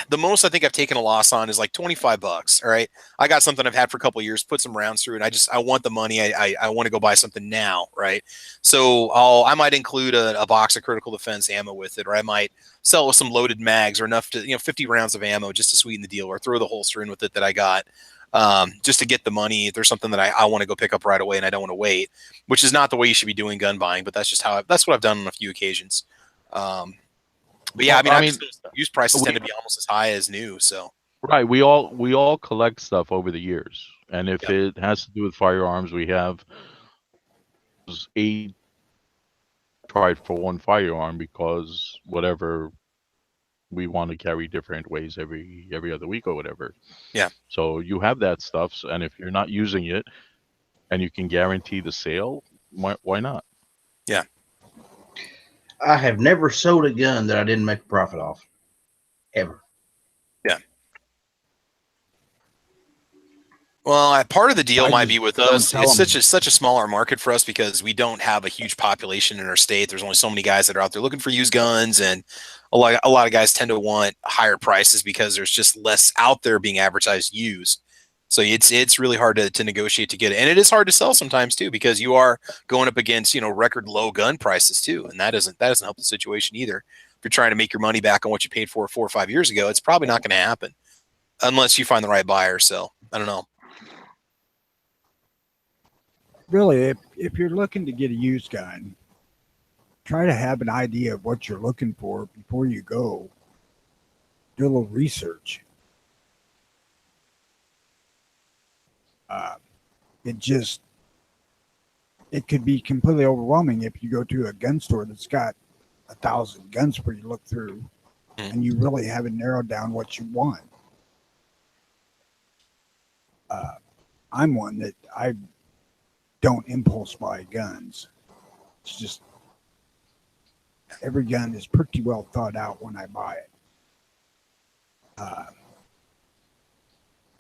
the most I think I've taken a loss on is like $25. All right, I got something I've had for a couple of years, put some rounds through, and I want the money. I want to go buy something now, right? So I might include a box of critical defense ammo with it, or I might sell with some loaded mags or enough to 50 rounds of ammo just to sweeten the deal, or throw the holster in with it that I got. Just to get the money if there's something that I want to go pick up right away and I don't want to wait, which is not the way you should be doing gun buying, but that's just that's what I've done on a few occasions. But yeah, I mean used prices tend to be almost as high as new. So right, we all collect stuff over the years, and if it has to do with firearms, we have 8 tried for one firearm because whatever. We want to carry different ways every other week or whatever. Yeah. So you have that stuff, and if you're not using it, and you can guarantee the sale, why not? Yeah. I have never sold a gun that I didn't make a profit off, ever. Yeah. Well, part of the deal might be with us. It's such a smaller market for us because we don't have a huge population in our state. There's only so many guys that are out there looking for used guns, and a lot of guys tend to want higher prices because there's just less out there being advertised used. So it's really hard to negotiate to get it, and it is hard to sell sometimes too, because you are going up against record low gun prices too, and that doesn't help the situation either. If you're trying to make your money back on what you paid for 4 or 5 years ago, it's probably not going to happen unless you find the right buyer. So I don't know. Really, if you're looking to get a used gun, try to have an idea of what you're looking for before you go. Do a little research. It could be completely overwhelming if you go to a gun store that's got 1,000 guns for you to look through, and you really haven't narrowed down what you want. I'm one that I don't impulse buy guns. It's just every gun is pretty well thought out when I buy it.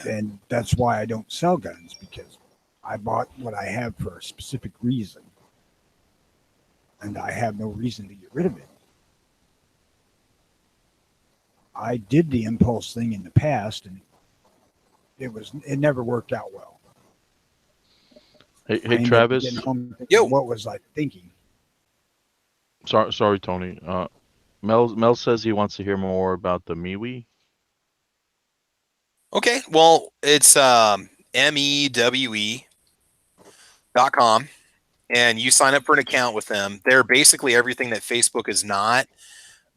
And that's why I don't sell guns, because I bought what I have for a specific reason, and I have no reason to get rid of it. I did the impulse thing in the past, and it never worked out well. Hey Travis. Yo. What was I thinking? Sorry, Tony. Mel says he wants to hear more about the MeWe. Okay, well, it's mewe.com, and you sign up for an account with them. They're basically everything that Facebook is not.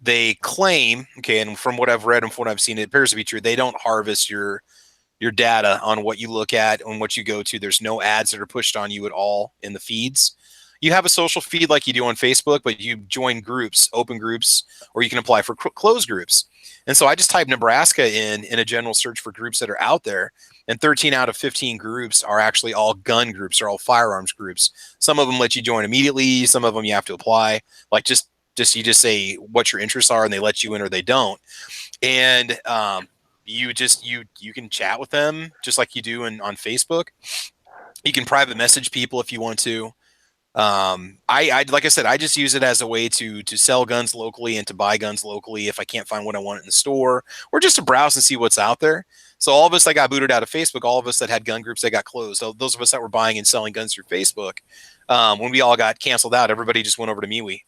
They claim, okay, and from what I've read and from what I've seen, it appears to be true. They don't harvest your data on what you look at and what you go to. There's no ads that are pushed on you at all in the feeds. You have a social feed like you do on Facebook, but you join groups, open groups, or you can apply for closed groups. And so I just typed Nebraska in a general search for groups that are out there, and 13 out of 15 groups are actually all gun groups, or all firearms groups. Some of them let you join immediately. Some of them you have to apply. Like you just say what your interests are, and they let you in or they don't. And you can chat with them just like you do on Facebook. You can private message people if you want to. I like I said, I just use it as a way to sell guns locally and to buy guns locally if I can't find what I want in the store, or just to browse and see what's out there. So all of us that got booted out of Facebook, all of us that had gun groups that got closed, so those of us that were buying and selling guns through Facebook, when we all got canceled out, everybody just went over to MeWe.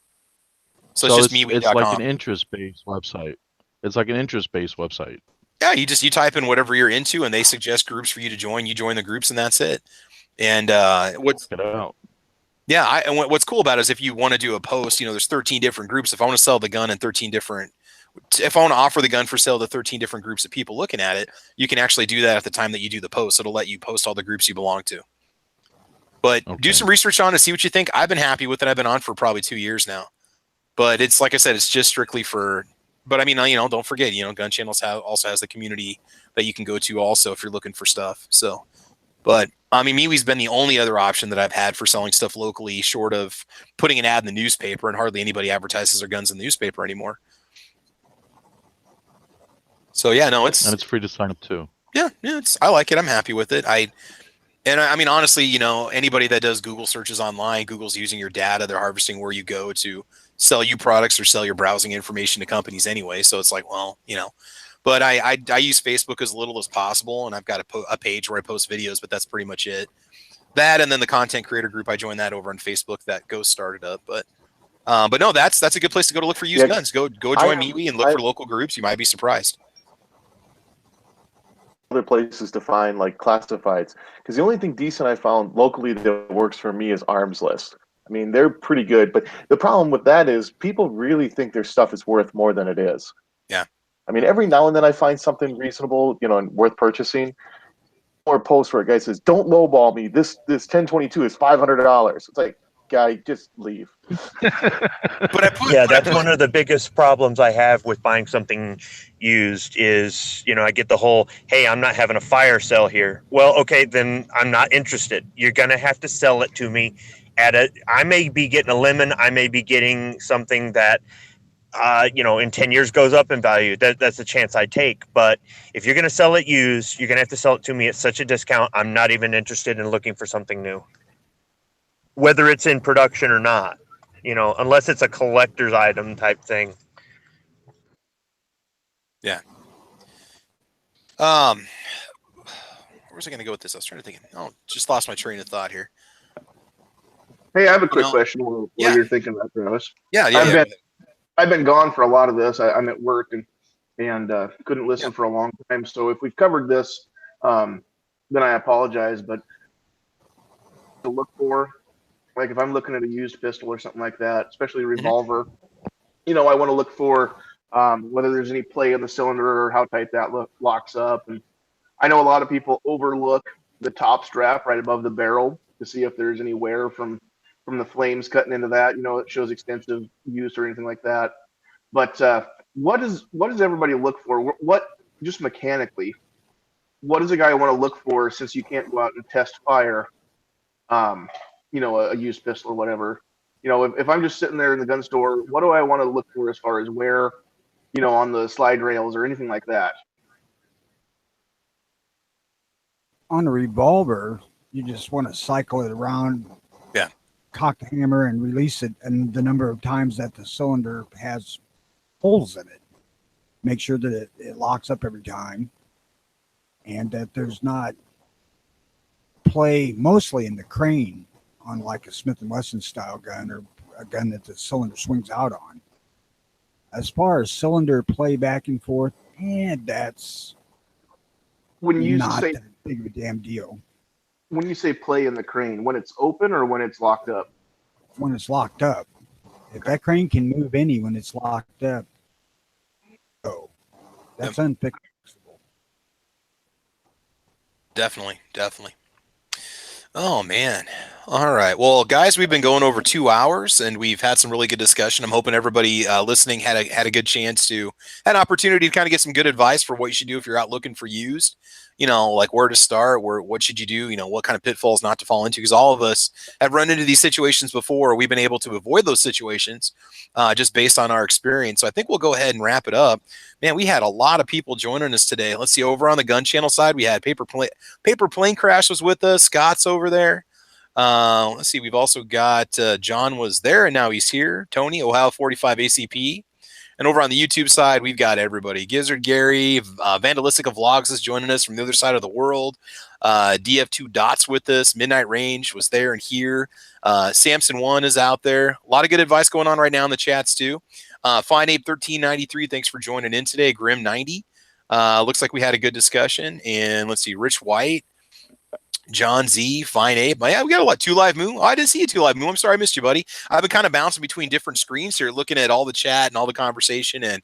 So it's just MeWe.com. It's like an interest-based website. It's like an interest-based website. Yeah, you type in whatever you're into, and they suggest groups for you to join. You join the groups, and that's it. And what's Check it out. Yeah, and what's cool about it is if you want to do a post, there's 13 different groups. If I want to sell the gun in 13 different, if I want to offer the gun for sale to 13 different groups of people looking at it, you can actually do that at the time that you do the post. It'll let you post all the groups you belong to. But do some research on it, see what you think. I've been happy with it. I've been on for probably 2 years now. But it's like I said, it's just strictly for. But I mean, don't forget, Gun Channels also has the community that you can go to also if you're looking for stuff. So, but I mean, MeWe's been the only other option that I've had for selling stuff locally, short of putting an ad in the newspaper, and hardly anybody advertises their guns in the newspaper anymore. So yeah, no, and it's free to sign up too. Yeah, I like it. I'm happy with it. I mean, honestly, anybody that does Google searches online, Google's using your data. They're harvesting where you go to sell you products or sell your browsing information to companies anyway. So it's like, well, But I use Facebook as little as possible, and I've got a page where I post videos, but that's pretty much it. That, and then the content creator group, I joined that over on Facebook that Ghost started up. But no, that's a good place to go to look for used guns. Go join MeWe and look for local groups. You might be surprised. Other places to find like classifieds, because the only thing decent I found locally that works for me is Arms List. I mean, they're pretty good, but the problem with that is people really think their stuff is worth more than it is. Yeah. I mean, every now and then I find something reasonable, and worth purchasing. Or a post where a guy says, "Don't lowball me. This 1022 is $500." It's like, guy, just leave. That's one of the biggest problems I have with buying something used is, I get the whole, "Hey, I'm not having a fire sale here." Well, okay, then I'm not interested. You're gonna have to sell it to me I may be getting a lemon. I may be getting something that in 10 years goes up in value. That's a chance I take. But if you're going to sell it used, you're going to have to sell it to me at such a discount. I'm not even interested in looking for something new, whether it's in production or not, unless it's a collector's item type thing. Yeah. where's I going to go with this? I was trying to think. Oh, just lost my train of thought here. Hey, I have a quick question while yeah. you're thinking about Travis. Yeah. I've been gone for a lot of this. I'm at work and couldn't listen for a long time. So if we've covered this, then I apologize. But to look for, like if I'm looking at a used pistol or something like that, especially a revolver, I want to look for whether there's any play in the cylinder or how tight that locks up. And I know a lot of people overlook the top strap right above the barrel to see if there's any wear from the flames cutting into that. It shows extensive use or anything like that. But what does everybody look for? What just mechanically? What does a guy want to look for since you can't go out and test fire? A used pistol or whatever. If I'm just sitting there in the gun store, what do I want to look for as far as wear, on the slide rails or anything like that? On a revolver, you just want to cycle it around, cock the hammer and release it, and the number of times that the cylinder has holes in it. Make sure that it locks up every time, and that there's not play mostly in the crane on like a Smith & Wesson style gun or a gun that the cylinder swings out on. As far as cylinder play back and forth, that's when you not say that big of a damn deal. When you say play in the crane, when it's open or when it's locked up? When it's locked up. If that crane can move any when it's locked up, that's unfixable. Definitely. Oh, man. All right. Well, guys, we've been going over 2 hours, and we've had some really good discussion. I'm hoping everybody listening had a good chance to had an opportunity to kind of get some good advice for what you should do if you're out looking for used. Like where to start, what should you do, what kind of pitfalls not to fall into, because all of us have run into these situations before. We've been able to avoid those situations just based on our experience. So I think we'll go ahead and wrap it up. Man, we had a lot of people joining us today. Let's see, over on the gun channel side, we had Paper Plane Crash was with us. Scott's over there. Let's see, we've also got John was there and now he's here. Tony, Ohio 45 ACP. And over on the YouTube side, we've got everybody. Gizzard Gary, Vandalistica Vlogs is joining us from the other side of the world. DF2 Dots with us. Midnight Range was there and here. Samson 1 is out there. A lot of good advice going on right now in the chats too. Fine Ape 1393, thanks for joining in today. Grim 90. Looks like we had a good discussion. And let's see, Rich White. John Z, Fine Abe. Yeah, we got a lot. 2 Live Moon. Oh, I didn't see you, 2 Live Moon. I'm sorry I missed you, buddy. I've been kind of bouncing between different screens here, looking at all the chat and all the conversation and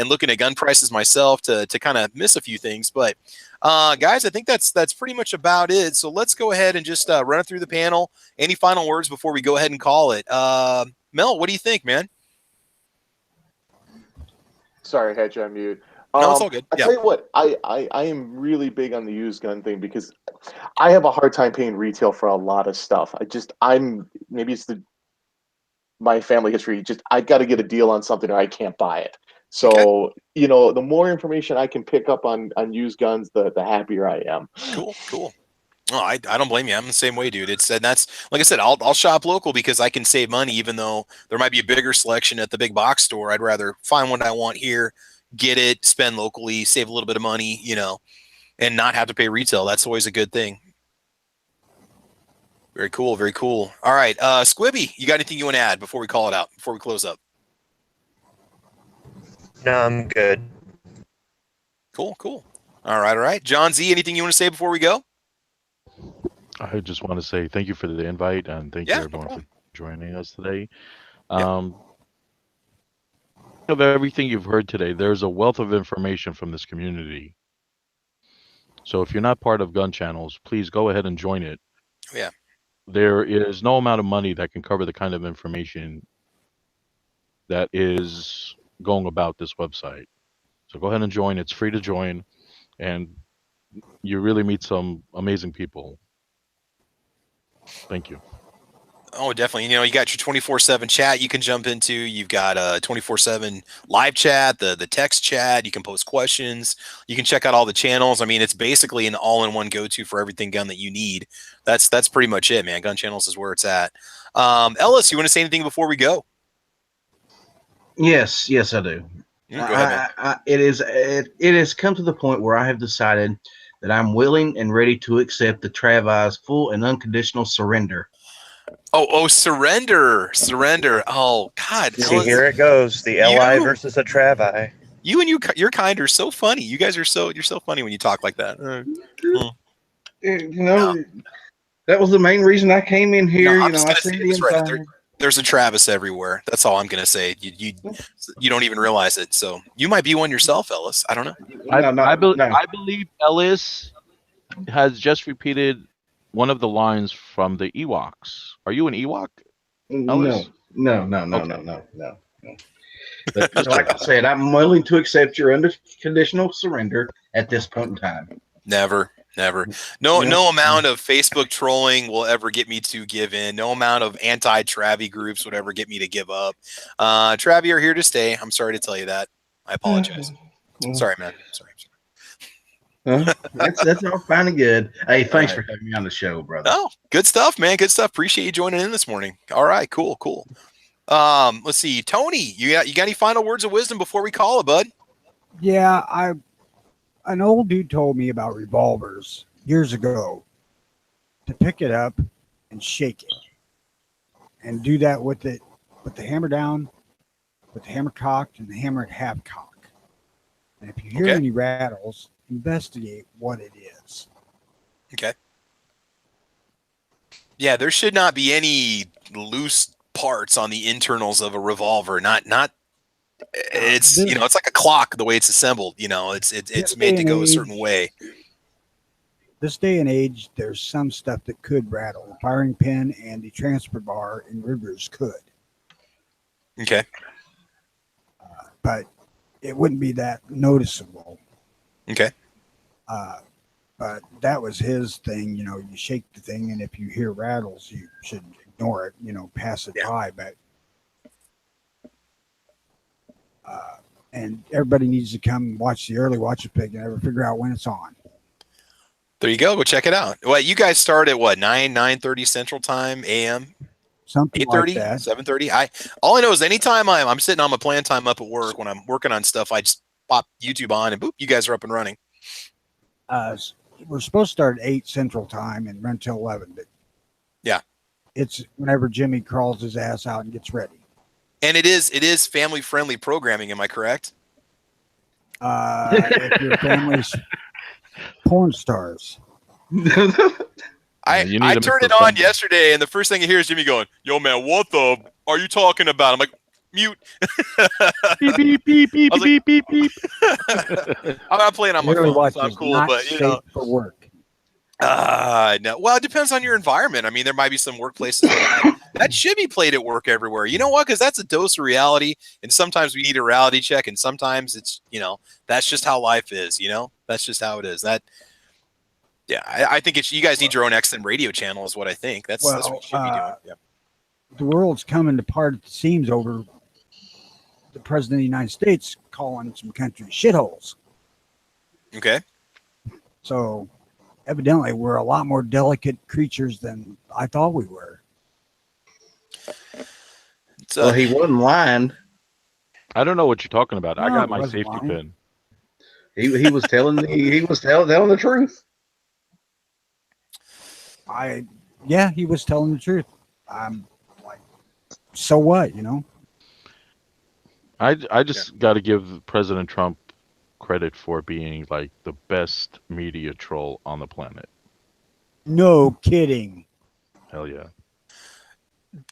looking at gun prices myself to kind of miss a few things. But guys, I think that's pretty much about it. So let's go ahead and just run it through the panel. Any final words before we go ahead and call it? Mel, what do you think, man? Sorry, I had you on mute. No, it's all good. I tell you what, I am really big on the used gun thing because I have a hard time paying retail for a lot of stuff. Maybe it's my family history. I got to get a deal on something or I can't buy it. So the more information I can pick up on used guns, the happier I am. Cool. Oh, I don't blame you. I'm the same way, dude. That's like I said, I'll shop local because I can save money, even though there might be a bigger selection at the big box store. I'd rather find what I want here, get it, spend locally, save a little bit of money, and not have to pay retail. That's always a good thing. Very cool. Very cool. All right. Squibby, you got anything you want to add before we call it out, before we close up? No, I'm good. Cool. All right. John Z, anything you want to say before we go? I just want to say thank you for the invite and thank you everyone for joining us today. Of everything you've heard today, there's a wealth of information from this community. So if you're not part of Gun Channels, please go ahead and join it. Yeah. There is no amount of money that can cover the kind of information that is going about this website. So go ahead and join. It's free to join, and you really meet some amazing people. Thank you. Oh, definitely. You got your 24/7 chat you can jump into. You've got a 24/7 live chat, the text chat. You can post questions. You can check out all the channels. I mean, it's basically an all-in-one go-to for everything gun that you need. That's pretty much it, man. Gun Channels is where it's at. Ellis, you want to say anything before we go? Yes, I do. Go ahead, man. It has come to the point where I have decided that I'm willing and ready to accept the Travi's full and unconditional surrender. Oh, surrender. Oh God, See, Ellis, here it goes. The LI you, versus a Travi. your kind are so funny. You guys are you're so funny when you talk like that. You know, that was the main reason I came in No, here. I'm You know, just I gonna say see the this right. inside. There's a Travis everywhere. That's all I'm gonna say. You don't even realize it. So you might be one yourself, Ellis. I don't know. No. I believe Ellis has just repeated one of the lines from the Ewoks. Are you an Ewok, No, Ellis? no, no, no, Okay. no, no, no. But like I said, I'm willing to accept your unconditional surrender at this point in time. Never. No amount of Facebook trolling will ever get me to give in. No amount of anti-Travi groups would ever get me to give up. Travi are here to stay. I'm sorry to tell you that. I apologize. Sorry, man. Sorry. That's all fine and good. Hey, thanks All for right. having me on the show, brother. Oh, good stuff, man. Good stuff. Appreciate you joining in this morning. All right, cool. Let's see, Tony. You got any final words of wisdom before we call it, bud? Yeah, an old dude told me about revolvers years ago to pick it up and shake it and do that with the hammer down, with the hammer cocked and the hammer at half cock. And if you hear any rattles, investigate what it is. Okay. Yeah, there should not be any loose parts on the internals of a revolver. Not it's it's like a clock the way it's assembled. It's made to go a certain way. This day and age, there's some stuff that could rattle. The firing pin and the transfer bar in Rivers could. Okay. But it wouldn't be that noticeable. Okay. But that was his thing. You shake the thing, and if you hear rattles, you should ignore it. Pass it by. But and everybody needs to come watch the early watch it pig and ever figure out when it's on. There you go. Go check it out. Well, you guys start at what, 9:30 Central Time a.m. Something 8:30, like that. 7:30. All I know is anytime I'm sitting on my plan time up at work when I'm working on stuff, I just pop YouTube on and boop, you guys are up and running. We're supposed to start at 8 Central Time and run till 11. But yeah, it's whenever Jimmy crawls his ass out and gets ready. And it is family friendly programming. Am I correct? If your family's porn stars. I turned it on yesterday, and the first thing I hear is Jimmy going, "Yo, man, what the are you talking about?" I'm like, mute. Beep beep beep beep beep beep beep. I'm not playing on my phone, so I'm cool. But for work. No. Well, it depends on your environment. I mean, there might be some workplaces that should be played at work everywhere. You know what? Because that's a dose of reality, and sometimes we need a reality check, and sometimes it's that's just how life is. That's just how it is. Yeah, I think you guys need your own XM radio channel, is what I think. That's what you should be doing. Yeah. The world's coming apart at the seams over the president of the United States calling some countries shitholes. Okay. So evidently we're a lot more delicate creatures than I thought we were. Well, he wasn't lying. I don't know what you're talking about. No, I got he my wasn't safety lying. pin. He was telling telling the truth. He was telling the truth. I'm like, so what, I just got to give President Trump credit for being like the best media troll on the planet. No kidding. Hell yeah.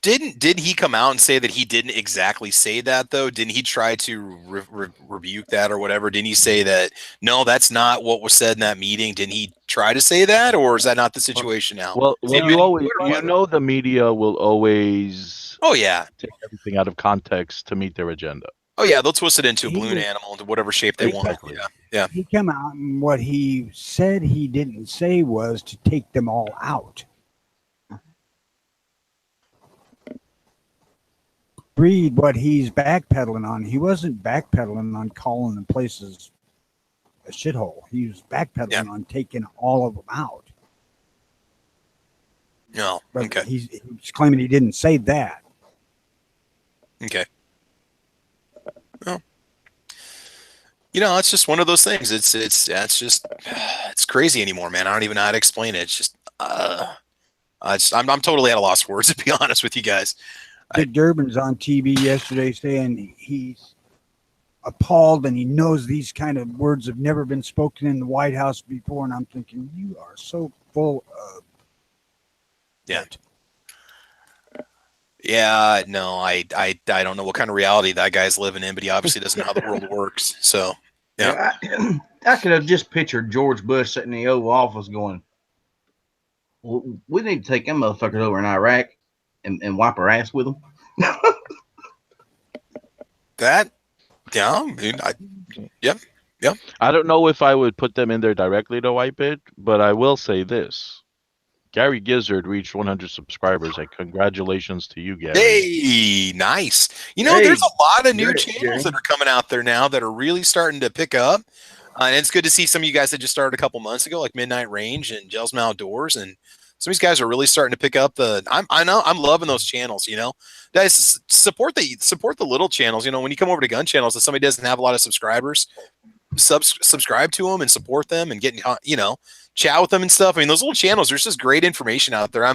Didn't he come out and say that he didn't exactly say that though? Didn't he try to rebuke that or whatever? Didn't he say that no, that's not what was said in that meeting? Didn't he try to say that, or is that not the situation now? Well, the media will always take everything out of context to meet their agenda. Oh yeah, they'll twist it into a balloon animal into whatever shape they want. Yeah. He came out and what he said he didn't say was to take them all out. Read what he's backpedaling on. He wasn't backpedaling on calling the places a shithole. He was backpedaling on taking all of them out. No, but okay. He's claiming he didn't say that. Okay. Well, it's just one of those things. It's it's crazy anymore, man. I don't even know how to explain it. It's just, I'm totally at a loss for words, to be honest with you guys. Dick Durbin's on TV yesterday saying he's appalled and he knows these kind of words have never been spoken in the White House before. And I'm thinking, you are so full of it. Yeah, no, I don't know what kind of reality that guy's living in, but he obviously doesn't know how the world works. So, yeah. I could have just pictured George Bush sitting in the Oval Office going, well, we need to take them motherfuckers over in Iraq and wipe our ass with them. That, yeah, dude, yep. I don't know if I would put them in there directly to wipe it, but I will say this. Gary Gizzard reached 100 subscribers, and congratulations to you, Gary. Hey, nice. There's a lot of new channels that are coming out there now that are really starting to pick up. And it's good to see some of you guys that just started a couple months ago, like Midnight Range and Gelsma Outdoors, and some of these guys are really starting to pick up the. I'm loving those channels. Guys, support the little channels. When you come over to gun channels, if somebody doesn't have a lot of subscribers, subscribe to them and support them and get chat with them and stuff. I mean, those little channels, there's just great information out there.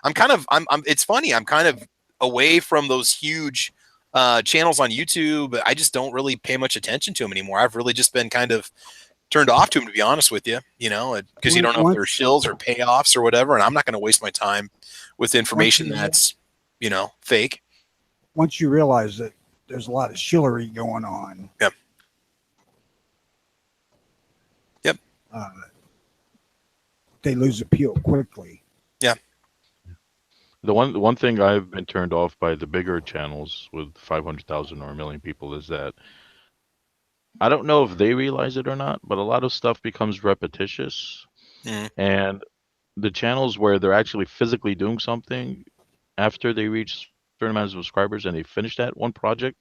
It's funny. I'm kind of away from those huge channels on YouTube. I just don't really pay much attention to them anymore. I've really just been kind of turned off to them, to be honest with you, because you don't know if they're shills or payoffs or whatever. And I'm not going to waste my time with information that's, fake. Once you realize that there's a lot of shillery going on. Yep. They lose appeal quickly. Yeah. The one thing I've been turned off by the bigger channels with 500,000 or a million people is that I don't know if they realize it or not, but a lot of stuff becomes repetitious. And the channels where they're actually physically doing something after they reach a certain amount of subscribers and they finish that one project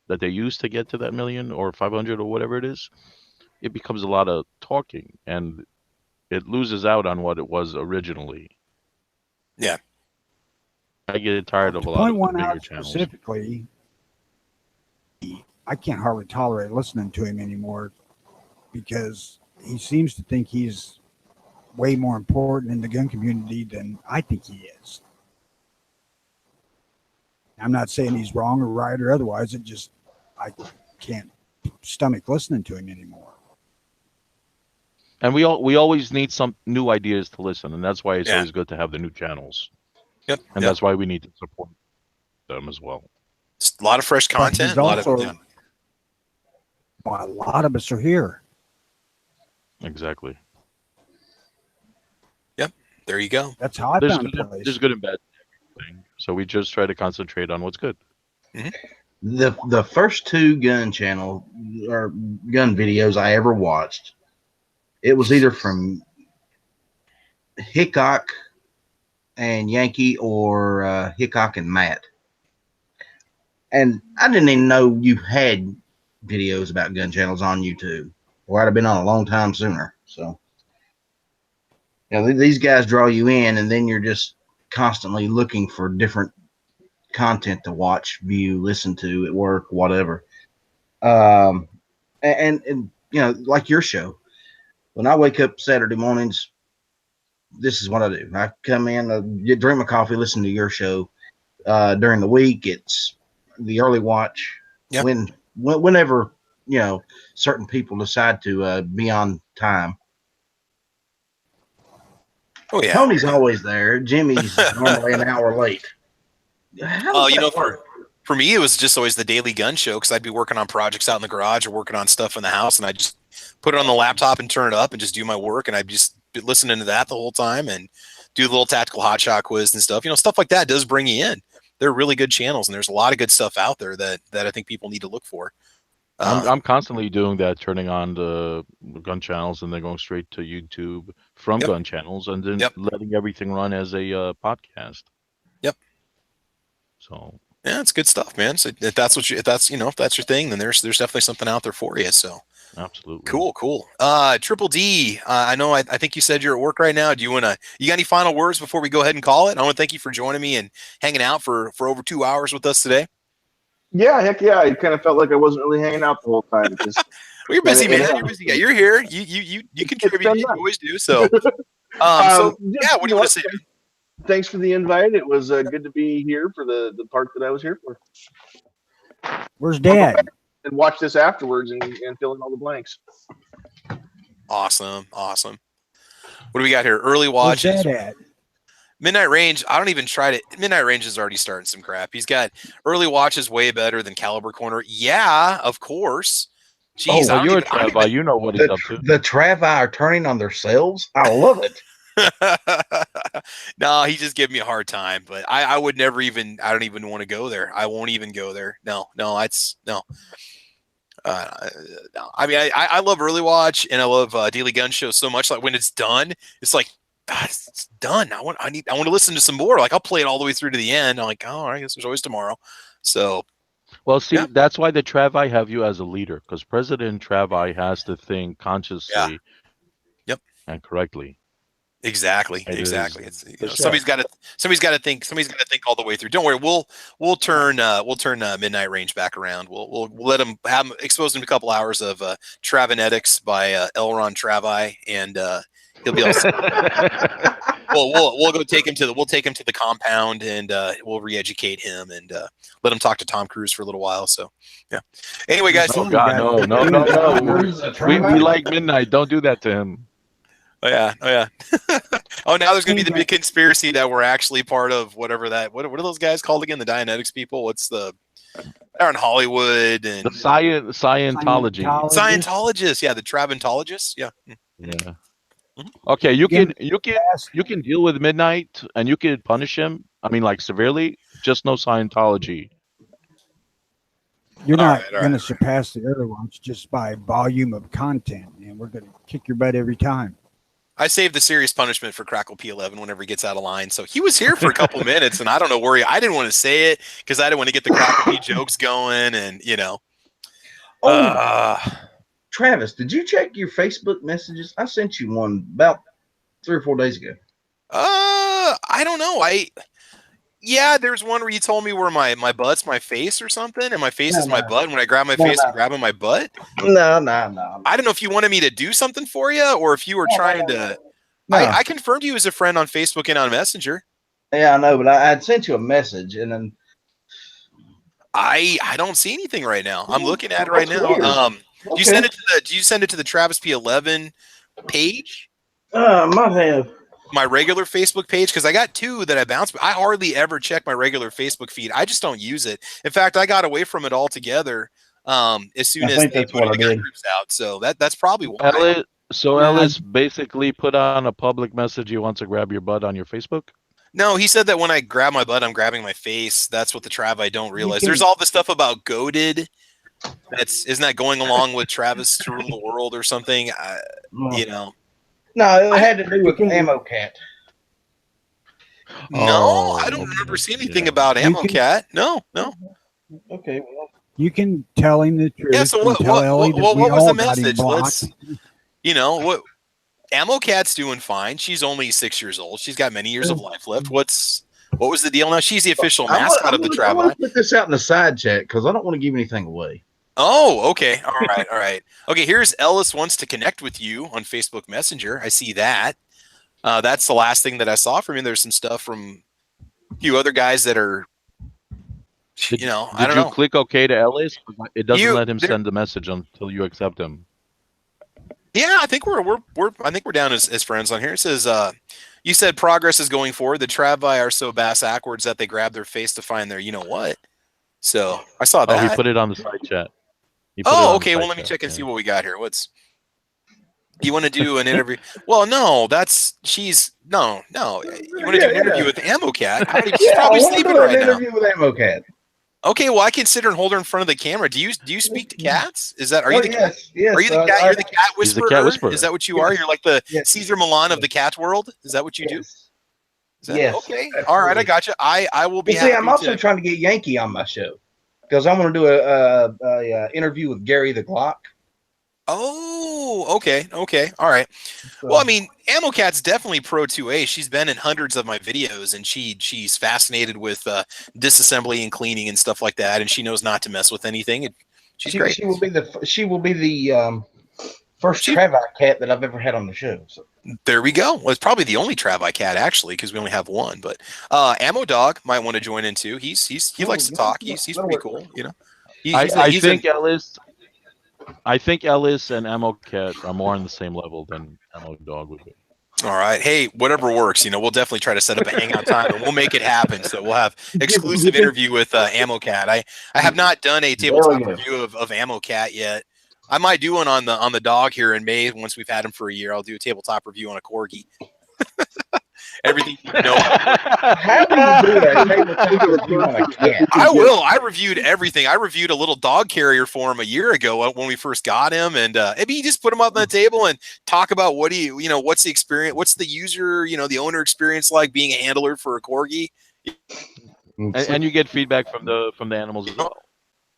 that they used to get to that million or 500 or whatever it is, it becomes a lot of talking and it loses out on what it was originally. Yeah. I get tired of a lot of the bigger channels. Specifically, I can't hardly tolerate listening to him anymore because he seems to think he's way more important in the gun community than I think he is. I'm not saying he's wrong or right or otherwise. I can't stomach listening to him anymore. And we always need some new ideas to listen, and that's why it's always good to have the new channels. Yep. And that's why we need to support them as well. It's a lot of fresh content. A lot of us are here. Exactly. Yep. There you go. That's how I found the place. There's good and bad thing. So we just try to concentrate on what's good. The first two gun channel or gun videos I ever watched, it was either from Hickok and Yankee or Hickok and Matt. And I didn't even know you had videos about gun channels on YouTube, or I'd have been on a long time sooner. So, these guys draw you in, and then you're just constantly looking for different content to watch, view, listen to at work, whatever. And like your show. When I wake up Saturday mornings, this is what I do. I come in, drink my coffee, listen to your show. During the week, it's the early watch. Yep. Whenever certain people decide to be on time. Oh yeah, Tony's always there. Jimmy's normally an hour late. For me, it was just always the daily gun show because I'd be working on projects out in the garage or working on stuff in the house, and I just put it on the laptop and turn it up and just do my work, and I'd just be listening to that the whole time and do the little tactical hotshot quiz and stuff. Stuff like that does bring you in. They're really good channels, and there's a lot of good stuff out there that I think people need to look for. I'm constantly doing that, turning on the gun channels and then going straight to YouTube from gun channels, and then letting everything run as a podcast. Yep. So yeah, it's good stuff, man. So if that's your thing, then there's definitely something out there for you. So absolutely cool. Triple D, I know. I think you said you're at work right now. You got any final words before we go ahead and call it? I want to thank you for joining me and hanging out for over 2 hours with us today. Yeah, heck yeah. I kind of felt like I wasn't really hanging out the whole time because Well, you're busy, man. And You're busy. Yeah, you're here. You contribute. been You nice. always do. So, yeah. What do you want to say? Thanks for the invite. It was good to be here for the part that I was here for. Where's Dad? And watch this afterwards and fill in all the blanks. Awesome. What do we got here? Early Where's watches. Dad at? Midnight Range. I don't even try to. Midnight Range is already starting some crap. He's got early watches way better than Caliber Corner. Yeah, of course. Jeez, well, you're a Travi. You know what he's up to. The Travi are turning on themselves. I love it. No, he just gave me a hard time, but I would never even. I don't even want to go there. I won't even go there. No, it's no. No. I mean, I love early watch and I love Daily Gun Show so much. Like when it's done, it's like it's done. I want to listen to some more. Like I'll play it all the way through to the end. I'm like, oh, I guess there's always tomorrow. So, well, see, that's why the Travi have you as a leader, because President Travi has to think consciously, and correctly. Exactly. It's somebody's got to think all the way through. Don't worry, we'll turn Midnight Range back around. We'll let him expose him to a couple hours of Travinetics by Elron Travi, and he'll be all we'll go take him to the compound and we'll re-educate him and let him talk to Tom Cruise for a little while. So yeah. Anyway, guys. Oh God, no. We like Midnight. Don't do that to him. Oh yeah. Oh, now there's going to be the big conspiracy that we're actually part of whatever that. What are those guys called again? The Dianetics people. What's the? They're in Hollywood and the Scientology. Scientologists. Yeah, the Traventologists. Yeah. Yeah. Okay, you can deal with Midnight and you can punish him. I mean, like severely. Just no Scientology. You're not going to surpass the other ones just by volume of content, and we're going to kick your butt every time. I saved the serious punishment for Crackle P11 whenever he gets out of line. So he was here for a couple minutes, and I don't know where I didn't want to say it because I didn't want to get the Crackle P jokes going, and Travis, did you check your Facebook messages? I sent you one about 3 or 4 days ago. I don't know. There's one where you told me where my butt's my face or something, and my face is my butt. And when I grab my face, I'm grabbing my butt. No. I don't know if you wanted me to do something for you, or if you were trying to. No. I confirmed you as a friend on Facebook and on Messenger. Yeah, I know, but I'd sent you a message, and then I don't see anything right now. I'm looking at it right now. Do you send it to the Travis P11 page? Might have. My regular Facebook page, because I got 2 that I bounced. I hardly ever check my regular Facebook feed. I just don't use it. In fact, I got away from it altogether as soon as they put the gun groups out. So that's probably why. Ellis basically put on a public message. He wants to grab your butt on your Facebook. No, he said that when I grab my butt, I'm grabbing my face. That's what the Trav I don't realize. There's all the stuff about goaded. Isn't that going along with Travis to rule the world or something? No, it had to do with Ammo Cat. No, I don't remember seeing anything about Ammo Cat. No. Okay, well, you can tell him the truth. Yeah. So what was the message? What Ammo Cat's doing fine. She's only 6 years old. She's got many years of life left. What was the deal now? She's the official mascot of the Trav. I want to put this out in the side chat because I don't want to give anything away. Oh, okay. All right. Okay, here's Ellis wants to connect with you on Facebook Messenger. I see that. That's the last thing that I saw from him. There's some stuff from a few other guys that are, I don't know. Did you click OK to Ellis? It doesn't let him send the message until you accept him. Yeah, I think we're down as friends on here. It says, you said progress is going forward. The Travi are so backwards that they grab their face to find their what. So I saw that. Oh, he put it on the side chat. Oh, okay. Well, let me check and see what we got here. You want to do an interview? Well, no, no. You want to do an interview with Ammo Cat? She's probably sleeping right now. Interview with Ammo Cat. Okay, well, I can sit her and hold her in front of the camera. Do you speak to cats? Are you the cat? Yes. Are you the cat? You're the cat whisperer. He's the cat whisperer. Is that what you are? You're like the Caesar Milan of the cat world. Is that what you do? Yes. Okay. Absolutely. All right. I got you. I will be. See, I'm also trying to get Yankee on my show because I'm going to do a interview with Gary the Glock. Oh, okay. All right. Well, I mean, Ammo Cat's definitely pro 2A. She's been in hundreds of my videos, and she's fascinated with disassembly and cleaning and stuff like that, and she knows not to mess with anything. She's great. She will be the first Travi cat that I've ever had on the show. So. There we go. Well, it's probably the only Travi cat actually, because we only have one. But Ammo Dog might want to join in too. He likes to talk. He's pretty cool. You know. I think Ellis and Ammo Cat are more on the same level than Ammo Dog would be. All right. Hey, whatever works. You know, we'll definitely try to set up a hangout time and we'll make it happen. So we'll have exclusive interview with Ammo Cat. I have not done a tabletop review of Ammo Cat yet. I might do one on the dog here in May once we've had him for a year. I'll do a tabletop review on a corgi. Everything you know. How do you do that? I will. I reviewed everything. I reviewed a little dog carrier for him a year ago when we first got him, and maybe you just put him up on the table and talk about what's the experience, what's the user, the owner experience like being a handler for a corgi, and you get feedback from the animals as well.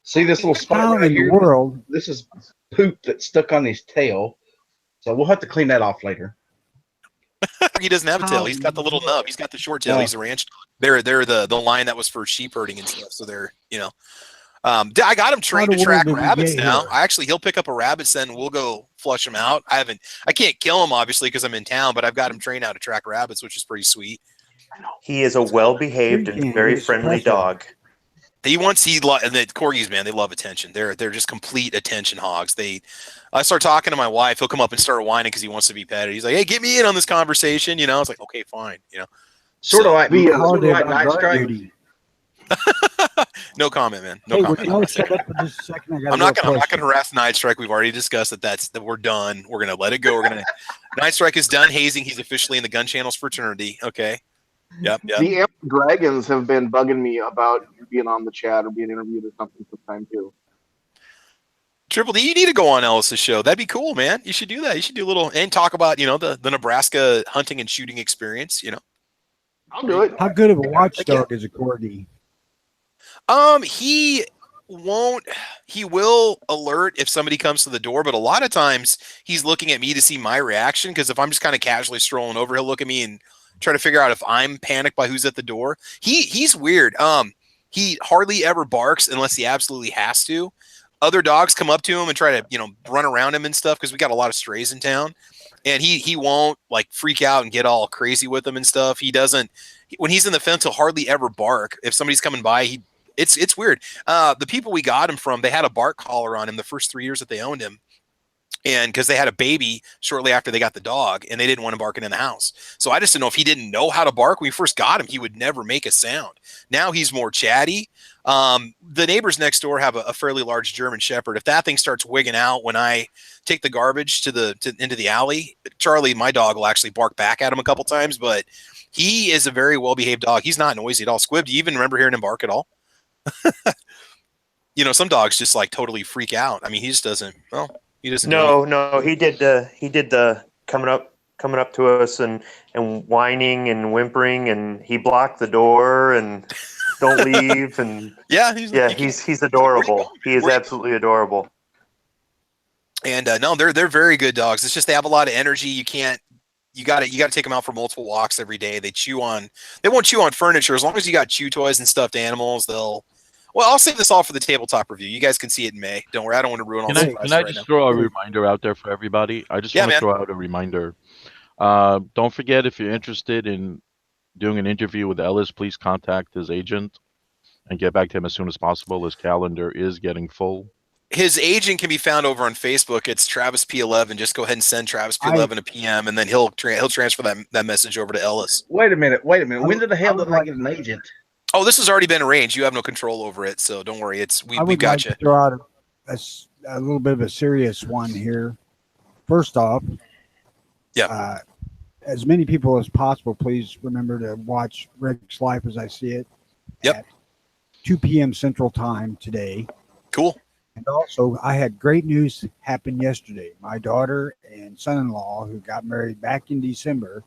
See this little spot right here? World. This is poop that's stuck on his tail, so we'll have to clean that off later. He doesn't have a tail. He's got the little nub. He's got the short tail. He's a ranch dog. They're the line that was for sheep herding and stuff. So they're I got him trained to track rabbits now. He'll pick up a rabbit scent and we'll go flush him out. I can't kill him obviously because I'm in town, but I've got him trained how to track rabbits, which is pretty sweet. He is a well-behaved and very friendly dog. And the corgis, man, they love attention. They're just complete attention hogs. I start talking to my wife. He'll come up and start whining because he wants to be petted. He's like, "Hey, get me in on this conversation." It's like, okay, fine. Sort of like Night Strike. No comment, man. No comment. Shut up for just a second. I'm not gonna harass Night Strike. We've already discussed that we're done. We're gonna let it go. Night Strike is done hazing. He's officially in the Gun Channel's fraternity. Okay. Yep. The Amp Dragons have been bugging me about being on the chat or being interviewed or something sometime too. Triple D, you need to go on Ellis's show. That'd be cool, man. You should do that. You should do a little and talk about the Nebraska hunting and shooting experience. I'll do it. How good of a watchdog is a corgi? He will alert if somebody comes to the door, but a lot of times he's looking at me to see my reaction, because if I'm just kind of casually strolling over, he'll look at me and try to figure out if I'm panicked by who's at the door. He's weird. He hardly ever barks unless he absolutely has to. Other dogs come up to him and try to, run around him and stuff, because we got a lot of strays in town, and he won't like freak out and get all crazy with them and stuff. He doesn't. When he's in the fence, he'll hardly ever bark. If somebody's coming by, it's weird. The people we got him from, they had a bark collar on him the first 3 years that they owned him. And because they had a baby shortly after they got the dog, and they didn't want him barking in the house. So I just didn't know if he didn't know how to bark. When we first got him, he would never make a sound. Now he's more chatty. The neighbors next door have a fairly large German Shepherd. If that thing starts wigging out when I take the garbage into the alley, Charlie, my dog, will actually bark back at him a couple times. But he is a very well-behaved dog. He's not noisy at all. Squib, do you even remember hearing him bark at all? Some dogs just like totally freak out. I mean, he just doesn't. Well. He doesn't. No. He did the coming up to us and whining and whimpering, and he blocked the door and don't leave. And he's adorable. He is absolutely adorable. And no, they're very good dogs. It's just they have a lot of energy. You got to take them out for multiple walks every day. They won't chew on furniture as long as you got chew toys and stuffed animals. Well, I'll save this all for the tabletop review. You guys can see it in May. Don't worry, I don't want to ruin all this. Can I just throw a reminder out there for everybody? I just want to throw out a reminder. Don't forget, if you're interested in doing an interview with Ellis, please contact his agent and get back to him as soon as possible. His calendar is getting full. His agent can be found over on Facebook. It's Travis P11. Just go ahead and send Travis P11 a PM, and then he'll transfer that message over to Ellis. Wait a minute. When the hell did I get an agent? Oh, this has already been arranged. You have no control over it, so don't worry. We got you. To throw out a little bit of a serious one here. First off, as many people as possible, please remember to watch Rick's Life as I See It. At 2 p.m. Central Time today. Cool. And also, I had great news happen yesterday. My daughter and son-in-law, who got married back in December,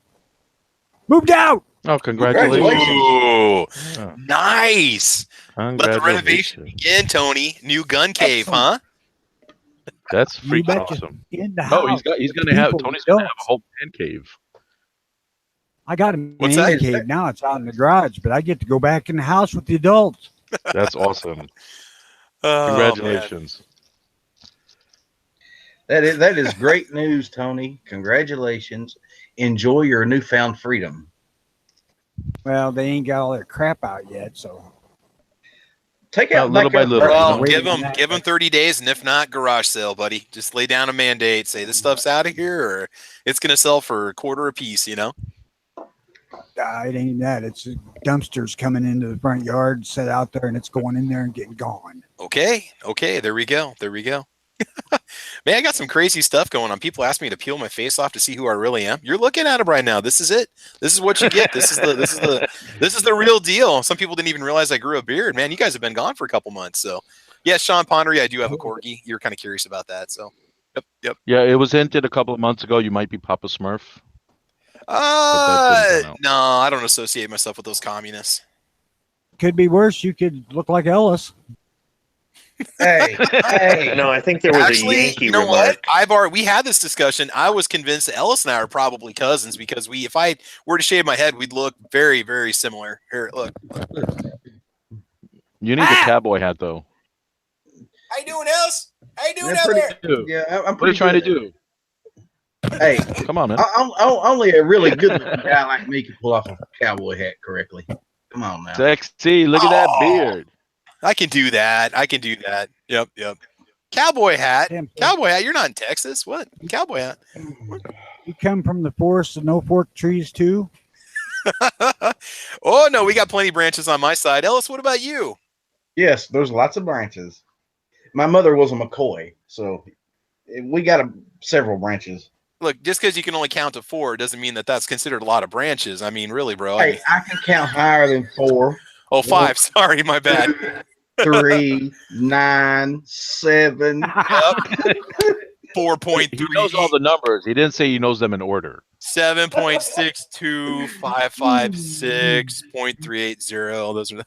moved out. Oh, congratulations. Ooh, nice. Let the renovation begin, Tony. New gun cave, huh? That's freaking awesome. In the house. Tony's going to have a whole man cave. I got a man cave now. It's out in the garage, but I get to go back in the house with the adults. That's awesome. Congratulations. That is great news, Tony. Congratulations. Enjoy your newfound freedom. Well, they ain't got all their crap out yet, so Take Well, out little by backup. little, you Well, know. give waiting on them that. give them 30 days, and if not, garage sale, buddy. Just lay down a mandate, say this stuff's out of here, or it's gonna sell for a quarter a piece. You know. It ain't that. It's dumpsters coming into the front yard, set out there, and it's going in there and getting gone. Okay, there we go. There we go. Man, I got some crazy stuff going on. People ask me to peel my face off to see who I really am. You're looking at it right now. This is it. This is what you get. This is the real deal. Some people didn't even realize I grew a beard. Man, you guys have been gone for a couple months. So, yeah, Sean Pondery, I do have a corgi. You're kind of curious about that. So, yep. Yeah, it was hinted a couple of months ago you might be Papa Smurf. But that didn't pan out. No, I don't associate myself with those communists. Could be worse. You could look like Ellis. Hey, hey. No, I think there was a Actually, Yankee you know remark. what? We had this discussion. I was convinced that Ellis and I are probably cousins because if I were to shave my head, we'd look very, very similar. Here, look. You need the cowboy hat though. How you doing, Ellis? How you doing Yeah, out pretty- there? Yeah, I'm What are you pretty trying to good. do? Hey, Come on, man. only a really good-looking guy like me can pull off a cowboy hat correctly. Come on now. Sexy. Look at that Oh. beard. I can do that. Yep. Cowboy hat. Damn. Cowboy hat. You're not in Texas. What? Cowboy hat. You come from the forest of no fork trees too. Oh no, we got plenty of branches on my side. Ellis, what about you? Yes, there's lots of branches. My mother was a McCoy, so we got several branches. Look, just because you can only count to 4 doesn't mean that that's considered a lot of branches. I mean, really, bro. Hey, I can count higher than 4. Oh, 5. Sorry, my bad. 3, 9, 7. Yep. 4.3. He knows all the numbers. He didn't say he knows them in order. 7.62556.380. Those are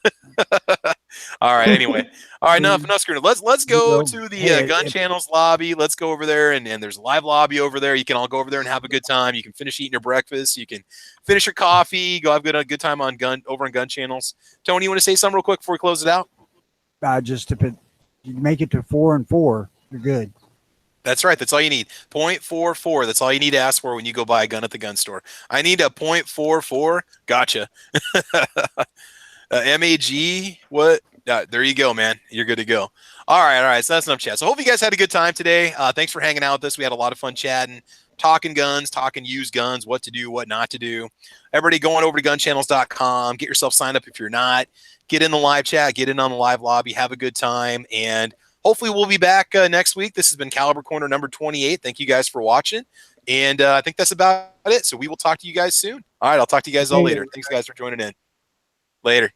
all right. Anyway, all right. Enough screwing. Let's go to the gun channels lobby. Let's go over there, and there's a live lobby over there. You can all go over there and have a good time. You can finish eating your breakfast. You can finish your coffee. Go have a good time on gun channels. Tony, you want to say something real quick before we close it out? Just if you make it to 4 and 4, you're good. That's right. That's all you need. 0.44. That's all you need to ask for when you go buy a gun at the gun store. I need a 0.44. Gotcha. MAG. What? There you go, man. You're good to go. All right. So that's enough chat. So hope you guys had a good time today. Thanks for hanging out with us. We had a lot of fun chatting, talking guns, talking used guns, what to do, what not to do. Everybody going over to gunchannels.com. Get yourself signed up if you're not. Get in the live chat. Get in on the live lobby. Have a good time. And hopefully we'll be back next week. This has been Caliber Corner number 28. Thank you guys for watching. And I think that's about it. So we will talk to you guys soon. All right. I'll talk to you guys all later. Thanks, guys, for joining in. Later.